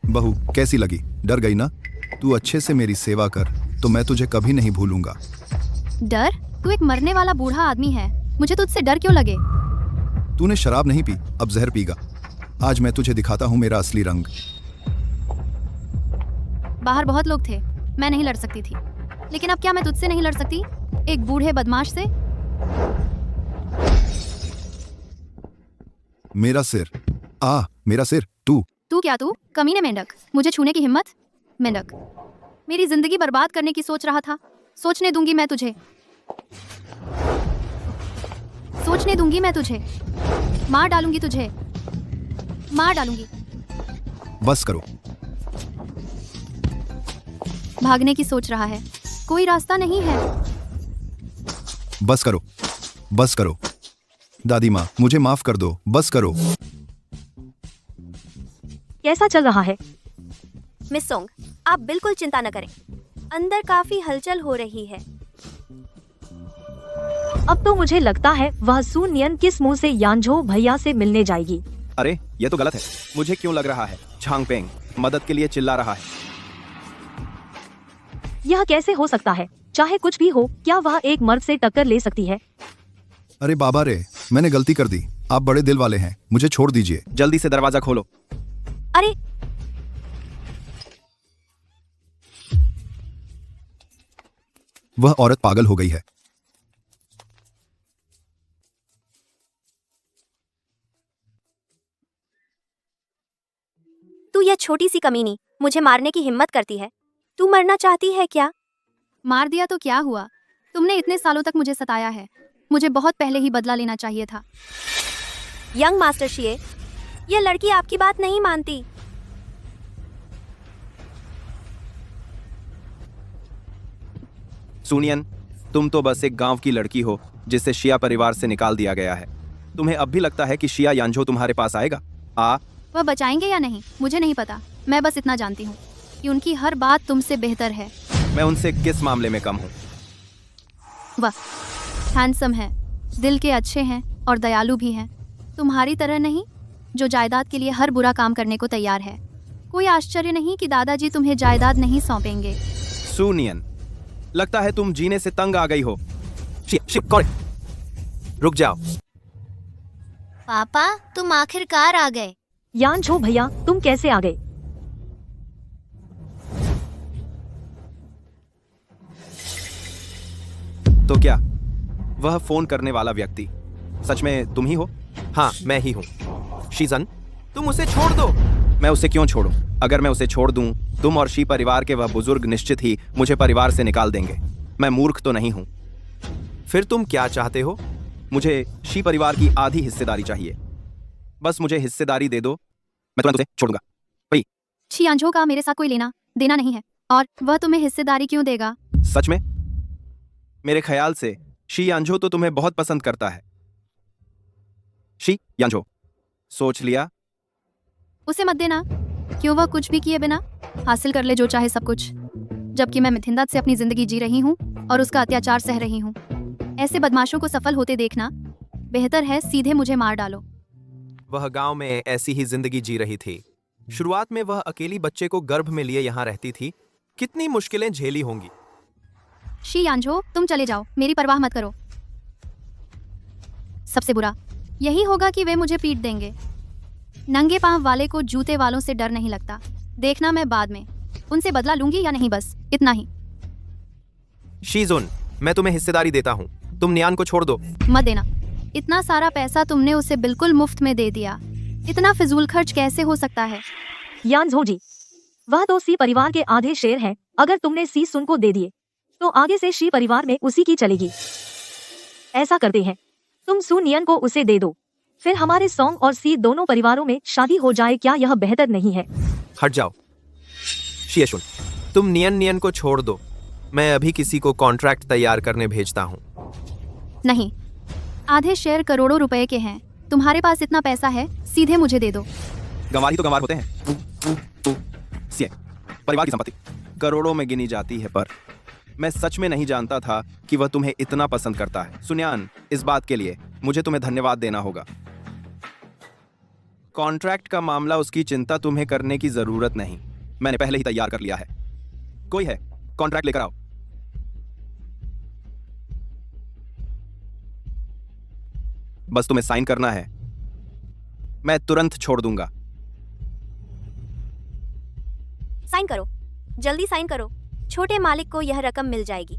बहू कैसी लगी? डर गई ना? तू अच्छे से मेरी सेवा कर तो मैं तुझे कभी नहीं भूलूंगा। डर? तू एक मरने वाला बूढ़ा आदमी है, मुझे तुझसे डर क्यों लगे? तूने शराब नहीं पी, अब जहर पीगा। आज मैं तुझे दिखाता हूँ मेरा असली रंग। बाहर बहुत लोग थे, मैं नहीं लड़ सकती थी, लेकिन अब क्या मैं तुझसे नहीं लड़ सकती, एक बूढ़े बदमाश से? मेरा सिर, मेरा सिर। तू क्या तू कमीने मेंढक, मुझे छूने की हिम्मत? मेंढक, मेरी जिंदगी बर्बाद करने की सोच रहा था? सोचने दूंगी मैं तुझे, सोचने दूंगी मैं तुझे, मार डालूंगी तुझे, मार डालूंगी। बस करो। भागने की सोच रहा है, कोई रास्ता नहीं है। बस करो, बस करो। दादी माँ, मुझे माफ कर दो, बस करो। कैसा चल रहा है? मिस सोंग, आप बिल्कुल चिंता न करें, अंदर काफी हलचल हो रही है। अब तो मुझे लगता है वह सुनियन किस मुंह से यानझो भैया से मिलने जाएगी। अरे ये तो गलत है। मुझे क्यों लग रहा है झांगपेंग मदद के लिए चिल्ला रहा है? यह कैसे हो सकता है? चाहे कुछ भी हो, क्या वह एक मर्द से टक्कर ले सकती है? अरे बाबा रे, मैंने गलती कर दी। आप बड़े दिल वाले हैं, मुझे छोड़ दीजिए। जल्दी से दरवाजा खोलो। अरे वह औरत पागल हो गई है। तू यह छोटी सी कमीनी मुझे मारने की हिम्मत करती है। तू मरना चाहती है क्या? मार दिया तो क्या हुआ? तुमने इतने सालों तक मुझे सताया है, मुझे बहुत पहले ही बदला लेना चाहिए था। यंग मास्टर शिए, यह लड़की आपकी बात नहीं मानती। सुनियन, तुम तो बस एक गांव की लड़की हो जिसे शिया परिवार से निकाल दिया गया है। तुम्हें अब भी लगता है कि शिया यानझो तुम्हारे पास आएगा? वह बचाएंगे या नहीं मुझे नहीं पता, मैं बस इतना जानती हूँ कि उनकी हर बात तुमसे बेहतर है। मैं उनसे किस मामले में कम हूँ? वह हैंडसम है, दिल के अच्छे हैं और दयालु भी हैं, तुम्हारी तरह नहीं जो जायदाद के लिए हर बुरा काम करने को तैयार है। कोई आश्चर्य नहीं कि दादाजी तुम्हें जायदाद नहीं सौंपेंगे। सुनियन, लगता है तुम जीने से तंग आ गई हो। कौन? रुक जाओ। पापा, तुम आखिरकार आ गए। यानझो भैया, तुम कैसे आ गए? तो क्या वह फोन करने वाला व्यक्ति सच में तुम ही हो? हाँ, मैं ही हूँ। शीजन, तुम उसे छोड़ दो। मैं उसे क्यों छोड़ूं? अगर मैं उसे छोड़ दूं, तुम और शी परिवार के वह बुजुर्ग निश्चित ही मुझे परिवार से निकाल देंगे। मैं मूर्ख तो नहीं हूं। फिर तुम क्या चाहते हो? मुझे शी परिवार की आधी हिस्सेदारी चाहिए। बस मुझे हिस्सेदारी दे दो, मैं तुरंत उसे छोड़ दूंगा। वही। शी यानझो का मेरे साथ कोई लेना देना नहीं है, और वह तुम्हें हिस्सेदारी क्यों देगा? सच में? मेरे ख्याल से शी यानझो तो तुम्हें बहुत पसंद करता है। शी यानझो, सोच लिया? उसे मत देना। क्यों? वह कुछ भी किए बिना हासिल कर ले जो चाहे सब कुछ, जबकि मैं मिथिंदात से अपनी जिंदगी जी रही हूँ और उसका अत्याचार सह रही हूँ। ऐसे बदमाशों को सफल होते देखना बेहतर है सीधे मुझे मार डालो। वह गांव में ऐसी ही जिंदगी जी रही थी। शुरुआत में वह अकेली बच्चे को गर्भ में लिए यहाँ रहती थी। कितनी मुश्किलें झेली होंगी। शी यानझो, तुम चले जाओ, मेरी परवाह मत करो। सबसे बुरा यही होगा कि वे मुझे पीट देंगे। नंगे पांव वाले को जूते वालों से डर नहीं लगता। देखना मैं बाद में उनसे बदला लूंगी या नहीं, बस इतना ही। शीजुन, मैं तुम्हें हिस्सेदारी देता हूँ, तुम नियान को छोड़ दो। मत देना। इतना सारा पैसा तुमने उसे बिल्कुल मुफ्त में दे दिया। इतना फिजूल खर्च कैसे हो सकता है? यानझो जी, वह तो सी परिवार के आधे शेर हैं। अगर तुमने सी सुन को दे दिए तो आगे से शी परिवार में उसी की चलेगी। ऐसा करते हैं, तुम सू नियन को उसे दे दो, फिर हमारे सोंग और सी दोनों परिवारों में शादी हो जाए। क्या यह बेहतर नहीं है? हट जाओ। शियाशुन, तुम नियन को छोड़ दो। मैं अभी किसी को कॉन्ट्रैक्ट तैयार करने भेजता हूँ। नहीं, आधे शेयर करोड़ों रुपए के हैं। तुम्हारे पास इतना पैसा है, सीधे मुझे दे दो। गंवार ही तो गंवार होते हैं। सिए, परिवार की संपत्ति करोड़ों में गिनी जाती है, पर मैं सच में नहीं जानता था कि वह तुम्हें इतना पसंद करता है। सुनियान, इस बात के लिए मुझे तुम्हें धन्यवाद देना होगा। कॉन्ट्रैक्ट का मामला, उसकी चिंता तुम्हें करने की जरूरत नहीं, मैंने पहले ही तैयार कर लिया है। कोई है, कॉन्ट्रैक्ट लेकर आओ। बस तुम्हें साइन करना है, मैं तुरंत छोड़ दूंगा। साइन करो, जल्दी साइन करो। छोटे मालिक को यह रकम मिल जाएगी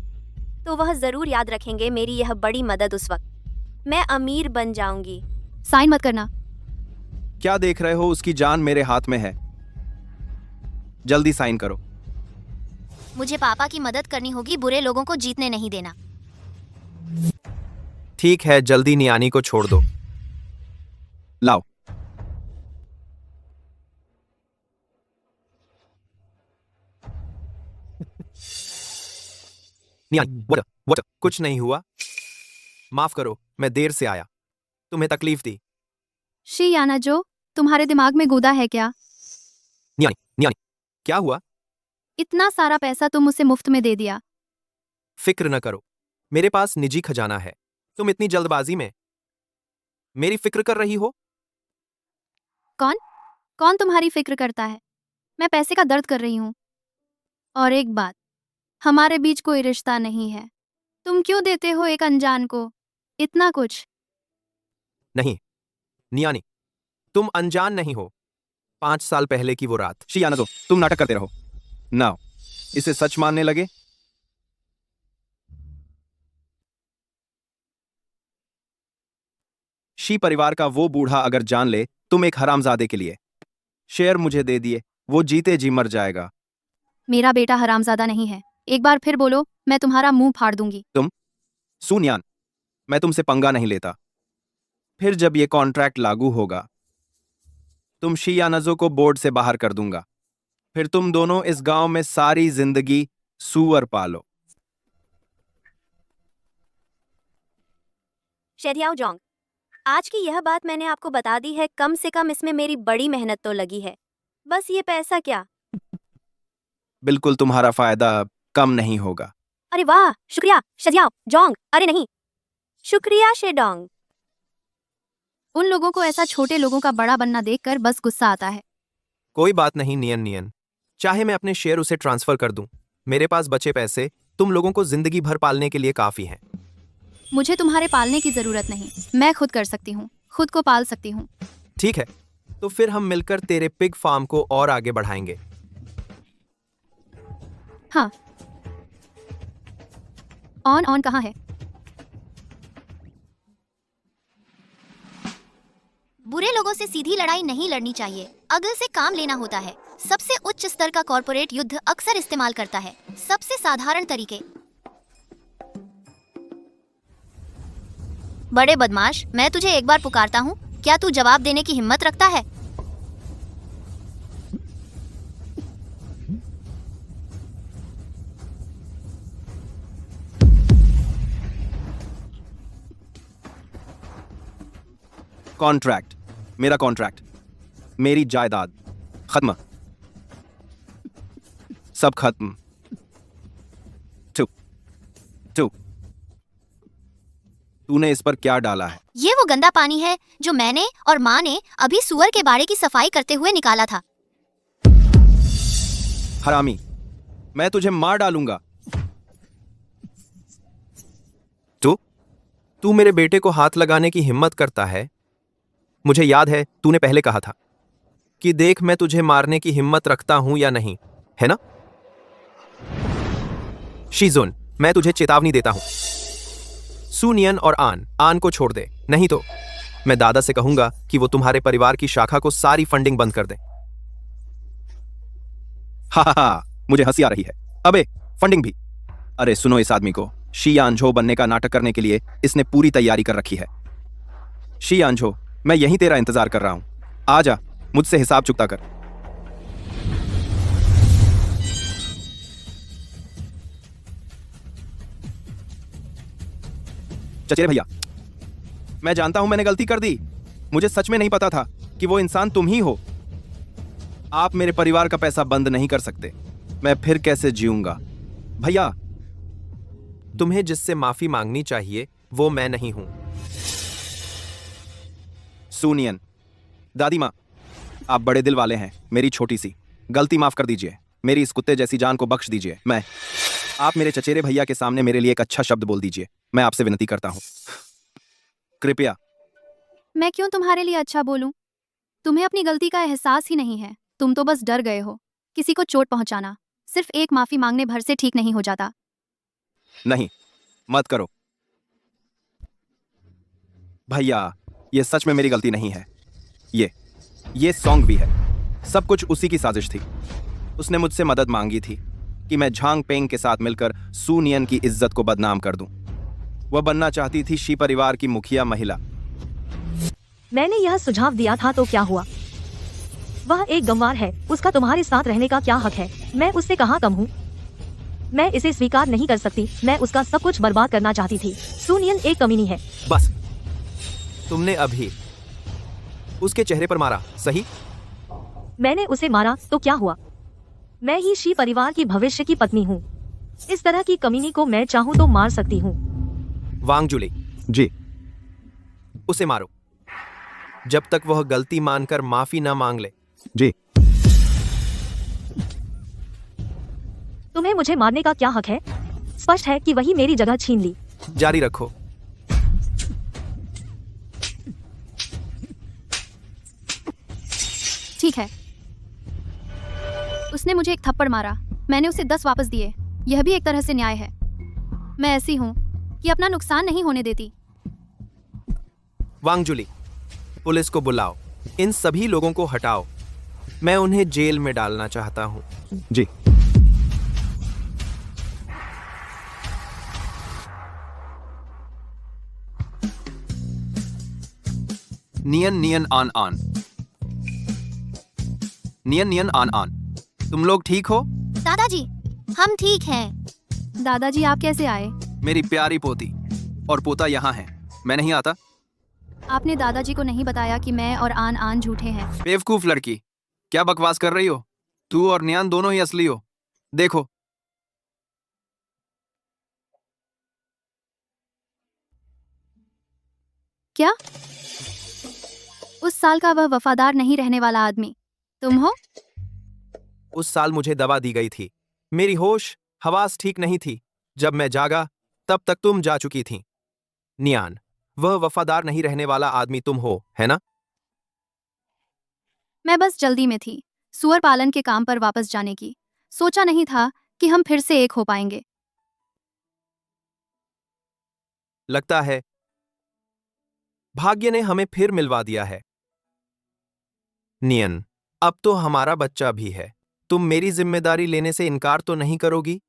तो वह जरूर याद रखेंगे मेरी यह बड़ी मदद। उस वक्त मैं अमीर बन जाऊंगी। साइन मत करना। क्या देख रहे हो? उसकी जान मेरे हाथ में है। जल्दी साइन करो। मुझे पापा की मदद करनी होगी, बुरे लोगों को जीतने नहीं देना। ठीक है, जल्दी नियानी को छोड़ दो। लाओ। नियानी, वाटर, कुछ नहीं हुआ। माफ करो, मैं देर से आया, तुम्हें तकलीफ दी। शी याना जो, तुम्हारे दिमाग में गूदा है क्या? नियानी, क्या हुआ? इतना सारा पैसा तुम उसे मुफ्त में दे दिया। फिक्र न करो, मेरे पास निजी खजाना है। तुम इतनी जल्दबाजी में मेरी फिक्र कर रही हो? कौन तुम्हारी फिक्र करता है? मैं पैसे का दर्द कर रही हूँ। और एक बात, हमारे बीच कोई रिश्ता नहीं है। तुम क्यों देते हो एक अनजान को इतना कुछ? नहीं नियानी, तुम अनजान नहीं हो। 5 साल पहले की वो रात। शियाना दो, तुम नाटक करते रहो ना, इसे सच मानने लगे। शी परिवार का वो बूढ़ा अगर जान ले तुम एक हरामजादे के लिए शेयर मुझे दे दिए, वो जीते जी मर जाएगा। मेरा बेटा हरामजादा नहीं है। एक बार फिर बोलो, मैं तुम्हारा मुंह फाड़ दूंगी। तुम सुनियान, मैं तुमसे पंगा नहीं लेता। फिर जब ये कॉन्ट्रैक्ट लागू होगा, तुम शियानजो को बोर्ड से बाहर कर दूंगा। फिर तुम दोनों इस गांव में सारी जिंदगी सुअर पालो। शेरियाओ जोंग, आज की यह बात मैंने आपको बता दी है। कम से कम इसमें मेरी बड़ी मेहनत तो लगी है। बस ये पैसा क्या? बिल्कुल तुम्हारा फायदा कम नहीं होगा। अरे वाह, शुक्रिया शेरियाओ जोंग। अरे नहीं, शुक्रिया शेडोंग। उन लोगों को ऐसा छोटे लोगों का बड़ा बनना देखकर बस गुस्सा आता है। कोई बात नहीं नियन, चाहे मैं अपने शेयर उसे ट्रांसफर कर दूं, मेरे पास बचे पैसे तुम लोगों को जिंदगी भर पालने के लिए काफी हैं। मुझे तुम्हारे पालने की जरूरत नहीं, मैं खुद कर सकती हूँ, खुद को पाल सकती हूँ। ठीक है, तो फिर हम मिलकर तेरे पिग फार्म को और आगे बढ़ाएंगे। हाँ। ऑन कहाँ है? बुरे लोगों से सीधी लड़ाई नहीं लड़नी चाहिए, अगल से काम लेना होता है। सबसे उच्च स्तर का कॉर्पोरेट युद्ध अक्सर इस्तेमाल करता है सबसे साधारण तरीके। बड़े बदमाश, मैं तुझे एक बार पुकारता हूँ, क्या तू जवाब देने की हिम्मत रखता है? कॉन्ट्रैक्ट, मेरा कॉन्ट्रैक्ट, मेरी जायदाद खत्म, सब खत्म। तूने इस पर क्या डाला है? ये वो गंदा पानी है जो मैंने और माँ ने अभी सुअर के बाड़े की सफाई करते हुए निकाला था। हरामी, मैं तुझे मार डालूंगा। तू मेरे बेटे को हाथ लगाने की हिम्मत करता है? मुझे याद है तूने पहले कहा था कि देख मैं तुझे मारने की हिम्मत रखता हूं या नहीं, है ना? शीजुन, मैं तुझे चेतावनी देता हूं। सुनियन और आन को छोड़ दे, नहीं तो मैं दादा से कहूंगा कि वो तुम्हारे परिवार की शाखा को सारी फंडिंग बंद कर दे। हा, मुझे हंसी आ रही है। अबे फंडिंग भी। अरे सुनो, इस आदमी को शी आंझो बनने का नाटक करने के लिए इसने पूरी तैयारी कर रखी है। शी आंझो, मैं यहीं तेरा इंतजार कर रहा हूं। आ जा, मुझसे हिसाब चुकता कर। चचेरे भैया, मैं जानता हूं मैंने गलती कर दी। मुझे सच में नहीं पता था कि वो इंसान तुम ही हो। आप मेरे परिवार का पैसा बंद नहीं कर सकते। मैं फिर कैसे जीऊंगा भैया? तुम्हें जिससे माफी मांगनी चाहिए वो मैं नहीं हूं। सुनियन, दादी माँ, आप बड़े दिल वाले हैं। मेरी छोटी सी गलती माफ कर दीजिए। मेरी इस कुत्ते जैसी जान को बख्श दीजिए। आप मेरे चचेरे भैया के सामने मेरे लिए एक अच्छा शब्द बोल दीजिए। मैं आपसे विनती करता हूं, कृपया। मैं क्यों तुम्हारे लिए अच्छा बोलूं? तुम्हें अपनी गलती का एहसास ही नहीं है। तुम तो बस डर गए हो। किसी को चोट पहुंचाना सिर्फ एक माफी मांगने भर से ठीक नहीं हो जाता। नहीं, मत करो भैया, ये सच में मेरी गलती नहीं है। ये सॉन्ग भी है। सब कुछ उसी की साजिश थी। उसने मुझसे मदद मांगी थी कि मैं झांग पेंग के साथ मिलकर सुनियन की इज्जत को बदनाम कर दूं। वह बनना चाहती थी शी परिवार की मुखिया महिला। मैंने यह सुझाव दिया था तो क्या हुआ? वह एक गंवार है, उसका तुम्हारे साथ रहने का क्या हक है? मैं उससे कहाँ कम हूँ? मैं इसे स्वीकार नहीं कर सकती। मैं उसका सब कुछ बर्बाद करना चाहती थी। सुनियन एक कमीनी है। बस, तुमने अभी उसके चेहरे पर मारा, सही? मैंने उसे मारा तो क्या हुआ? मैं ही शी परिवार की भविष्य की पत्नी हूँ। इस तरह की कमीनी को मैं चाहूँ तो मार सकती हूँ। वांगजुली, जी। उसे मारो जब तक वह गलती मानकर माफी न मांग ले। जी। तुम्हें मुझे मारने का क्या हक है? स्पष्ट है कि वही मेरी जगह छीन ली। जारी रखो। ठीक है। उसने मुझे एक थप्पड़ मारा, मैंने उसे 10 वापस दिए। यह भी एक तरह से न्याय है। मैं ऐसी हूँ कि अपना नुकसान नहीं होने देती। वांगजुली, पुलिस को बुलाओ। इन सभी लोगों को हटाओ। मैं उन्हें जेल में डालना चाहता हूँ। जी। नियन आन। नियन आन। तुम लोग ठीक हो? दादाजी, हम ठीक हैं। दादाजी, आप कैसे आए? मेरी प्यारी पोती और पोता यहाँ है। मैं नहीं आता। आपने दादाजी को नहीं बताया कि मैं और आन झूठे हैं। बेवकूफ लड़की, क्या बकवास कर रही हो? तू और नियान दोनों ही असली हो। देखो, क्या? उस साल का वह वफादार नहीं रहने वाला आदमी तुम हो? उस साल मुझे दवा दी गई थी। मेरी होश हवास ठीक नहीं थी। जब मैं जागा तब तक तुम जा चुकी थी। नियान, वह वफादार नहीं रहने वाला आदमी तुम हो, है ना? मैं बस जल्दी में थी, सुअर पालन के काम पर वापस जाने की। सोचा नहीं था कि हम फिर से एक हो पाएंगे। लगता है भाग्य ने हमें फिर मिलवा दिया है। नियन, अब तो हमारा बच्चा भी है। तुम मेरी जिम्मेदारी लेने से इनकार तो नहीं करोगी?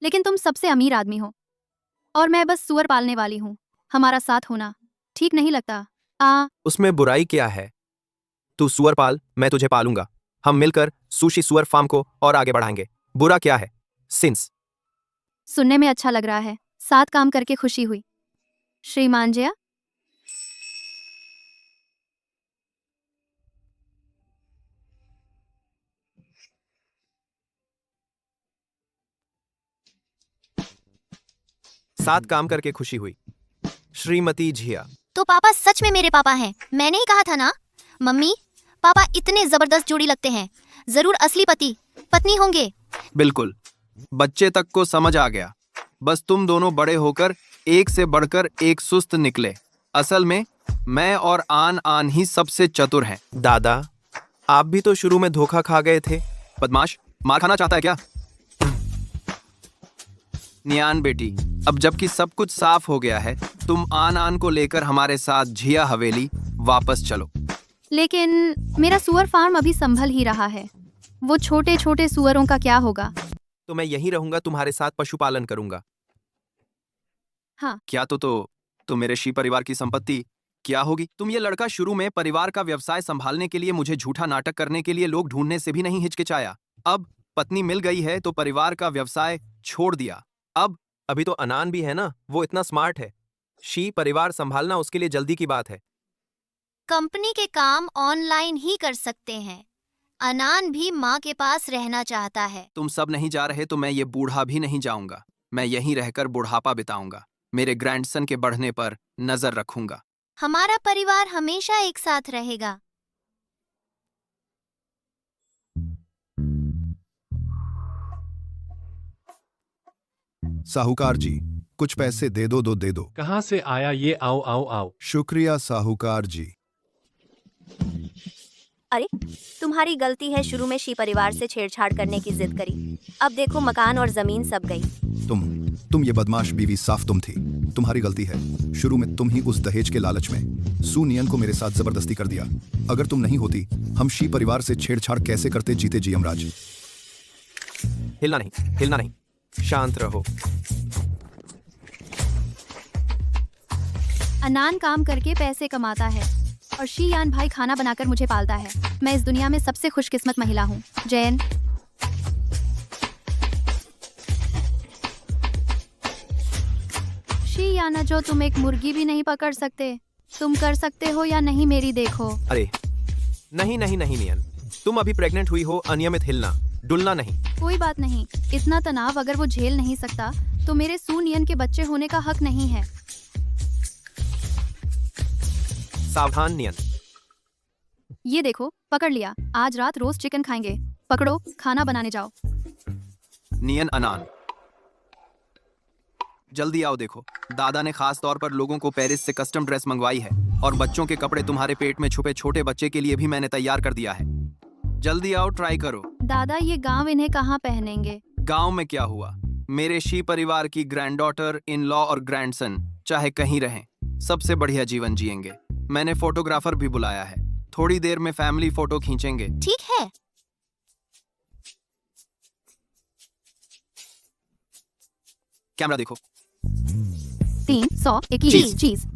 लेकिन तुम सबसे अमीर आदमी हो और मैं बस सुअर पालने वाली हूँ। हमारा साथ होना ठीक नहीं लगता। उसमें बुराई क्या है? तू सुअर पाल, मैं तुझे पालूंगा। हम मिलकर सुशी सुअर फार्म को और आगे बढ़ाएंगे। बुरा क्या है? सिंस सुनने में अच्छा लग रहा है। साथ काम करके खुशी हुई। श्रीमान जया, साथ काम करके खुशी हुई। श्रीमती झिया, तो पापा सच में मेरे पापा हैं। मैंने ही कहा था ना। मम्मी, पापा इतने जबरदस्त जोड़ी लगते हैं। जरूर असली पति पत्नी होंगे। बिल्कुल, बच्चे तक को समझ आ गया। बस तुम दोनों बड़े होकर एक से बढ़कर एक सुस्त निकले। असल में मैं और आन आन ही सबसे चतुर हैं। दादा, आप भी तो शुरू में धोखा खा गए थे। बदमाश, मार खाना चाहता है क्या? नियान बेटी, अब जबकि सब कुछ साफ हो गया है, तुम आन आन को लेकर हमारे साथ झिया हवेली वापस चलो। लेकिन मेरा सुअर फार्म अभी संभल ही रहा है। वो छोटे छोटे सुअरों का क्या होगा? तो मैं यहीं रहूंगा, तुम्हारे साथ पशुपालन करूंगा। हाँ। क्या तो मेरे शी परिवार की संपत्ति क्या होगी? तुम ये लड़का शुरू में परिवार का व्यवसाय संभालने के लिए मुझे झूठा नाटक करने के लिए लोग ढूंढने से भी नहीं हिचकिचाया। अब पत्नी मिल गई है तो परिवार का व्यवसाय छोड़ दिया। अब अभी तो अनान भी है ना, वो इतना स्मार्ट है। शी परिवार संभालना उसके लिए जल्दी की बात है। कंपनी के काम ऑनलाइन ही कर सकते हैं। अनान भी माँ के पास रहना चाहता है। तुम सब नहीं जा रहे तो मैं ये बूढ़ा भी नहीं जाऊंगा। मैं यहीं रहकर बुढ़ापा बिताऊंगा। मेरे ग्रैंडसन के बढ़ने पर नजर रखूंगा। हमारा परिवार हमेशा एक साथ रहेगा। साहूकार जी, कुछ पैसे दे दो। कहाँ से आया ये? आओ आओ आओ। शुक्रिया साहूकार जी। अरे तुम्हारी गलती है, शुरू में शी परिवार से छेड़छाड़ करने की जिद करी। अब देखो मकान और जमीन सब गई। तुम ये बदमाश बीवी साफ तुम थी। तुम्हारी गलती है। शुरू में तुम ही उस दहेज के लालच में सुनियन को मेरे साथ जबरदस्ती कर दिया। अगर तुम नहीं होती, हम शी परिवार से छेड़छाड़ कैसे करते जीते जी यमराज। हिलना नहीं, शांत रहो। अनान काम करके पैसे कमाता है और शीयान भाई खाना बनाकर मुझे पालता है। मैं इस दुनिया में सबसे खुशकिस्मत महिला हूँ। जैन, शीयाना, जो तुम एक मुर्गी भी नहीं पकड़ सकते, तुम कर सकते हो या नहीं मेरी देखो। अरे नहीं नियन, तुम अभी प्रेग्नेंट हुई हो। अनियमित हिलना डुलना नहीं। कोई बात नहीं, इतना तनाव अगर वो झेल नहीं सकता तो मेरे सुनियन के बच्चे होने का हक नहीं है। सावधान नियन। ये देखो, पकड़ लिया। आज रात रोस्ट चिकन खाएंगे। पकड़ो, खाना बनाने जाओ। नियन अनान, जल्दी आओ। देखो, दादा ने खास तौर पर लोगों को पेरिस से कस्टम ड्रेस मंगवाई है और बच्चों के कपड़े तुम्हारे पेट में छुपे छोटे बच्चे के लिए भी मैंने तैयार कर दिया है। जल्दी आओ, ट्राई करो। दादा, ये गांव इन्हें कहाँ पहनेंगे? गांव में क्या हुआ? मेरे शी परिवार की ग्रैंडडॉटर, इन लॉ और ग्रैंडसन चाहे कहीं रहें, सबसे बढ़िया जीवन जिएंगे। मैंने फोटोग्राफर भी बुलाया है। थोड़ी देर में फैमिली फोटो खींचेंगे। ठीक है। कैमरा देखो। 321 चीज।